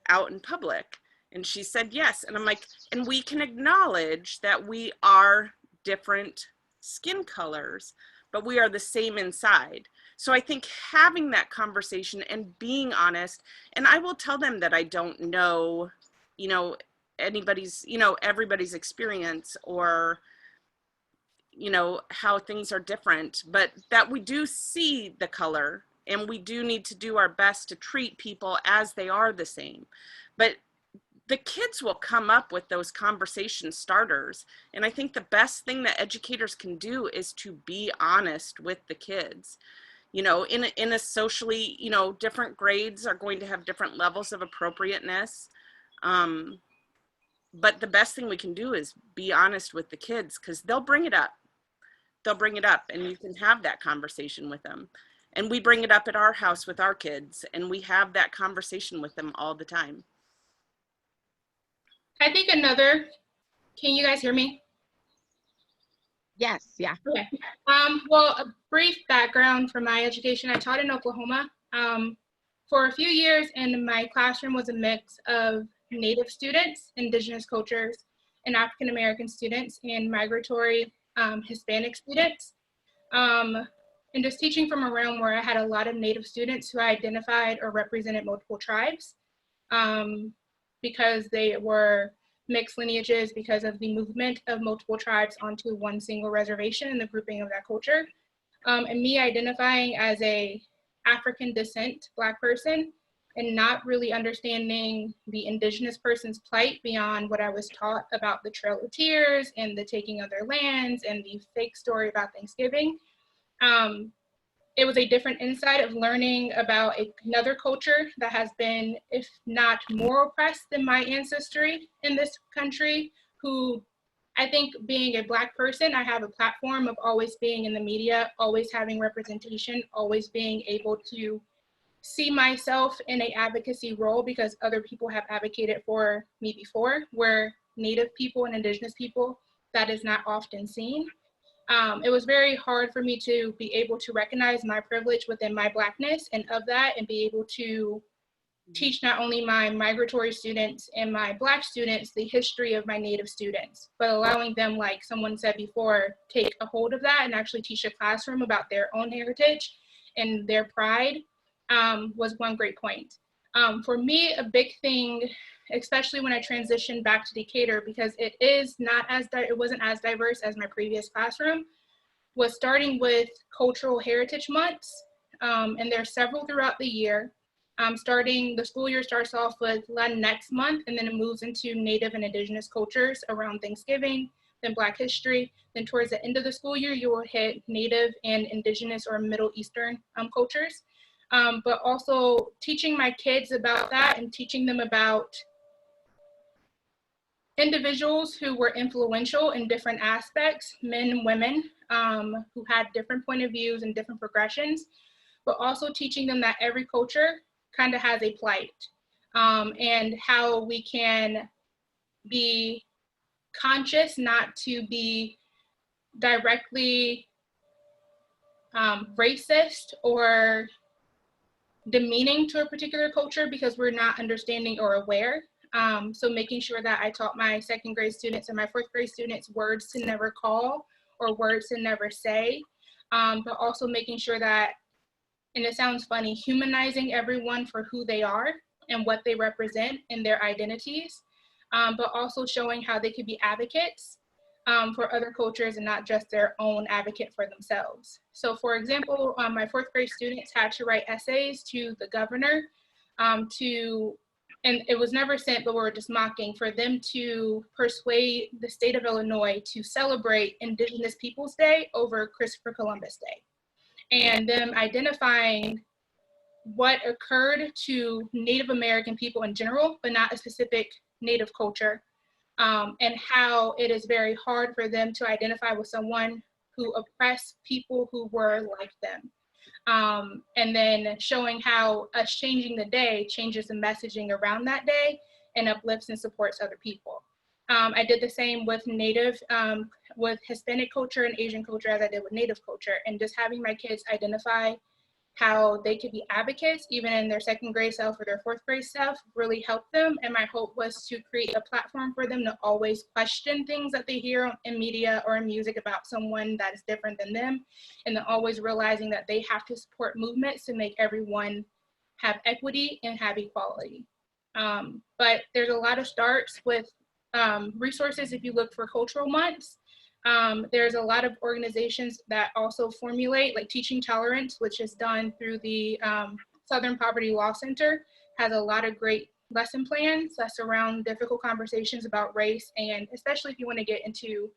out in public? And she said, yes. And I'm like, and we can acknowledge that we are different skin colors, but we are the same inside. So I think having that conversation and being honest, and I will tell them that I don't know, you know, anybody's, you know, everybody's experience, or, you know, how things are different, but that we do see the color, and we do need to do our best to treat people as they are the same. But the kids will come up with those conversation starters. And I think the best thing that educators can do is to be honest with the kids. You know, in a socially, you know, different grades are going to have different levels of appropriateness. But the best thing we can do is be honest with the kids, because they'll bring it up. They'll bring it up, and you can have that conversation with them. And we bring it up at our house with our kids, and we have that conversation with them all the time. I think another, can you guys hear me? Yes, yeah. Okay. Well, a brief background for my education. I taught in Oklahoma. For a few years, and my classroom was a mix of Native students, Indigenous cultures, and African American students, and migratory Hispanic students. And just teaching from a realm where I had a lot of Native students who identified or represented multiple tribes, because they were mixed lineages because of the movement of multiple tribes onto one single reservation and the grouping of that culture. And me identifying as a African descent Black person and not really understanding the Indigenous person's plight beyond what I was taught about the Trail of Tears and the taking of their lands and the fake story about Thanksgiving. It was a different insight of learning about another culture that has been, if not more oppressed than my ancestry in this country, who I think being a Black person, I have a platform of always being in the media, always having representation, always being able to see myself in an advocacy role because other people have advocated for me before, where Native people and Indigenous people, that is not often seen. It was very hard for me to be able to recognize my privilege within my Blackness and of that, and be able to teach not only my migratory students and my Black students the history of my Native students, but allowing them, like someone said before, take a hold of that and actually teach a classroom about their own heritage and their pride, was one great point. For me, a big thing, especially when I transitioned back to Decatur, because it wasn't as diverse as my previous classroom, was starting with cultural heritage months. And there are several throughout the year. The school year starts off with Latinx month, and then it moves into Native and Indigenous cultures around Thanksgiving, then Black history. Then towards the end of the school year, you will hit Native and Indigenous or Middle Eastern cultures. But also teaching my kids about that and teaching them about individuals who were influential in different aspects, men and women, who had different point of views and different progressions, but also teaching them that every culture kind of has a plight, and how we can be conscious not to be directly racist or demeaning to a particular culture because we're not understanding or aware. So making sure that I taught my second grade students and my fourth grade students words to never call or words to never say, but also making sure that, and it sounds funny, humanizing everyone for who they are and what they represent and their identities, but also showing how they could be advocates for other cultures and not just their own advocate for themselves. So for example, my fourth grade students had to write essays to the governor and it was never sent, but we were just mocking, for them to persuade the state of Illinois to celebrate Indigenous Peoples Day over Christopher Columbus Day. and them identifying what occurred to Native American people in general, but not a specific Native culture, and how it is very hard for them to identify with someone who oppressed people who were like them. And then showing how us changing the day changes the messaging around that day and uplifts and supports other people. I did the same with with Hispanic culture and Asian culture as I did with Native culture, and just having my kids identify how they could be advocates even in their second grade self or their fourth grade self really helped them. And my hope was to create a platform for them to always question things that they hear in media or in music about someone that is different than them, and then always realizing that they have to support movements to make everyone have equity and have equality. But there's a lot of starts with resources. If you look for cultural months, there's a lot of organizations that also formulate, like Teaching Tolerance, which is done through the Southern Poverty Law Center, has a lot of great lesson plans that surround difficult conversations about race, and especially if you want to get into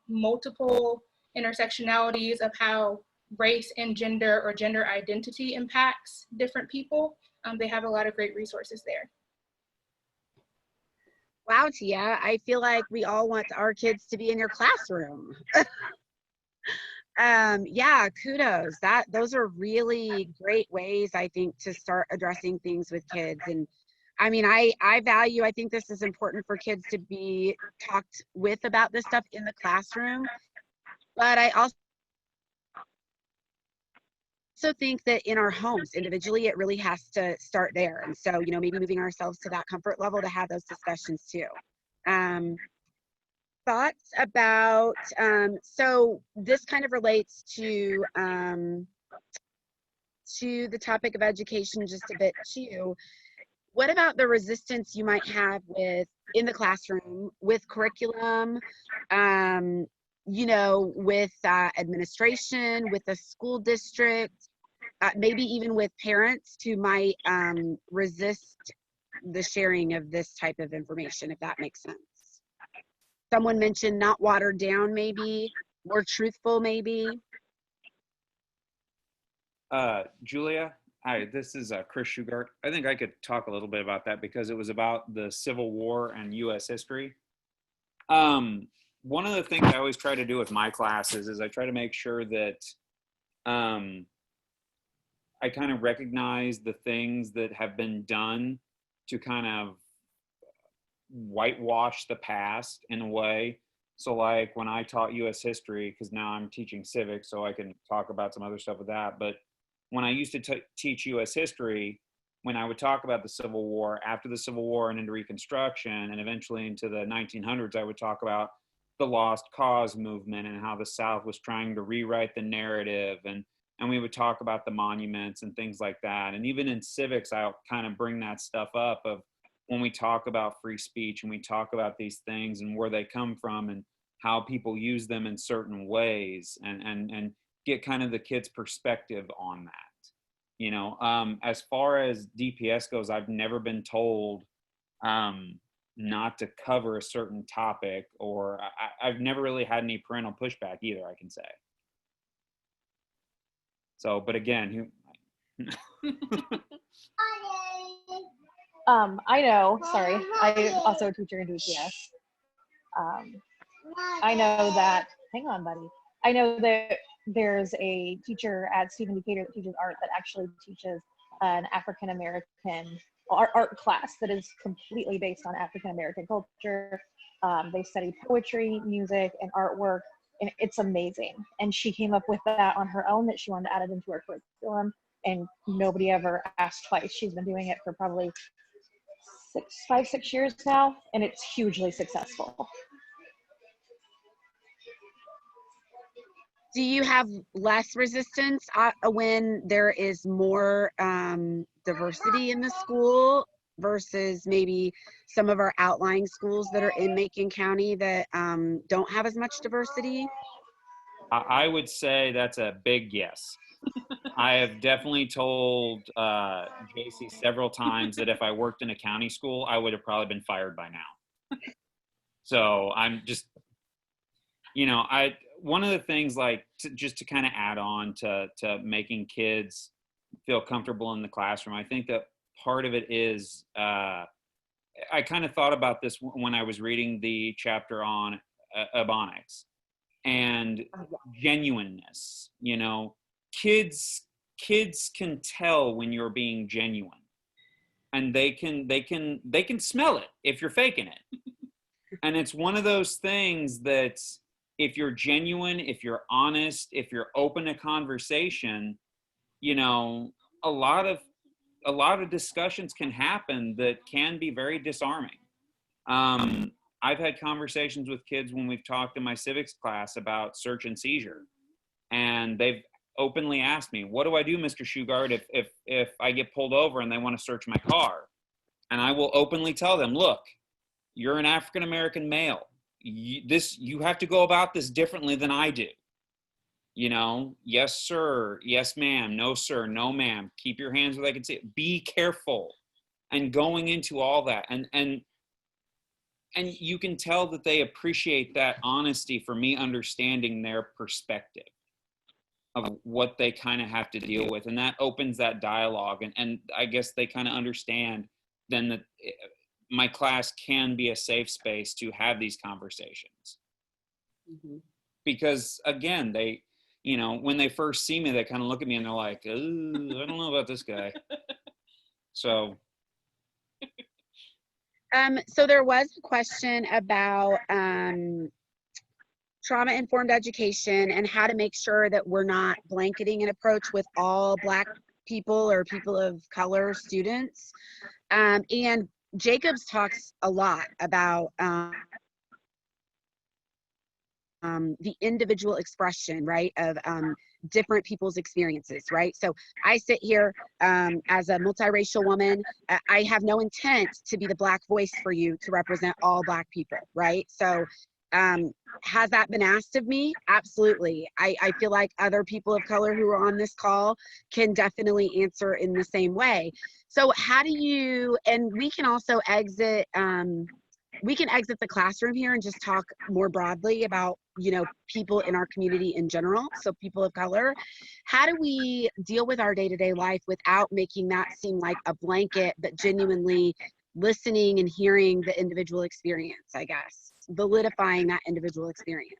multiple intersectionalities of how race and gender or gender identity impacts different people. They have a lot of great resources there. Wow, Tia, I feel like we all want our kids to be in your classroom. Yeah, kudos. Those are really great ways, I think, to start addressing things with kids. And I mean, I think this is important for kids to be talked with about this stuff in the classroom. But I also think that in our homes individually, it really has to start there. And so, maybe moving ourselves to that comfort level to have those discussions too. Thoughts about, so this kind of relates to the topic of education just a bit too. What about the resistance you might have in the classroom, with curriculum, with administration, with the school district, maybe even with parents who might resist the sharing of this type of information, if that makes sense? Someone mentioned not watered down, maybe, more truthful, maybe. Julia, hi, this is Chris Shugart. I think I could talk a little bit about that because it was about the Civil War and U.S. history. One of the things I always try to do with my classes is I try to make sure that I kind of recognize the things that have been done to kind of whitewash the past in a way. So like when I taught U.S. history, because now I'm teaching civics, so I can talk about some other stuff with that. But when I used to teach U.S. history, when I would talk about the Civil War, after the Civil War and into Reconstruction, and eventually into the 1900s, I would talk about the Lost Cause movement and how the South was trying to rewrite the narrative. And we would talk about the monuments and things like that. And even in civics, I'll kind of bring that stuff up of when we talk about free speech and we talk about these things and where they come from and how people use them in certain ways, and get kind of the kids' perspective on that. As far as DPS goes, I've never been told not to cover a certain topic, or I've never really had any parental pushback either, I can say. So, but again, I know, sorry, I'm also a teacher in DPS. I know that, hang on, buddy. I know that there's a teacher at Stephen Decatur that teaches art that actually teaches an African-American art class that is completely based on African-American culture. They study poetry, music, and artwork, and it's amazing. And she came up with that on her own, that she wanted to add it into her curriculum, and nobody ever asked twice. She's been doing it for probably 5-6 years now, and it's hugely successful. Do you have less resistance when there is more diversity in the school versus maybe some of our outlying schools that are in Macon County that don't have as much diversity? I would say that's a big yes. I have definitely told JC several times that if I worked in a county school, I would have probably been fired by now. So I'm just, one of the things, like, just to kind of add on to making kids feel comfortable in the classroom, I think that part of it is, I kind of thought about this when I was reading the chapter on Ebonics and genuineness. You know, kids can tell when you're being genuine, and they can smell it if you're faking it. And it's one of those things that if you're genuine, if you're honest, if you're open to conversation, you know, a lot of discussions can happen that can be very disarming. I've had conversations with kids when we've talked in my civics class about search and seizure, and they've openly asked me, what do I do, Mr. Shugart, if I get pulled over and they want to search my car? And I will openly tell them, look, you're an African-American male. You have to go about this differently than I do. You know, yes, sir. Yes, ma'am. No, sir. No, ma'am. Keep your hands where they can see it. Be careful. And going into all that. And you can tell that they appreciate that honesty for me understanding their perspective of what they kind of have to deal with. And that opens that dialogue. And I guess they kind of understand then that my class can be a safe space to have these conversations. Mm-hmm. Because again, they, you know, when they first see me, they kind of look at me and they're like, ooh, I don't know about this guy. So. So there was a question about trauma-informed education and how to make sure that we're not blanketing an approach with all Black people or people of color students. And Jacobs talks a lot about the individual expression, right, of different people's experiences, right? So I sit here as a multiracial woman. I have no intent to be the Black voice for you to represent all Black people, right? So has that been asked of me? Absolutely. I feel like other people of color who are on this call can definitely answer in the same way. So how do you, and we can also exit, we can exit the classroom here and just talk more broadly about, you know, people in our community in general, so people of color. How do we deal with our day-to-day life without making that seem like a blanket, but genuinely listening and hearing the individual experience, I guess, validifying that individual experience?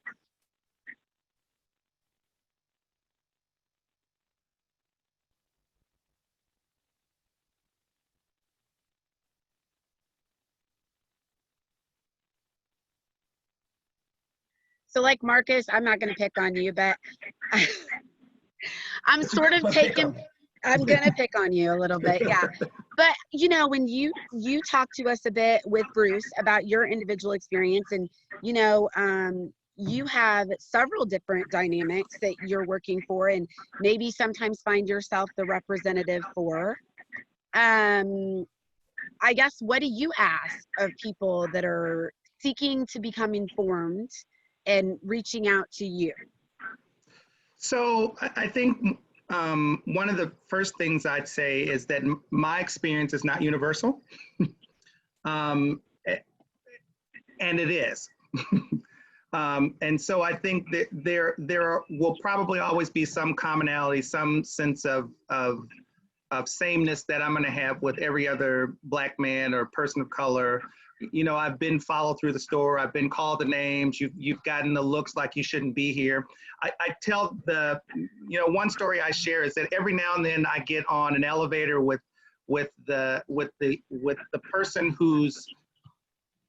So like Marcus, I'm not going to pick on you, but I'm sort of taking, I'm going to pick on you a little bit. Yeah. But you know, when you talk to us a bit with Bruce about your individual experience, and you know, you have several different dynamics that you're working for and maybe sometimes find yourself the representative for. I guess, what do you ask of people that are seeking to become informed and reaching out to you? So I think one of the first things I'd say is that my experience is not universal, and it is. And so I think that there will probably always be some commonality, some sense of sameness that I'm going to have with every other Black man or person of color. You know, I've been followed through the store. I've been called the names. You've gotten the looks like you shouldn't be here. I tell the, you know, one story I share is that every now and then I get on an elevator with the person who's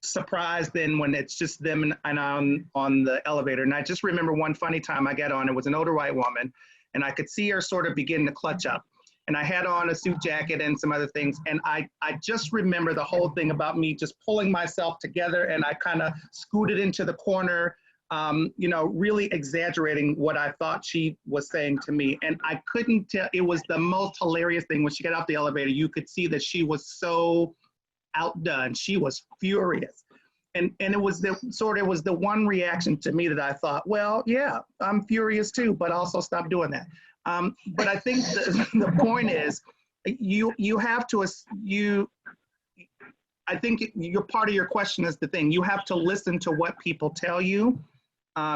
surprised then when it's just them and I'm on the elevator. And I just remember one funny time I got on, it was an older white woman, and I could see her sort of begin to clutch up. And I had on a suit jacket and some other things. And I just remember the whole thing about me just pulling myself together, and I kind of scooted into the corner, you know, really exaggerating what I thought she was saying to me. And I couldn't tell, it was the most hilarious thing. When she got off the elevator, you could see that she was so outdone. She was furious. And it was the one reaction to me that I thought, well, yeah, I'm furious too, but also stop doing that. But I think the point is, you have to, I think your part of your question is the thing, you have to listen to what people tell you.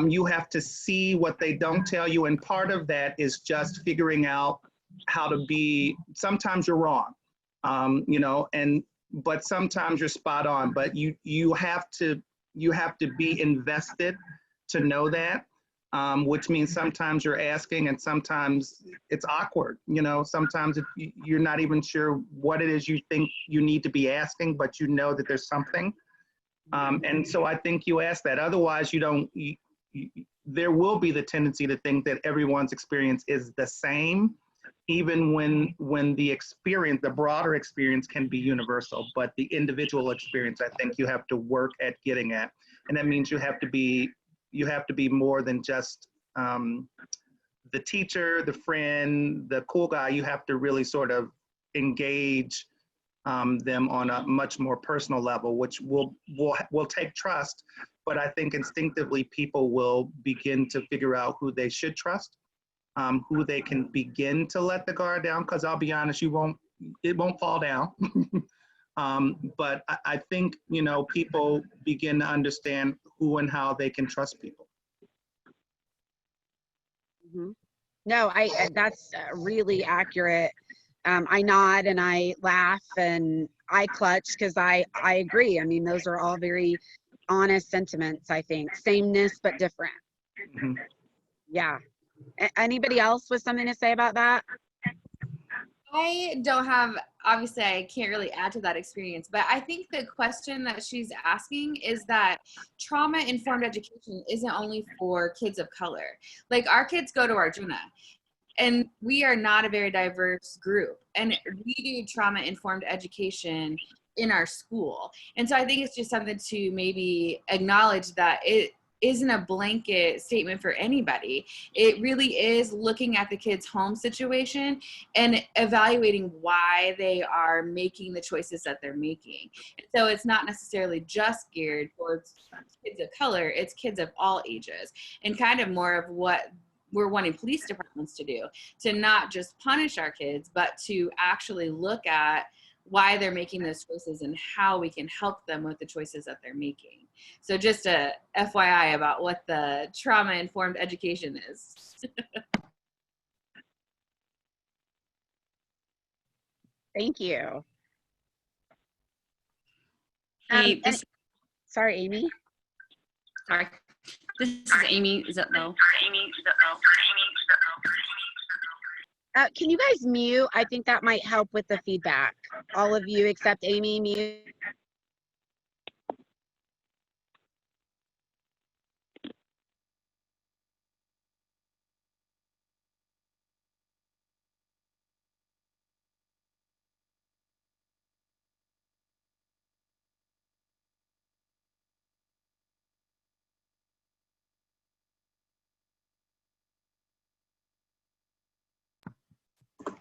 You have to see what they don't tell you. And part of that is just figuring out how to be, sometimes you're wrong, you know, but sometimes you're spot on, but you have to be invested to know that, which means sometimes you're asking and sometimes it's awkward, you know, sometimes you're not even sure what it is you think you need to be asking, but you know that there's something. And so I think you ask that, otherwise there will be the tendency to think that everyone's experience is the same, even when the experience, the broader experience can be universal, but the individual experience, I think you have to work at getting at. And that means you have to be more than just the teacher, the friend, the cool guy. You have to really sort of engage them on a much more personal level, which will take trust. But I think instinctively people will begin to figure out who they should trust, who they can begin to let the guard down. Because I'll be honest, it won't fall down. But I think, you know, people begin to understand who and how they can trust people. No, that's really accurate. I nod and I laugh and I clutch because I agree. I mean, those are all very honest sentiments, I think. Sameness, but different. Yeah. Anybody else with something to say about that? I don't have, obviously I can't really add to that experience, but I think the question that she's asking is that trauma-informed education isn't only for kids of color. Like, our kids go to Arjuna, and we are not a very diverse group, and we do trauma-informed education in our school. And so I think it's just something to maybe acknowledge that it isn't a blanket statement for anybody. It really is looking at the kid's home situation and evaluating why they are making the choices that they're making. And so it's not necessarily just geared towards kids of color, it's kids of all ages, and kind of more of what we're wanting police departments to do, to not just punish our kids, but to actually look at why they're making those choices and how we can help them with the choices that they're making. So just a FYI about what the trauma-informed education is. Thank you. Hey, sorry, Amy. Sorry, this is Amy Zutlow. Can you guys mute? I think that might help with the feedback. All of you except Amy, mute.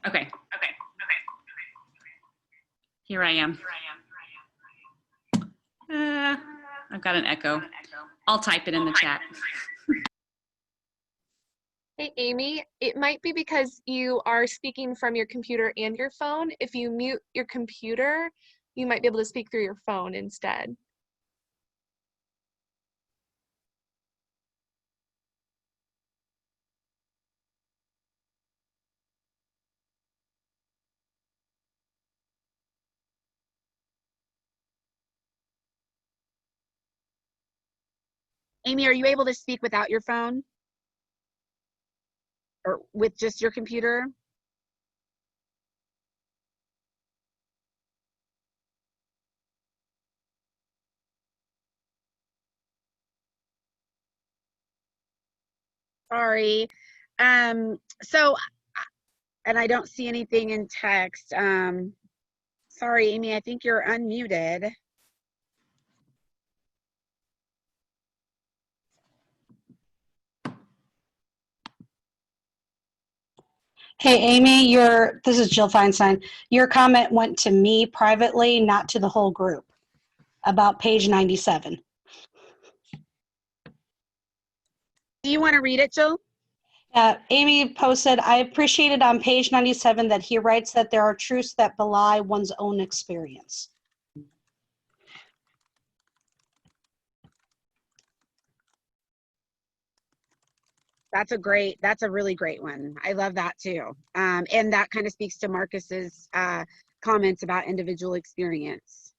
Okay. Here I am. I've got an echo. I'll type it in the chat. Hey, Amy, it might be because you are speaking from your computer and your phone. If you mute your computer, you might be able to speak through your phone instead. Amy, are you able to speak without your phone? Or with just your computer? Sorry. So, and I don't see anything in text. Sorry, Amy, I think you're unmuted. Hey, Amy, this is Jill Feinstein. Your comment went to me privately, not to the whole group, about page 97. Do you want to read it, Jill? Amy posted, I appreciated on page 97 that he writes that there are truths that belie one's own experience. That's a really great one. I love that too. And that kind of speaks to Marcus's comments about individual experience.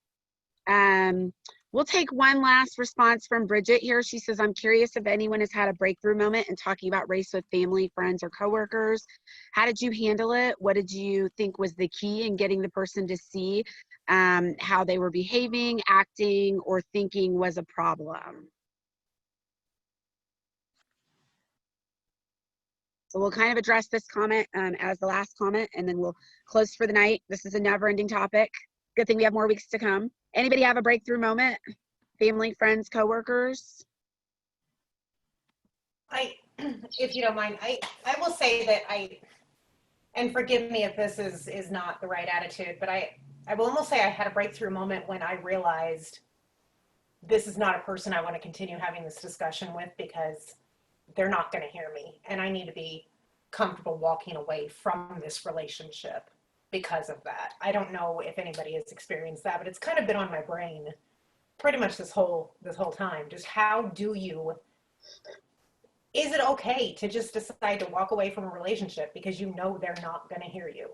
We'll take one last response from Bridget here. She says, I'm curious if anyone has had a breakthrough moment in talking about race with family, friends, or coworkers. How did you handle it? What did you think was the key in getting the person to see how they were behaving, acting, or thinking was a problem? So we'll kind of address this comment as the last comment, and then we'll close for the night. This is a never-ending topic. Good thing we have more weeks to come. Anybody have a breakthrough moment? Family, friends, coworkers? If you don't mind, I will say that and forgive me if this is not the right attitude, but I will almost say I had a breakthrough moment when I realized this is not a person I want to continue having this discussion with, because they're not going to hear me, and I need to be comfortable walking away from this relationship because of that. I don't know if anybody has experienced that, but it's kind of been on my brain pretty much this whole time. Just how is it okay to just decide to walk away from a relationship because you know they're not going to hear you?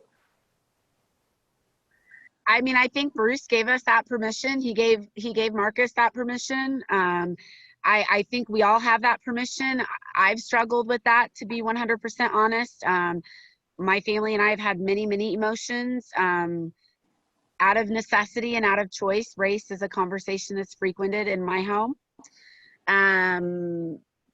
I mean, I think Bruce gave us that permission. He gave Marcus that permission. I think we all have that permission. I've struggled with that, to be 100% honest. My family and I have had many, many emotions. Out of necessity and out of choice, race is a conversation that's frequented in my home.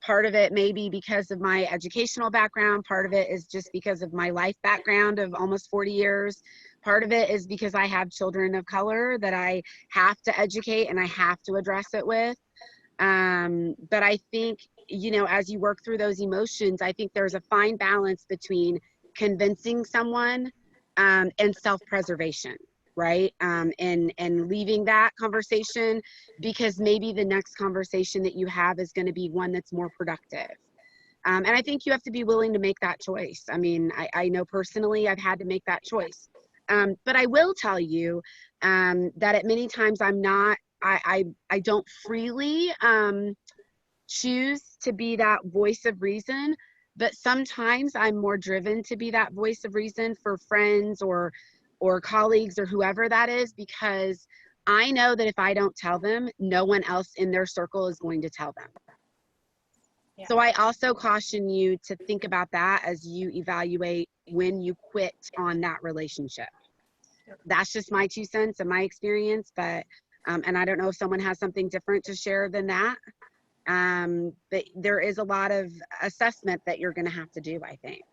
Part of it may be because of my educational background. Part of it is just because of my life background of almost 40 years. Part of it is because I have children of color that I have to educate and I have to address it with. But I think, you know, as you work through those emotions, I think there's a fine balance between convincing someone and self-preservation, right? And leaving that conversation, because maybe the next conversation that you have is going to be one that's more productive. And I think you have to be willing to make that choice. I mean, I know personally I've had to make that choice. But I will tell you that at many times I don't freely choose to be that voice of reason, but sometimes I'm more driven to be that voice of reason for friends or colleagues or whoever that is, because I know that if I don't tell them, no one else in their circle is going to tell them. Yeah. So I also caution you to think about that as you evaluate when you quit on that relationship. That's just my 2 cents and my experience, but and I don't know if someone has something different to share than that. But there is a lot of assessment that you're going to have to do, I think.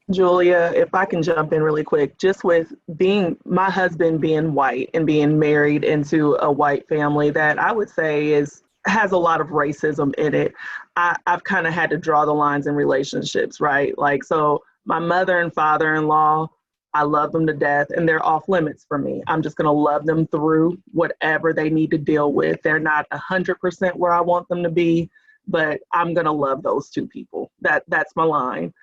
Julia, if I can jump in really quick, just with my husband being white and being married into a white family that I would say has a lot of racism in it. I've kind of had to draw the lines in relationships, right? Like, so my mother and father-in-law, I love them to death, and they're off limits for me. I'm just going to love them through whatever they need to deal with. They're not 100% where I want them to be, but I'm going to love those 2 people. That's my line.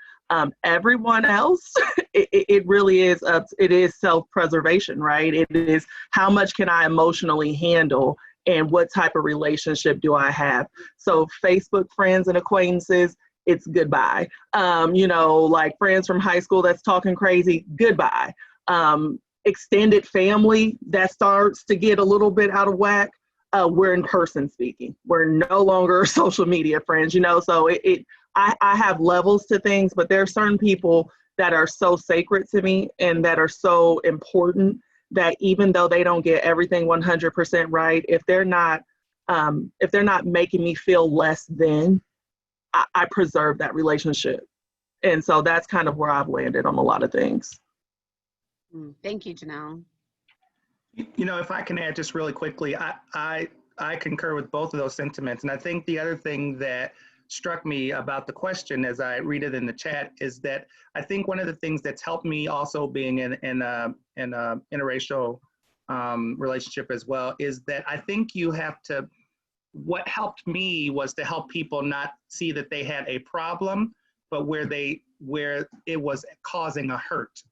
Everyone else, it really is it is self-preservation, right? It is how much can I emotionally handle and what type of relationship do I have? So Facebook friends and acquaintances, it's goodbye. Like friends from high school that's talking crazy, goodbye. Extended family that starts to get a little bit out of whack, we're in person speaking. We're no longer social media friends, so I have levels to things, but there are certain people that are so sacred to me and that are so important that even though they don't get everything 100% right, if they're not making me feel less than, I preserve that relationship. And so that's kind of where I've landed on a lot of things. Thank you, Janelle. If I can add just really quickly, I concur with both of those sentiments. And I think the other thing that struck me about the question as I read it in the chat is that I think one of the things that's helped me also being in a interracial relationship as well is that I think you have to, what helped me was to help people not see that they had a problem, but where it was causing a hurt.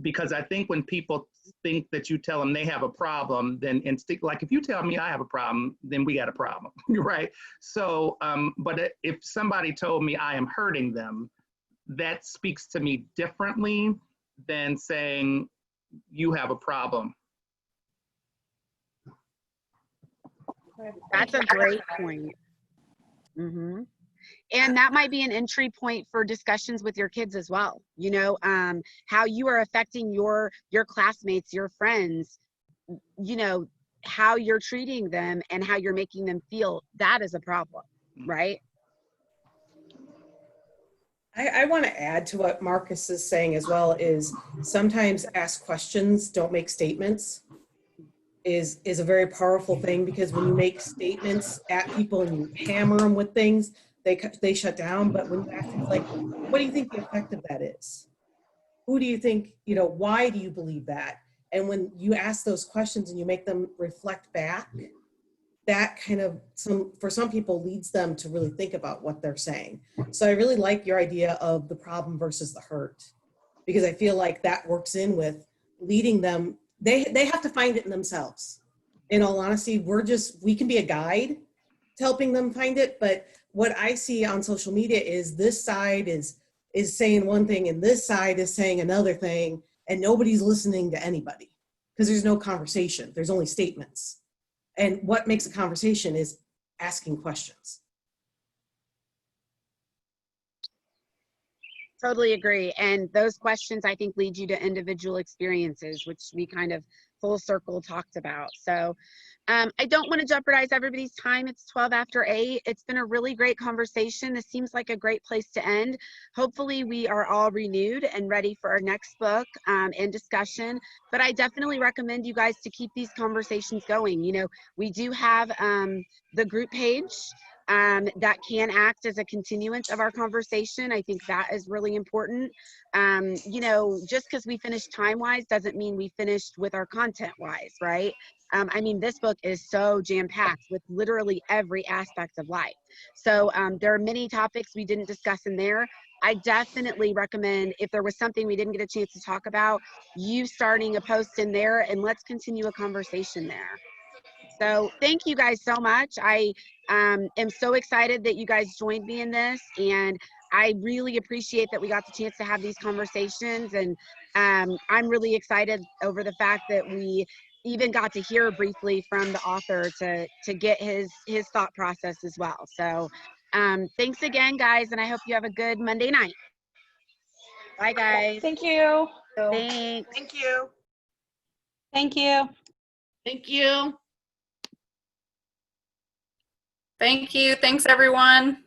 Because I think when people think that you tell them they have a problem, then like if you tell me I have a problem, then we got a problem, right? So, but if somebody told me I am hurting them, that speaks to me differently than saying you have a problem. That's a great point. Mm-hmm. And that might be an entry point for discussions with your kids as well. You know, how you are affecting your classmates, your friends, you know, how you're treating them and how you're making them feel. That is a problem, right? I want to add to what Marcus is saying as well, is sometimes ask questions, don't make statements, is a very powerful thing, because when you make statements at people and you hammer them with things, they shut down. But when you ask things like, what do you think the effect of that is? Who do you think, you know, why do you believe that? And when you ask those questions and you make them reflect back, that kind of, for some people, leads them to really think about what they're saying. So I really like your idea of the problem versus the hurt, because I feel like that works in with leading them. They have to find it in themselves. In all honesty, we can be a guide to helping them find it. But what I see on social media is this side is saying one thing and this side is saying another thing, and nobody's listening to anybody because there's no conversation. There's only statements. And what makes a conversation is asking questions. Totally agree. And those questions, I think, lead you to individual experiences, which we kind of full circle talked about. So I don't want to jeopardize everybody's time. It's 12 after 8. It's been a really great conversation. This seems like a great place to end. Hopefully we are all renewed and ready for our next book and discussion. But I definitely recommend you guys to keep these conversations going. You know, we do have the group page that can act as a continuance of our conversation. I think that is really important. You know, just because we finished time-wise doesn't mean we finished with our content-wise, right? I mean, this book is so jam-packed with literally every aspect of life. So there are many topics we didn't discuss in there. I definitely recommend, if there was something we didn't get a chance to talk about, you starting a post in there, and let's continue a conversation there. So thank you guys so much. I am so excited that you guys joined me in this, and I really appreciate that we got the chance to have these conversations. And I'm really excited over the fact that we even got to hear briefly from the author to get his thought process as well. So thanks again, guys, and I hope you have a good Monday night. Bye, guys. Thank you. Thanks. Thank you. Thank you. Thank you. Thank you. Thanks, everyone.